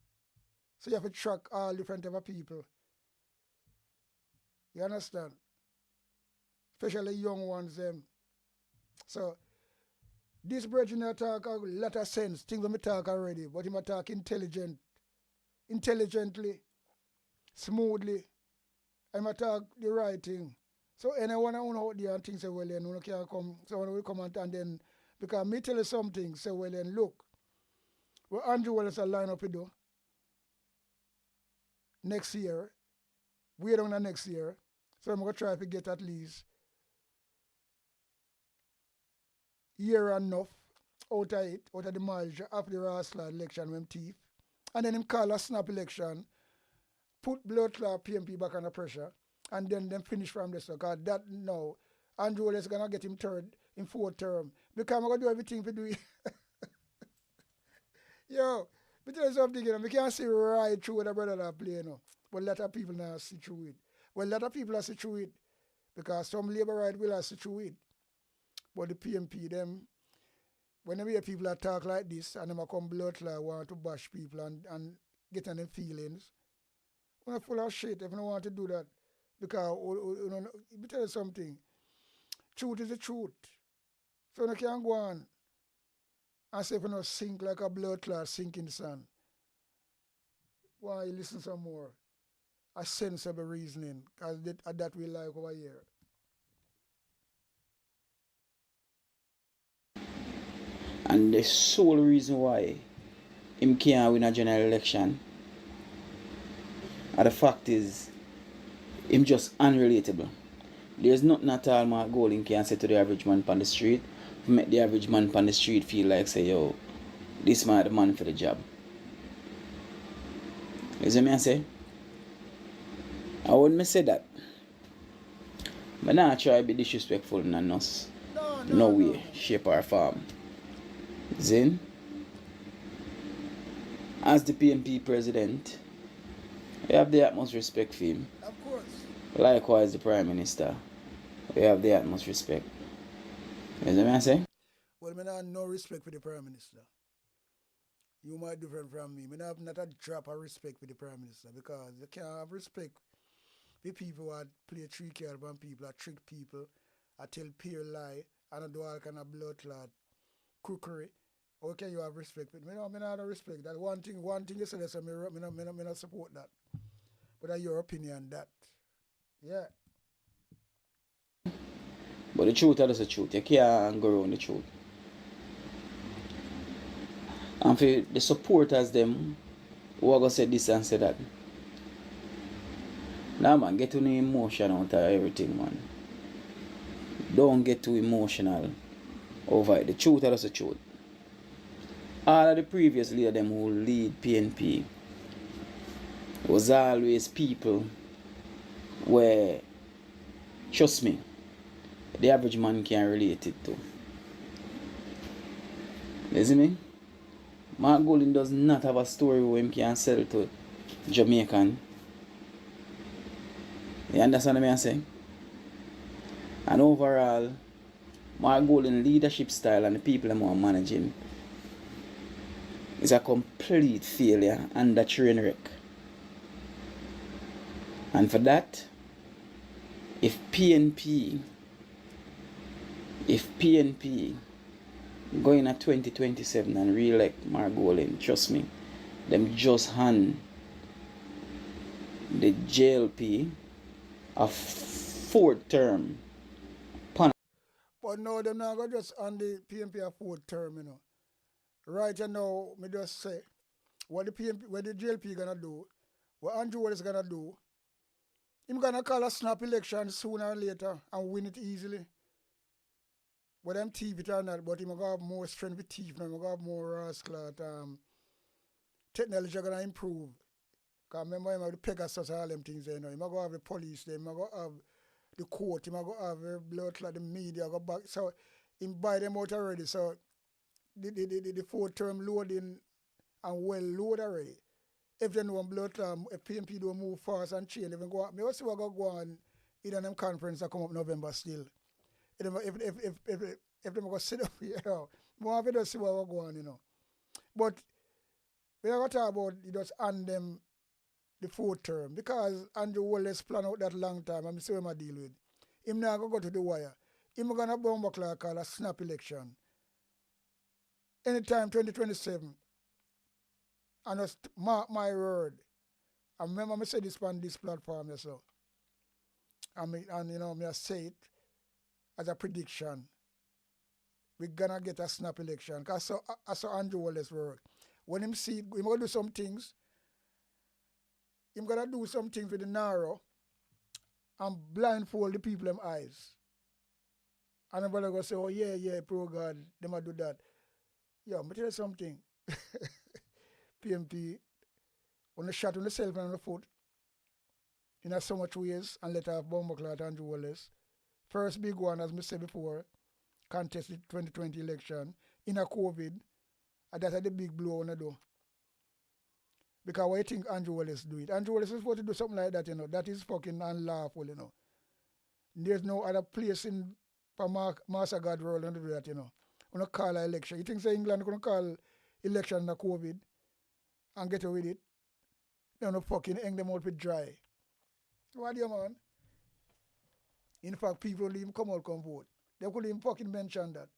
So you have to track all different type of people. You understand? Especially young ones them. So this brethren talk a lot of sense, things that me talk already, but he might talk intelligently, smoothly, and might talk the right thing. So anyone out there and think say, well then you can come, someone will come and then because me tell you something, say well then look, what Andrew Wallace will line up to do next year, wait on the next year. So I'm gonna try to get at least year enough out of it, out of the margin after the Rastler election with him thief. And then him call a snap election, put blood clot PMP back under pressure, and then finish from this. Because that now, Andrew is gonna get him third in fourth term. Because I'm gonna do everything to do it. Yo, but tell you something, you know, we can't see right through what a brother that play, you know. But a lot of people now see through it. Well, a lot of people are see through it. Because some labor right will see through it. But the PMP, them, whenever you hear people that talk like this and them come blood clot want to bash people and get on them feelings, we're full of shit if you don't want to do that. Because, you know, let me tell you something. Truth is the truth. So you can't go on and say if you don't sink like a blood clot sink in the sun. Why you listen some more? A sensible reasoning, because that we like over here. And the sole reason why him can't win a general election, and the fact is, him just unrelatable. There's nothing at all my goal him can say to the average man on the street to make the average man on the street feel like say, yo, this man the man for the job. You see me I say? I wouldn't say that. But now I try to be disrespectful in us. No way, shape or form. Then, as the PNP president, we have the utmost respect for him. Of course. Likewise, the Prime Minister, we have the utmost respect. You know what I say? Well, I have no respect for the Prime Minister. You might be different from me. I have not a drop of respect for the Prime Minister because you can't have respect for people who play trick card on people, trick people, tell peer lie, and do all kind of blood clot cookery. How can you have respect for it? I don't have respect. That one thing you said, so I not support that. But that's your opinion, that. Yeah. But the truth is the truth. You can't go around the truth. And for the supporters them who are going to say this and say that. Nah man, get too emotion out of everything, man. Don't get too emotional over it. The truth is the truth. All of the previous leaders them who lead PNP was always people where, trust me, the average man can relate it to. You see me? Mark Golding does not have a story where he can sell to Jamaican. You understand what I'm saying? And overall, Mark Golding leadership style and the people that are managing is a complete failure and a train wreck. And for that, if PNP going at 2027 and re-elect Margolin. Trust me. Them just hand the JLP a fourth term. But no, them not go just on the PNP a fourth term, you know. Right now, me just say, what the PNP, what the JLP gonna do, what Andrew Wallace gonna do, him gonna call a snap election sooner or later and win it easily. But them thief it or not, but him gonna have more strength with thief now, him gonna have more rascal technology gonna improve. Because remember him have the Pegasus and all them things there, you know. Him gonna have the police there, him gonna have the court, him gonna have the blood clot, the media go back. So him buy them out already. So the fourth term loading and well load already. If they know blood clot, if PNP don't move fast and change, even go up. Me see what go on in them conference that come up November still. If they go sit up here, you know, more of it just see what go on, you know. But we are going to talk about it just on them the fourth term because Andrew Wallace plan out that long time and see what I deal with. Him now go to the wire. Him gonna bomb back call a snap election. Anytime 2027. And just mark my word. I remember me say this on this platform so. And you know, me I say it as a prediction. We're gonna get a snap election. Cause I saw Andrew Wallace work. When him see him gonna do some things. Him gonna do some things with the narrow and blindfold the people them eyes. And everybody gonna say, oh yeah, pro God, they might do that. Yo, me tell you something. PMP, when they shot on themselves on the foot, in so much ways, and let off bomb clot Andrew Wallace. First big one, as I said before, contested 2020 election, in a COVID, and that's the big blow on the door. Because why you think Andrew Wallace do it? Andrew Wallace is supposed to do something like that, you know. That is fucking unlawful, you know. There's no other place in Master God world to do that, you know. When you call an election. You think say England gonna call election in a COVID and get away with it? They're not fucking hang them out with dry. What do you man? In fact, people don't even come out come vote. They couldn't even fucking mention that.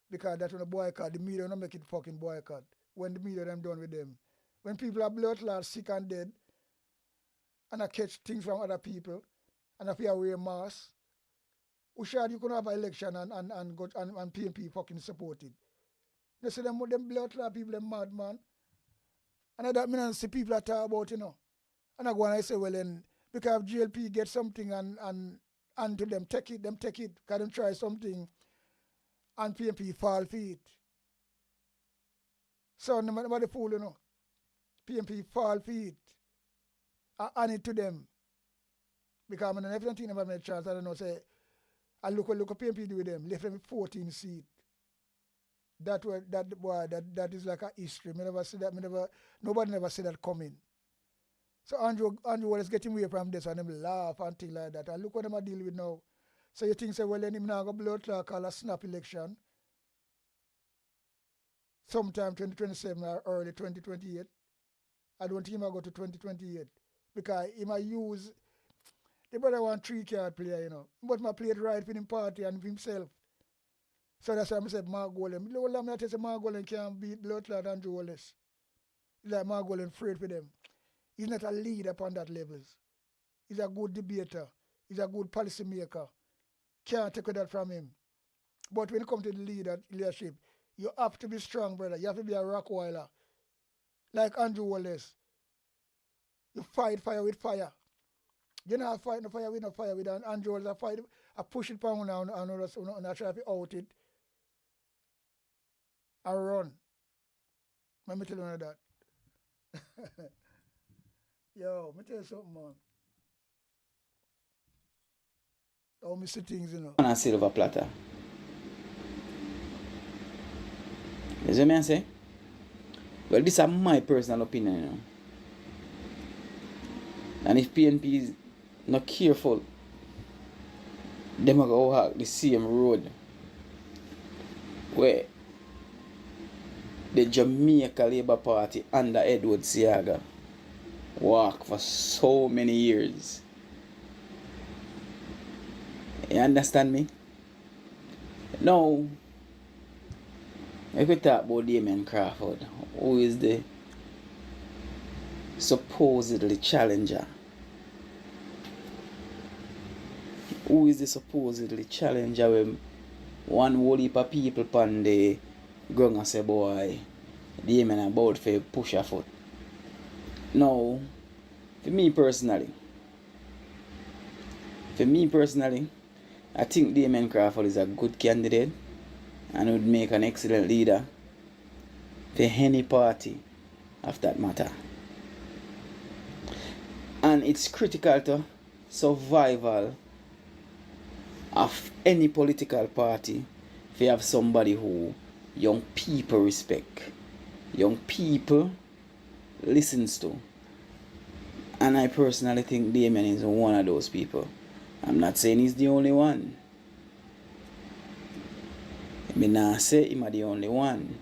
Because that's when a boycott, the media don't make it fucking boycott. When the media them done with them. When people are blood clot, sick and dead, and I catch things from other people, and if you wear masks, who sure you could have an election and PNP fucking support it. They say them blood clot people, them mad man. And that means see people that talk about, you know. And I go and I say, well then, because GLP get something and to them take it, because them try something and PNP fall for it. So nobody fool, you know. PNP fall for it. I hand it to them. Because I mean, everything never made a chance. I don't know, say, I look what PNP do with them. Left them with 14 seats. That is like a history. Me never see that. Nobody never see that coming. So Andrew Wallace getting away from this and them laugh and things like that. And look what them are dealing with now. So you think say, well, then him now go blood clot call a snap election. Sometime 2027 or early 2028. I don't think he might go to 2028 because he might use the brother want 3-card player, you know. But I played right for him party and for himself. So that's why I said Mark Golem. I tell you Mark Golem can't beat blood clot Andrew Wallace. It's like Mark Golem afraid for them. He's not a leader upon that levels. He's a good debater. He's a good policy maker. Can't take that from him. But when it comes to the leadership, you have to be strong, brother. You have to be a Rockweiler. Like Andrew Wallace. You fight fire with fire. You know fight no fire with no fire with Andrew Wallace. I push it down and I try to out it. I run. Let me tell you that. Yo, let me tell you something, man. How me see things, you know. On a silver platter. You see what I say? Well, this is my personal opinion, you know. And if PNP is not careful, they will go walk the same road where the Jamaica Labour Party under Edward Seaga walk for so many years. You understand me? Now, If we talk about Damien Crawford, who is the supposedly challenger? Who is the supposedly challenger when one whole heap of people pan the ground and say, boy, Damien about for push a foot? Now, for me personally, I think Damien Crawford is a good candidate and would make an excellent leader for any party of that matter. And it's critical to survival of any political party if you have somebody who young people respect, young people listens to. And I personally think Damien is one of those people. I'm not saying he's the only one. I mean, I say he's the only one.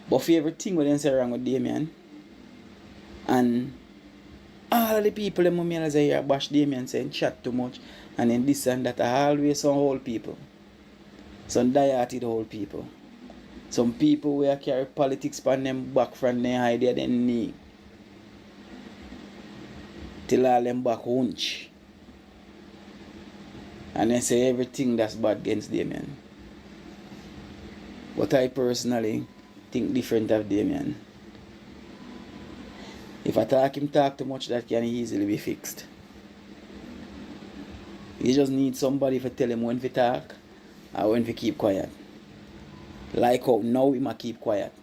But for everything what they say wrong with Damien, and all of the people that I hear bash Damien saying chat too much, and then this and that, are always some old people. Some die-hearted old people. Some people who carry politics on them back from their idea then knee. Till all them back hunch. And they say everything that's bad against Damien. But I personally think different of Damien. If I talk him talk too much, that can easily be fixed. You just need somebody to tell him when to talk or when to keep quiet. Like how now he might keep quiet.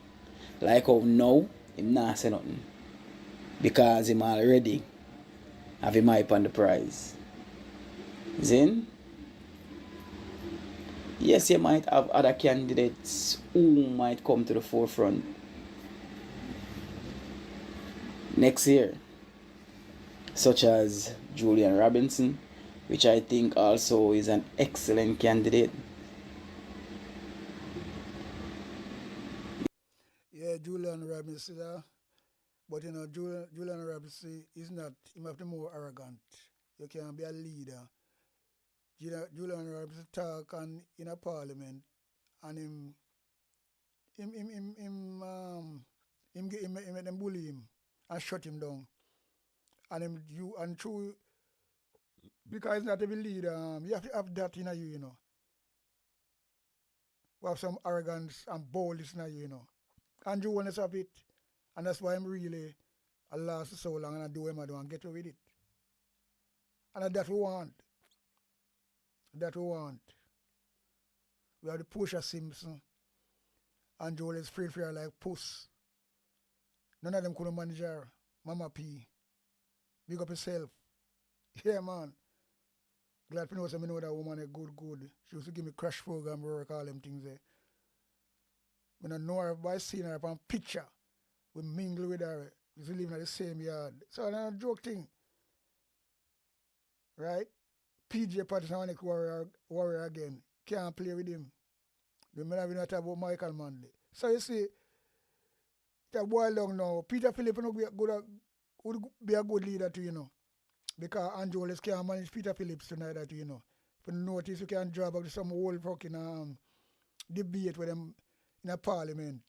Like how now he not say nothing. Because him already have him hype on the prize. Then, yes, you might have other candidates who might come to the forefront next year, such as Julian Robinson, which I think also is an excellent candidate. Yeah, Julian Robinson, but you know, Julian Robinson is not, he must be more arrogant. You can't be a leader. Julian Robinson talk in a parliament and him make them bully him and shut him down. And true, because he's not a leader, you have to have that in you, you know. We have some arrogance and boldness in you, you know. And you want to have it. And that's why I'm really, I last so long and I do what I do and get away with it. And that we want. That we want. We have the Portia Simpson and Joel is free for her like Puss. None of them could manage her. Mama P. Big up yourself. Yeah, man. Glad to know some know that woman is good. She used to give me crash program work, all them things there. When I know her by seeing her on picture, we mingle with her. We used to live in the same yard. So it's not a joke thing. Right? PJ Patterson want to warrior again. Can't play with him. We may not talk about Michael Manley. So you see, that boy long now. Peter Phillips would be a good leader too, you know. Because Angeles can't manage Peter Phillips tonight, that you know. For notice, you can draw back to some old fucking debate with them in a parliament.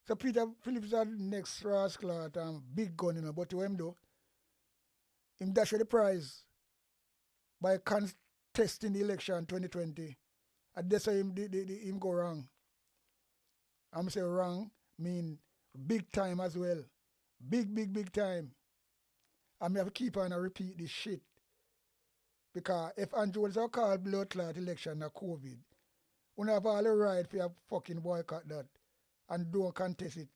So Peter Phillips is the next rascal big gun, you know. But to him though, him dash the prize by contesting the election 2020. And that's why him go wrong. I'm saying wrong mean big time as well. Big time. And I have to keep on and repeat this shit. Because if Andrew was a called blood clot election or COVID, we have all the right for a fucking boycott that and don't contest it.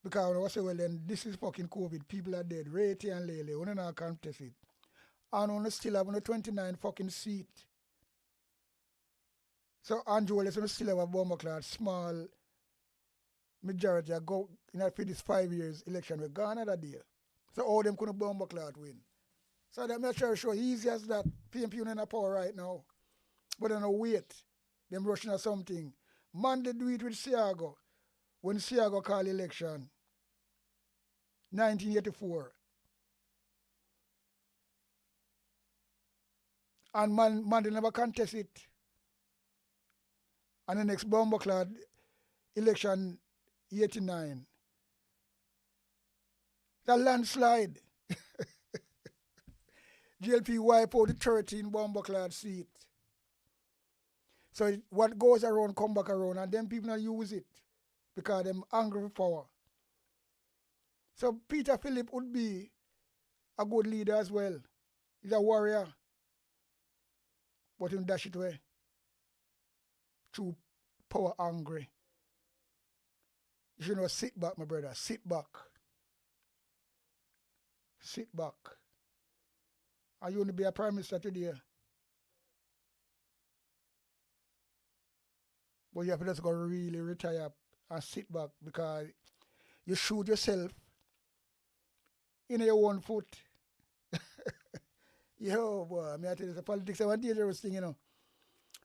Because when I say, well then this is fucking COVID, people are dead, Rate and Lele, we don't contest it. And we still have a 29 fucking seat. So Andrew Willis still have a bomber clot, small majority go for this 5 years election, we're gone another day. So all them couldn't bomber clot win. So that make sure easy as that PMP in power right now. But then wait. Them rushing or something. Man, they do it with Siago. When Siago called election. 1984. And man they never contest it. And the next bomboclad election 89. The landslide. GLP wipe out the 13 bomboclad seat. So what goes around come back around, and then people not use it because them angry for power. So Peter Philip would be a good leader as well. He's a warrior. But him dash it away. Too power angry. You should know, sit back, my brother. Sit back. Sit back. And you want to be a prime minister today. But you have to just go really retire and sit back because you shoot yourself in your own foot. Yo, boy, I tell you, the politics is a dangerous thing, you know.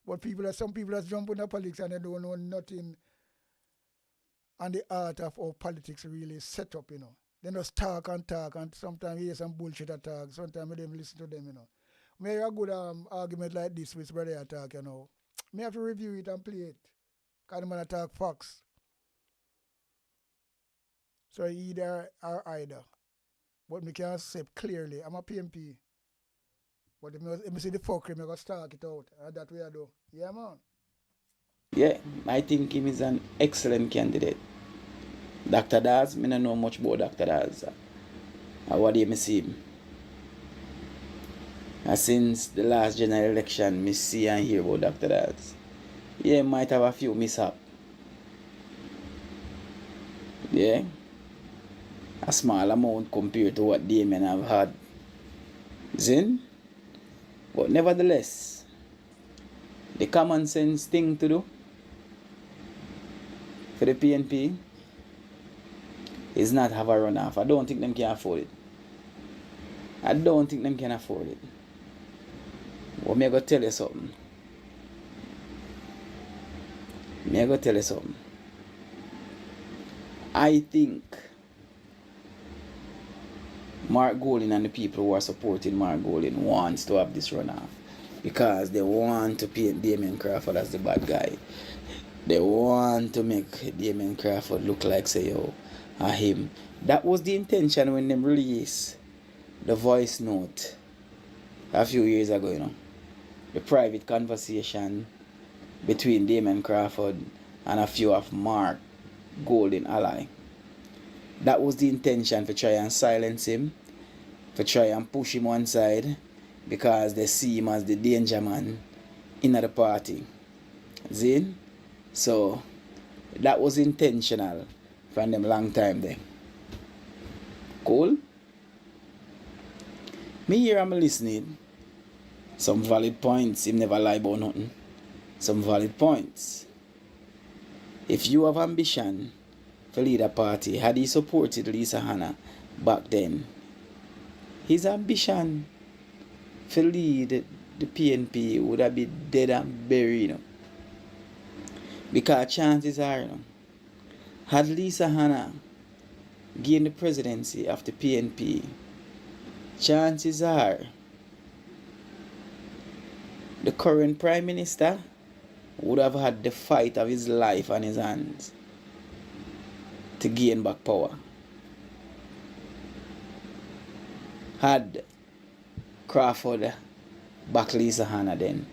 But some people that jump into politics and they don't know nothing on the art of how politics really is set up, you know. They just talk, and sometimes you hear some bullshit attack. Sometimes they don't listen to them, you know. May a good argument like this with brother attack, you know. May have to review it and play it. Because the man attack facts. So either or either. But me can't say clearly, I'm a PMP. But if I see the fuckery, I'm going to start it out. And that way I do. Yeah, man. Yeah, I think him is an excellent candidate. Dr. Daz, I don't know much about Dr. Daz. What do you see him? Since the last general election, I see and hear about Dr. Daz. Yeah, might have a few mishap. Yeah. A small amount compared to what Damien have had. Zin? But nevertheless, the common sense thing to do for the PNP is not have a runoff. I don't think them can afford it. I don't think them can afford it. But me go tell you something. I think Mark Golding and the people who are supporting Mark Golding wants to have this runoff because they want to paint Damien Crawford as the bad guy. They want to make Damien Crawford look like, say, yo, him. That was the intention when they released the voice note a few years ago, you know. The private conversation between Damien Crawford and a few of Mark Golding ally. That was the intention, for try and silence him, for try and push him one side, because they see him as the danger man in the party. See? So that was intentional from them long time there. Cool? Me here I'm listening. Some valid points. Him never lie about nothing. Some valid points. If you have ambition to lead a party, had he supported Lisa Hanna back then, his ambition to lead the PNP would have been dead and buried, you know. Because chances are, you know, had Lisa Hanna gained the presidency of the PNP, chances are the current Prime Minister would have had the fight of his life on his hands to gain back power. Had Crawford back Lisa Hanna then,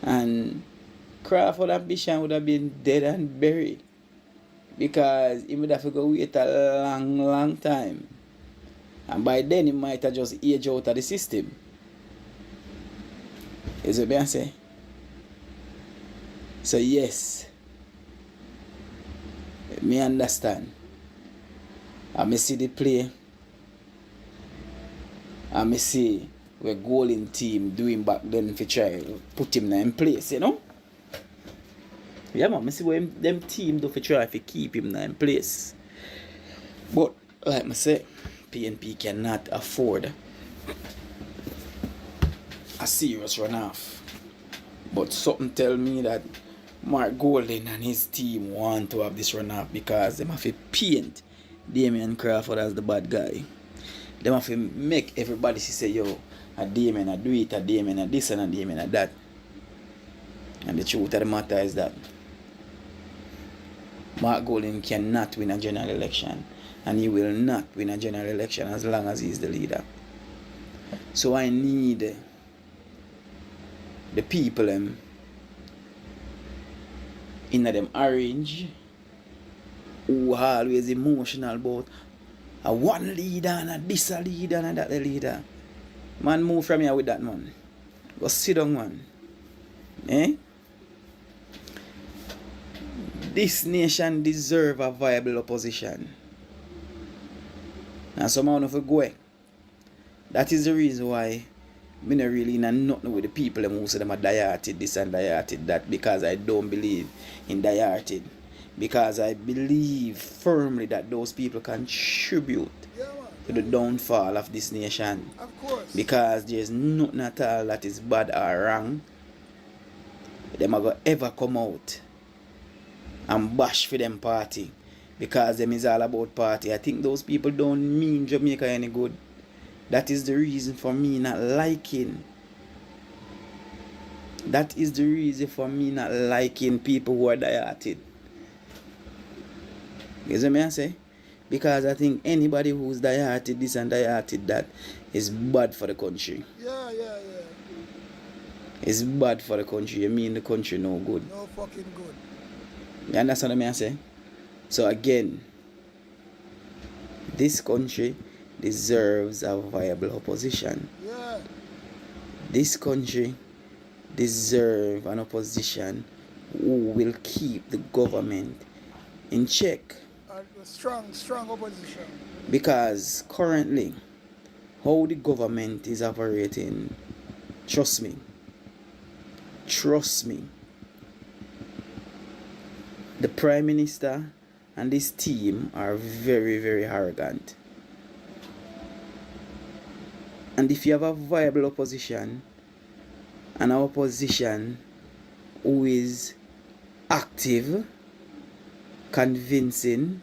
and Crawford ambition would have been dead and buried, because he would have to go wait a long time, and by then he might have just aged out of the system. Is what I say? So yes, me understand. I see the play. I see what Golding team doing back then to try put him in place, you know? Yeah, man, I see what them team do to try to keep him in place. But, like I say, PNP cannot afford a serious runoff. But something tell me that Mark Golding and his team want to have this runoff because they have to paint Damien Crawford as the bad guy. They have to make everybody say, yo, a Damien, a do it, a Damien, a this and a Damien, a that. And the truth of the matter is that Mark Golding cannot win a general election, and he will not win a general election as long as he is the leader. So I need the people in them orange who are always emotional about a one leader and a this a leader and a that a leader. Man, move from here with that, man. Go sit down, man. Eh? This nation deserve a viable opposition. And somehow if we go. That is the reason why me not really in nothing with the people who say them are dieted this and dieted that, because I don't believe in dieted. Because I believe firmly that those people contribute to the downfall of this nation. Of course. Because there's nothing at all that is bad or wrong. Them are going to ever come out and bash for them party. Because them is all about party. I think those people don't mean Jamaica any good. That is the reason for me not liking. That is the reason for me not liking people who are dieted. You see what I say? Because I think anybody who's dieted this and dieted that is bad for the country. Yeah. It's bad for the country. You mean the country no good. No fucking good. You understand what I say? So again, this country deserves a viable opposition. Yeah. This country deserves an opposition who will keep the government in check. Strong opposition. Because currently, how the government is operating, trust me, the Prime Minister and his team are very, very arrogant. And if you have a viable opposition, an opposition who is active, convincing,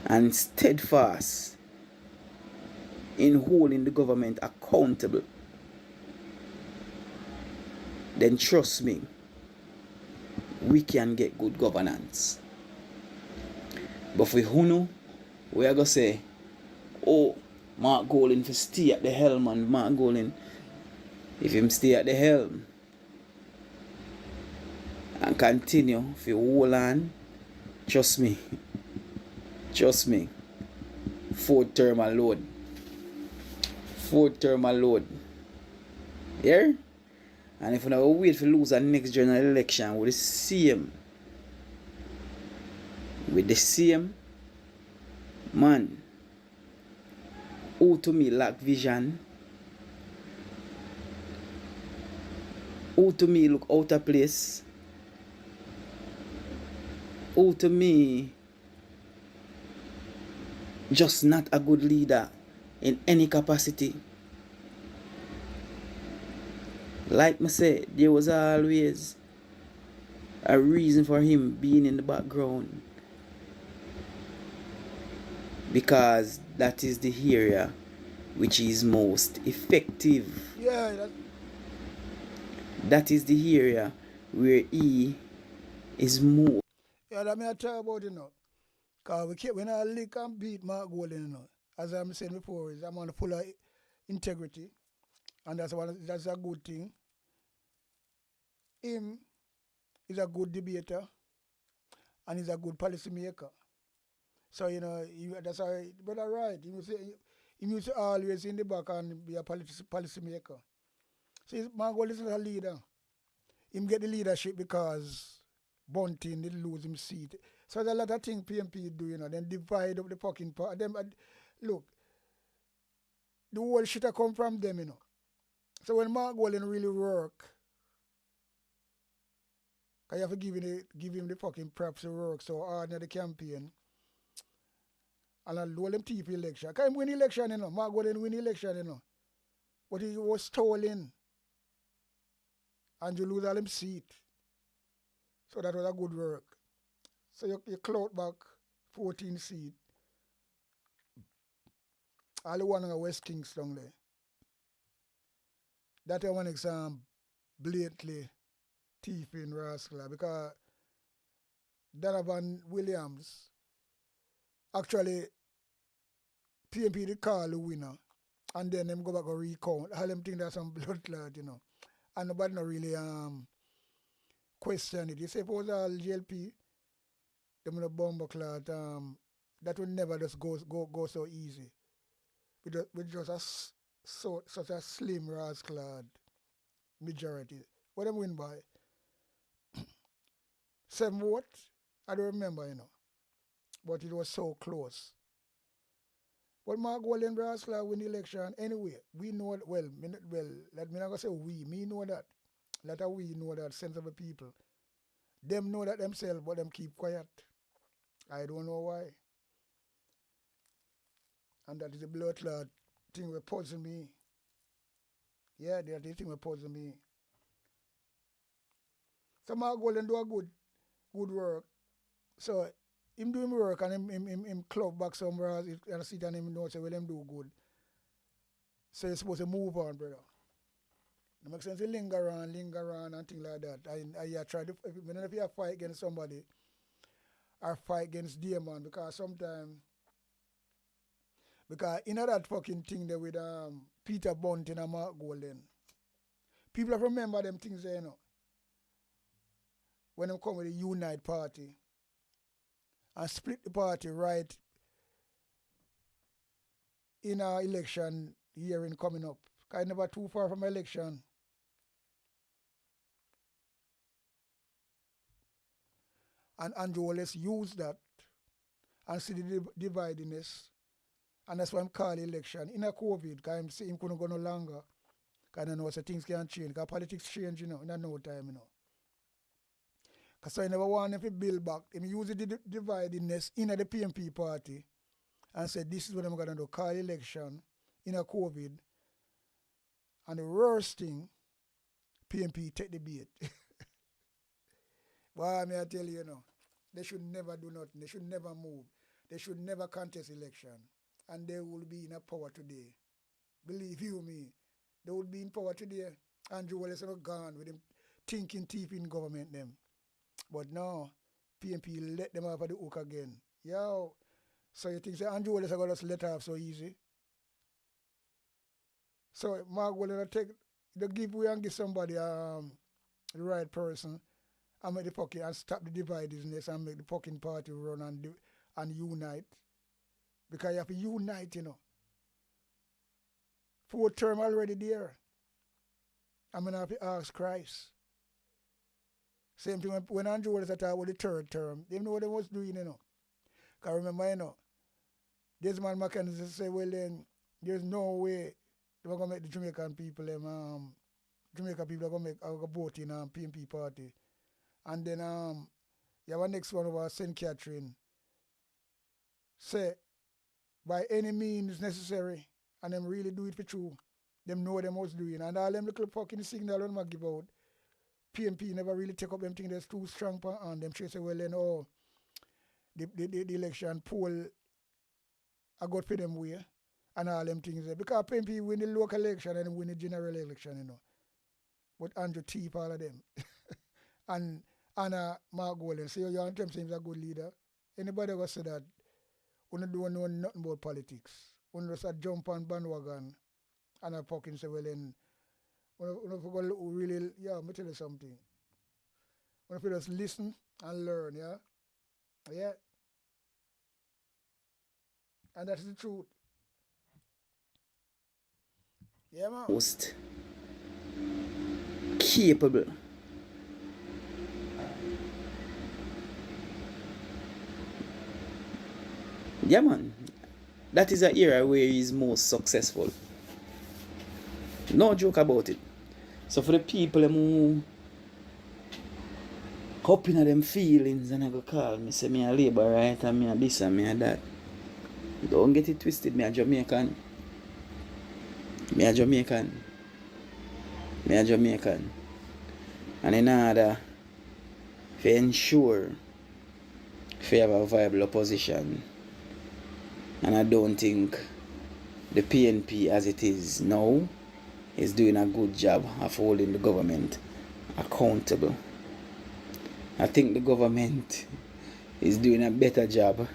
and steadfast in holding the government accountable, then trust me, we can get good governance. But for Huno, we are going to say, oh, Mark Golding for stay at the helm, and Mark Golding, if him stay at the helm and continue for hold on, trust me, fourth term alone. Yeah? And if we now wait for lose our next general election with the same man who to me lack vision, who to me look out of place, who to me just not a good leader in any capacity. Like I said, there was always a reason for him being in the background. Because that is the area which is most effective. Yeah. That is the area where he is more. Yeah, that me I talk about it now. Because we not lick and beat Mark Golding, you know. As I'm saying before, I'm on full of integrity. And that's a good thing. Him is a good debater and he's a good policy maker. So, you know, that's how, but all right. He used to always in the back and be a policy maker. So Mark Golding is a leader. Him get the leadership because Bunting did lose him seat. So there's a lot of things PMP do, you know, then divide up the fucking part. Look, the whole shit come from them, you know. So when Mark Golding really work, you have to give him the fucking props to work so hard in the campaign. And I'll do them TP election. Because he win election, you know. Mark Golding win election, you know. But he was stolen. And you lose all them seat. So that was a good work. So you clout back 14 seat. All the one in West Kingston there. That one exam blatantly thieving rascal because Donovan Williams actually PNP did call the winner and then them go back and recount. All them think that's some blood clot, you know. And nobody not really question it. You say if it was all GLP, them in a bomber clot, that would never just go so easy. With just such a slim rascal majority. What them win by? 7 votes? I don't remember, you know. But it was so close. But Mark Wallen Brasla win the election anyway. We know it well. Let me not go say we. Me know that. Let we know that sensible people. Them know that themselves, but them keep quiet. I don't know why. And that is the blood clot thing will puzzle me. Yeah, that is the thing will puzzle me. So Mark Wallen do a good work. So him do him work and him club back somewhere and sit and him know say well him do good. So you're supposed to move on, brother. It makes sense to linger on and things like that. I try to if you fight against somebody or fight against demon because sometimes in that fucking thing there with Peter Bunting and Mark Golden, people have remember them things there, you know. When they come with the Unite party and split the party right in our election hearing coming up. Because never too far from election. And Andrew Wallace used that and see the dividingness. And that's why I'm calling election. In a COVID, because him couldn't go no longer. Because I know so things can change. Because politics change, you know, in no time, you know. Because I never want him to build back. He use the dividingness in the PNP party and said, this is what I'm going to do, call election in a COVID. And the worst thing, PNP take the bait. Well, I tell you, you know, they should never do nothing. They should never move. They should never contest election. And they will be in a power today. Believe you me, they would be in power today. Andrew Wallace not gone with him thinking thief in government them. But now, PNP let them off of the hook again. Yo, so you think say Andrew Wallace are going to let off so easy? So Mark will take the giveaway and give somebody the right person and make the fucking and stop the dividedness and make the fucking party run and unite. Because you have to unite, you know. 4th term already there. I'm going to have to ask Christ. Same thing when Andrew was at with the 3rd term. They know what they was doing, you know. Because remember, you know, Desmond McKenzie say, well then, there's no way they're going to make the Jamaican people, Jamaican people are going to vote in PNP party. And then you have a next one over St. Catherine. Say, by any means necessary, and them really do it for true. Them know what them was doing. And all them little fucking signal when I give out, PNP never really take up them things that's too strong on them. She say, well then, oh, the election poll, I got for them way, and all them things there. Because PNP win the local election and win the general election, you know. But Andrew Teep, all of them. And Anna Mark Golden, say, you and them seems a good leader. Anybody ever say that? We don't know nothing about politics. We just jump on bandwagon and I fucking say, well then, really, yeah, let me tell you something. When you just listen and learn, yeah? Yeah. And that's the truth. Yeah, man. Most capable. Yeah, man. That is an era where he's most successful. No joke about it. So for the people who up in them feelings and I go call me, say me a labor right and me a this and me a that. Don't get it twisted, me a Jamaican. Me a Jamaican. Me a Jamaican. And in order to ensure to have a viable opposition, and I don't think the PNP as it is now is doing a good job of holding the government accountable. I think the government is doing a better job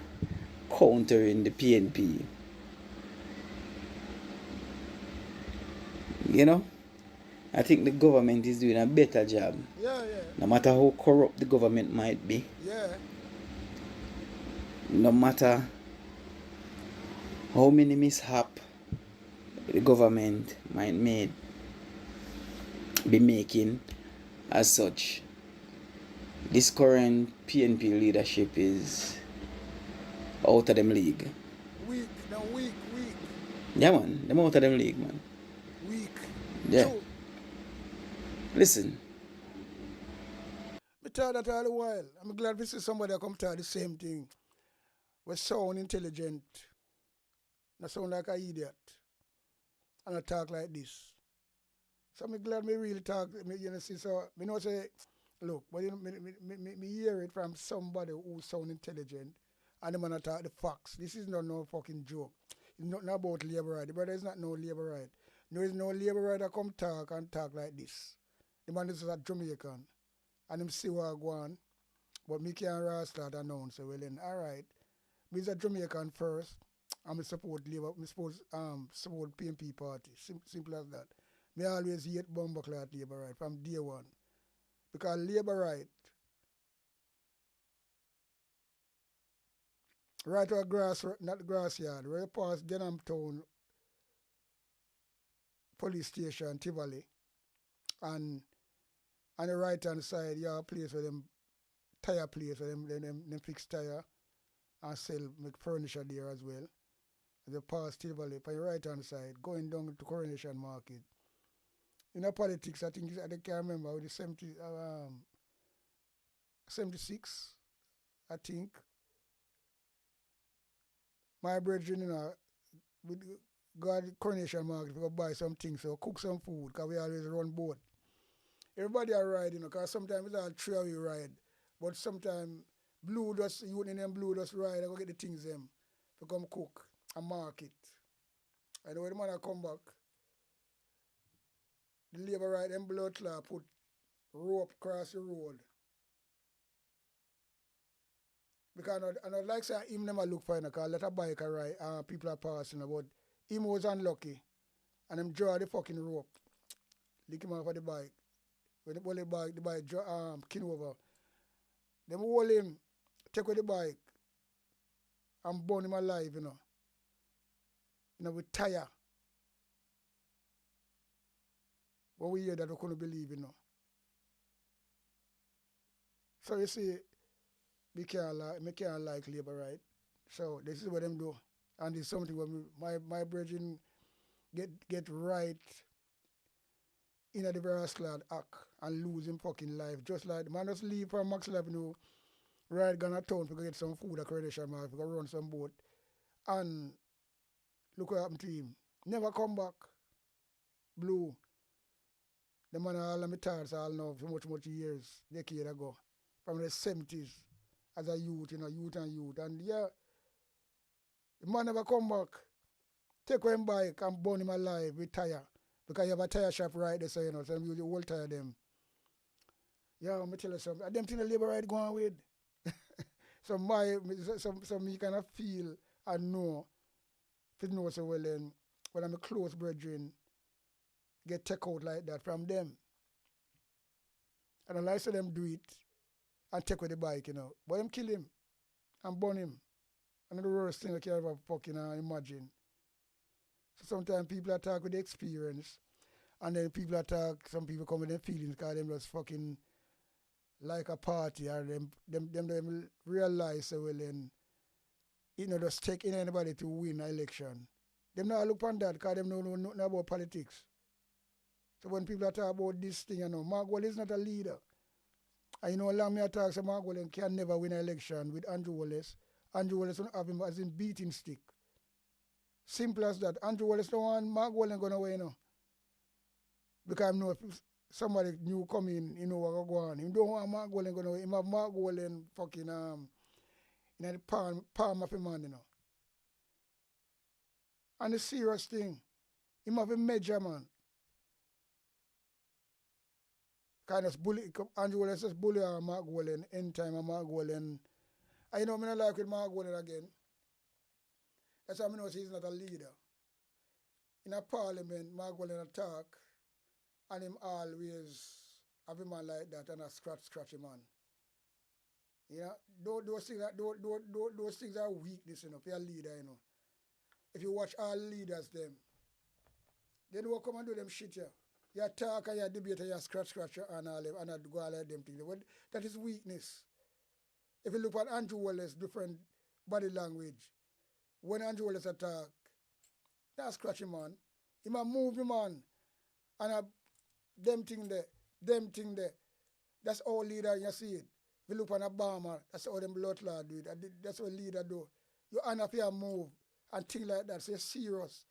countering the PNP. You know? I think the government is doing a better job. Yeah, yeah. No matter how corrupt the government might be. Yeah. No matter how many mishap the government might be making as such. This current PNP leadership is out of them league. Weak. Yeah, man. Them out of them league, man. Weak. Yeah. True. Listen. I tell that all the while. I'm glad to see somebody that come tell the same thing. We sound intelligent. Not sound like an idiot. And I talk like this. So I'm glad me really talk, you know, see, so, me know say, look, but you know, me hear it from somebody who sound intelligent, and the man talk the facts. This is not no fucking joke. It's not about labor right. The brother is not no labor right. There is no labor right that come talk and talk like this. The man is a Jamaican, and him see what I go on, but me can't start announce, well then, all right, me is a Jamaican first, and me support labor, me support PNP party, simple as that. Me always hate bumbleclad labor right from day one. Because labor right to a grass, not the grass yard, right past Denham Town police station, Tivoli, and on the right hand side, you have a place where them tire place where them fix tire and sell make furniture there as well. As you pass Tivoli, on the right hand side, going down to Coronation Market. In the politics, I think I can't remember with the 76, I think. My brethren, you know, we go to the Coronation Market to go buy some things, so cook some food, because we always run boat. Everybody are ride, you know, because sometimes it's all three-way ride, but sometimes you and them blue just ride and go get the things them to come cook and market. And when the man come back, the labor right them blood clot put rope across the road. Because I not like say him never look for him, because let a bike ride people are passing, but him was unlucky. And him draw the fucking rope. Lick him off of the bike. When they hold the bike draw kin over. Them hold him, take away the bike, and burn him alive, you know. You know, with tire. When we hear that, we couldn't believe, you know. So you see, me can't like labor right. So this is what them do. And it's something where my brethren get right in the Verasclad act and lose him fucking life. Just like the man just leave from Max Avenue, ride gonna town to go get some food at Coronation Market, to go run some boat. And look what happened to him. Never come back. Blue. The man all of my thoughts all know for much years, decade ago. From the 70s. As a youth, you know, youth. And yeah, the man never come back. Take him bike and burn him alive with tire. Because you have a tire shop right there, so you know, so you use the whole tire them. Yeah, I'm tell you something. I them thing the labor right going with. So me kind of feel and know, if you know so well then, when I'm a close brethren, get take out like that from them. And I like to them do it and take with the bike, you know. But them kill him and burn him. And the worst thing I can ever fucking imagine. So sometimes people attack with the experience, and then some people come with their feelings because them just fucking like a party, or them realize well then, you know, just take in anybody to win an election. Them not look on that because them know nothing about politics. So when people talk about this thing, you know, Mark Wall is not a leader. And you know, allow me to talk, so Mark Wall can never win an election with Andrew Wallace. Andrew Wallace don't have him as in beating stick. Simple as that. Andrew Wallace don't want Mark Wall ain't gonna win, you know. Because I know if somebody new come in, you know what go on. He don't want Mark Wall ain't gonna win. He have Mark Wall and fucking in the palm of a man, you know. And the serious thing, he have a major man. kind of bully, Andrew Wallace just bully Mark Wallen, end time of Mark Wallen. I know me not like with Mark Wallen again. That's how I know he's not a leader. In a parliament, Mark Wallen attack, and him always have a man like that and a scratch a man. You know, those things are weakness, you know, for a leader, you know. If you watch all leaders, them, they don't come and do them shit here. You talk and you debate and you scratch and all them and go all of them things. That is weakness. If you look at Andrew Wallace, different body language, when Andrew Wallace attack, that's scratching man. He might move him on and them thing there. That's all leader you see it. If you look on a bomber, that's how them blood clot do it. That's what leader do. You hand up your move and things like that. So you're serious.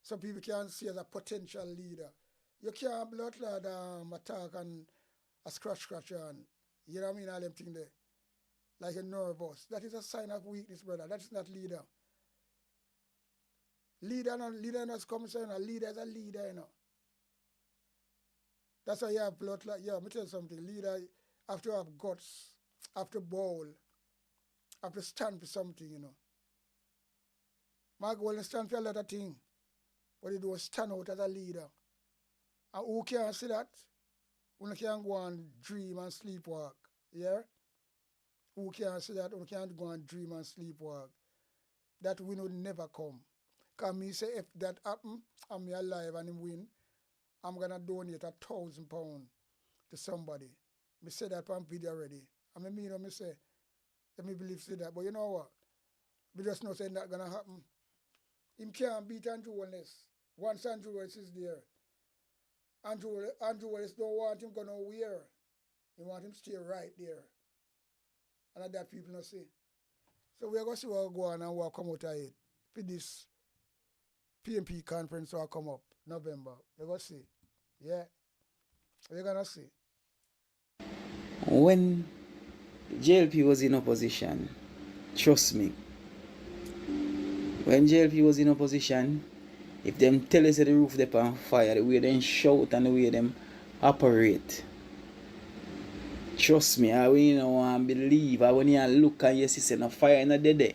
Some people can see as a potential leader. You can't blood clot attack and a scratch and you know what I mean, all them things there. Like you're nervous. That is a sign of weakness, brother. That is not leader. Leader not coming saying a leader is a leader, you know. That's why you have blood clot. Yeah, let me tell you something. Leader have to have guts, have to bowl, have to stand for something, you know. Mark Wallen stand for a lot of things. What he do is stand out as a leader. And who can see that? Who can go and dream and sleepwalk? Yeah? Who can see that? Who can go and dream and sleepwalk? That win would never come. Because me say if that happen, and me alive and him win, I'm going to donate £1,000 to somebody. Me say that on video already. I mean, you know, me say, let me believe say that. But you know what? We just know saying that going to happen. Him can't beat Andrew Wallace. Once Andrew Wallace is there, Andrew Wallace don't want him go nowhere. He want him stay right there. And that people not see. So we're going to see what go on and what come out of it. For this PNP conference will come up November. We're going to see. Yeah. We're going to see. When JLP was in opposition, trust me, when JLP was in opposition, if them tell us that the roof they on fire, the way they shout and the way them operate, trust me, I will not want to believe. I when you look and you see no fire in the day,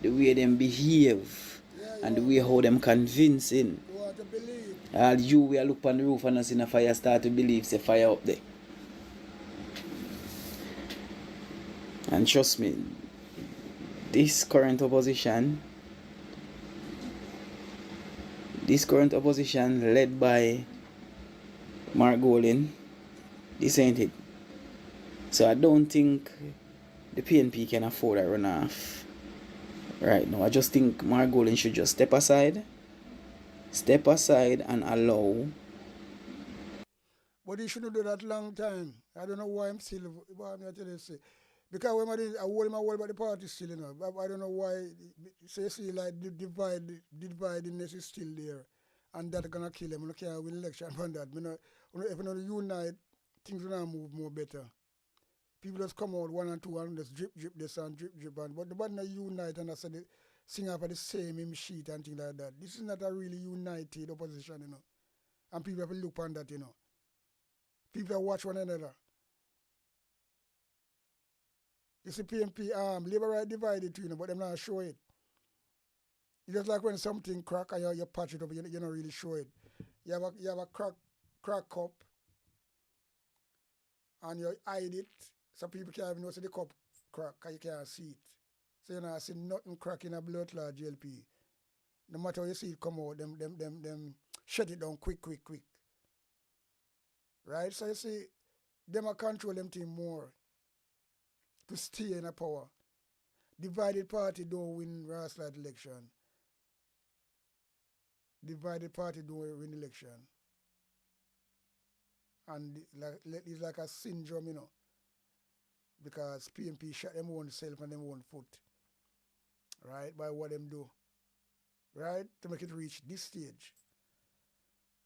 the way them behave and the way how them convincing. You want to believe. All you will look on the roof and see the fire start to believe say fire up there. And trust me, this current opposition led by Mark Wallen, this ain't it. So I don't think the PNP can afford a runoff right now. I just think Mark Wallen should just step aside and allow. But he shouldn't do that long time. I don't know why I'm still, what I'm tell you say. Because when I hold him, I hold about the party still, you know. I don't know why, so you see, like, the dividedness is still there. And that's going to kill him. I can't win election from that. If we don't unite, things will move more better. People just come out one and two and just drip this and drip. But the band not unite and I said they sing up at the same hymn sheet and things like that. This is not a really united opposition, you know. And people have to look on that, you know. People have watch one another. You see PNP, Labour right divided too, you know, but them not show it. It's just like when something crack and you patch it up, you don't really show it. You have a crack cup and you hide it, so people can't even know the cup crack because you can't see it. So you know, I see nothing crack in a blood clot GLP. No matter how you see it come out, them shut it down quick. Right? So you see, them a control them thing more to stay in a power. Divided party don't win landslide election. Divided party don't win election. And it's like a syndrome, you know. Because PNP shot them own self and them own foot. Right? By what them do. Right? To make it reach this stage.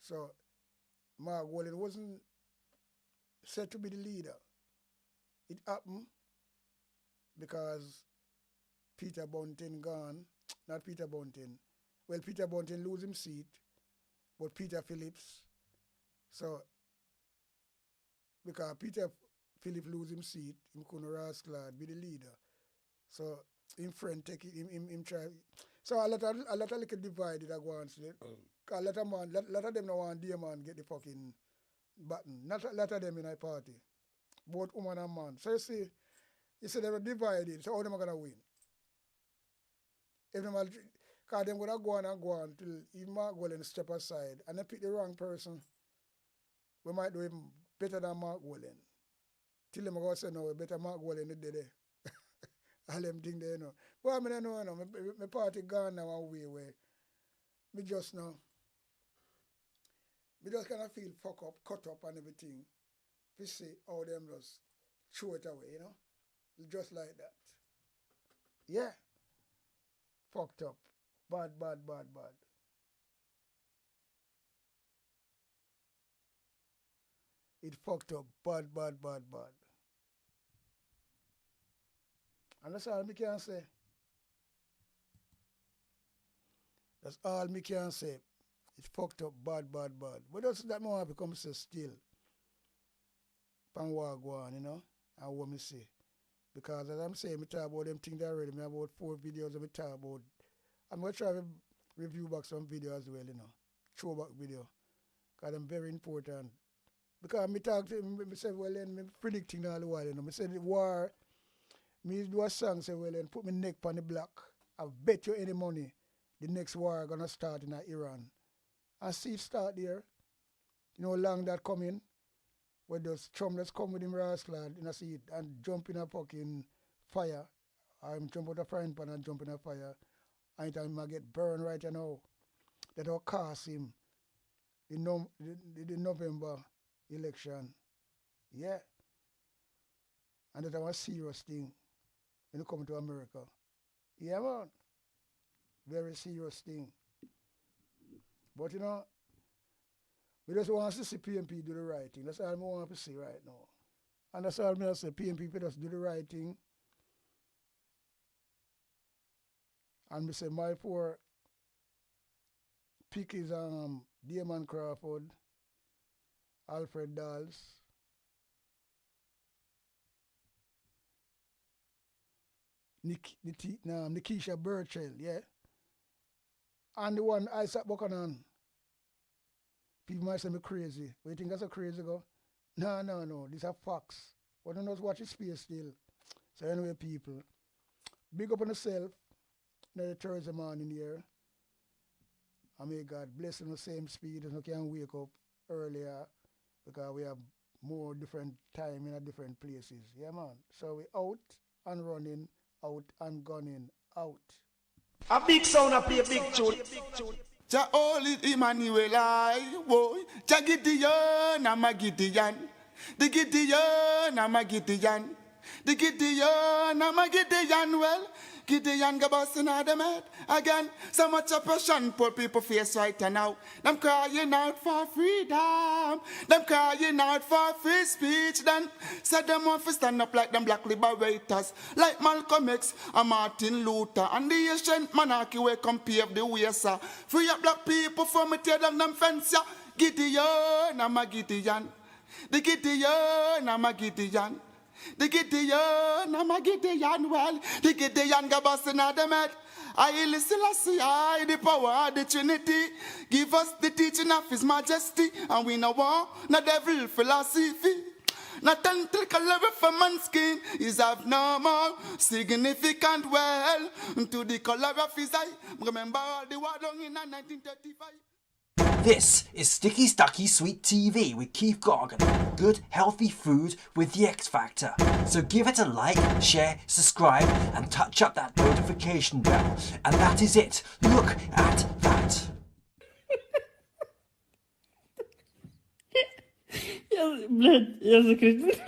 So, Mark Wallen wasn't said to be the leader. It happened because Peter Bunting gone. Not Peter Bunting. Well, Peter Bunting lose his seat, but Peter Phillips. So because Peter Philip lose him seat, him couldn't rascal be the leader. So him friend take it, him try. So a lot of little divided that go on. A lot of them no want dear man get the fucking button. Not a lot of them in a party. Both woman and man. So you see they were divided. So how them are gonna win? If them because them gonna go on till even Mark Wallen step aside and they pick the wrong person, we might do him better than Mark Wallen. Till them go say no, we better Mark Wallen the day there. All them things there, you know. But I mean, I know, my party gone now one way where me just kind of feel fuck up, cut up and everything. You see how them just throw it away, you know? Just like that. Yeah. Fucked up. Bad. It fucked up. Bad. And that's all me can say. That's all me can say. It's fucked up, bad. But that's that me want to become so still. Pan war go on, you know, and what me say. Because as I'm saying, me talk about them things already. Me have about 4 videos that me talk about. I'm going to try to review back some video as well, you know. Throwback video. Because them very important. Because me talk to him, me say, well then, me predicting all the while, you know. Me say the war. Me do a song, say, well, then put my neck on the block. I bet you any money the next war gonna start in Iran. And see it start there. You know how long that coming? Where those Trump that's come with him rascal, you know, see it, and jump in a fucking fire. I'm jump out a frying pan and jump in a fire. And time I get burned right now. That will cost him the November election. Yeah. And that was a serious thing. When you come to America. Yeah, man. Very serious thing. But, you know, we just want to see PNP do the right thing. That's all I want to see right now. And that's all I say. PNP just do the right thing. And we say my 4 pick is Damon Crawford, Alfred Dals, Nikisha Burchell, yeah. And the one Isaac Buchanan. People might say me crazy. What you think that's a crazy go? No. These are facts. But don't watch his space still. So anyway, people, big up on yourself. Now the Thursday morning here. And may God bless in the same speed as you can wake up earlier. Because we have more different time in different places. Yeah, man. So we out and running. Out and gunning out. A big sound up here, big tune. Ja Holy Emmanuel, I boy. Ja Gideon, I'm a Gideon. The Gideon, I'm a Gideon. The Gideon, I'm a Gideon. Well, Gideon go busting out them head again. So much oppression poor people face right now. Them crying out for freedom. Them crying out for free speech. Then said them want to stand up like them black liberators, like Malcolm X and Martin Luther and the ancient monarchy where come pave the way, sir. Free up black people from me tear down them fence, yeah. Gideon, I'm a Gideon. The Gideon, I'm a Gideon. The Gideon, I'm a Gideon, well, the Gideon go busting out them head. I listen, I see, I the power of the Trinity. Give us the teaching of His Majesty, and we no want no devil philosophy. Not until color of man's skin is abnormal, significant well to the color of his eye. Remember all the war done in 1935. This is Sticky Stucky Sweet TV with Keith Gargan. Good, healthy food with the X Factor. So give it a like, share, subscribe, and touch up that notification bell. And that is it. Look at that. Блядь, я закрыт.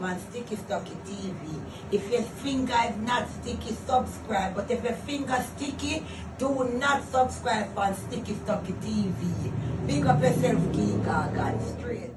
On Sticky Stucky TV. If your finger is not sticky, subscribe. But if your finger sticky, do not subscribe on Sticky Stucky TV. Big up yourself, Keith Gargan, straight.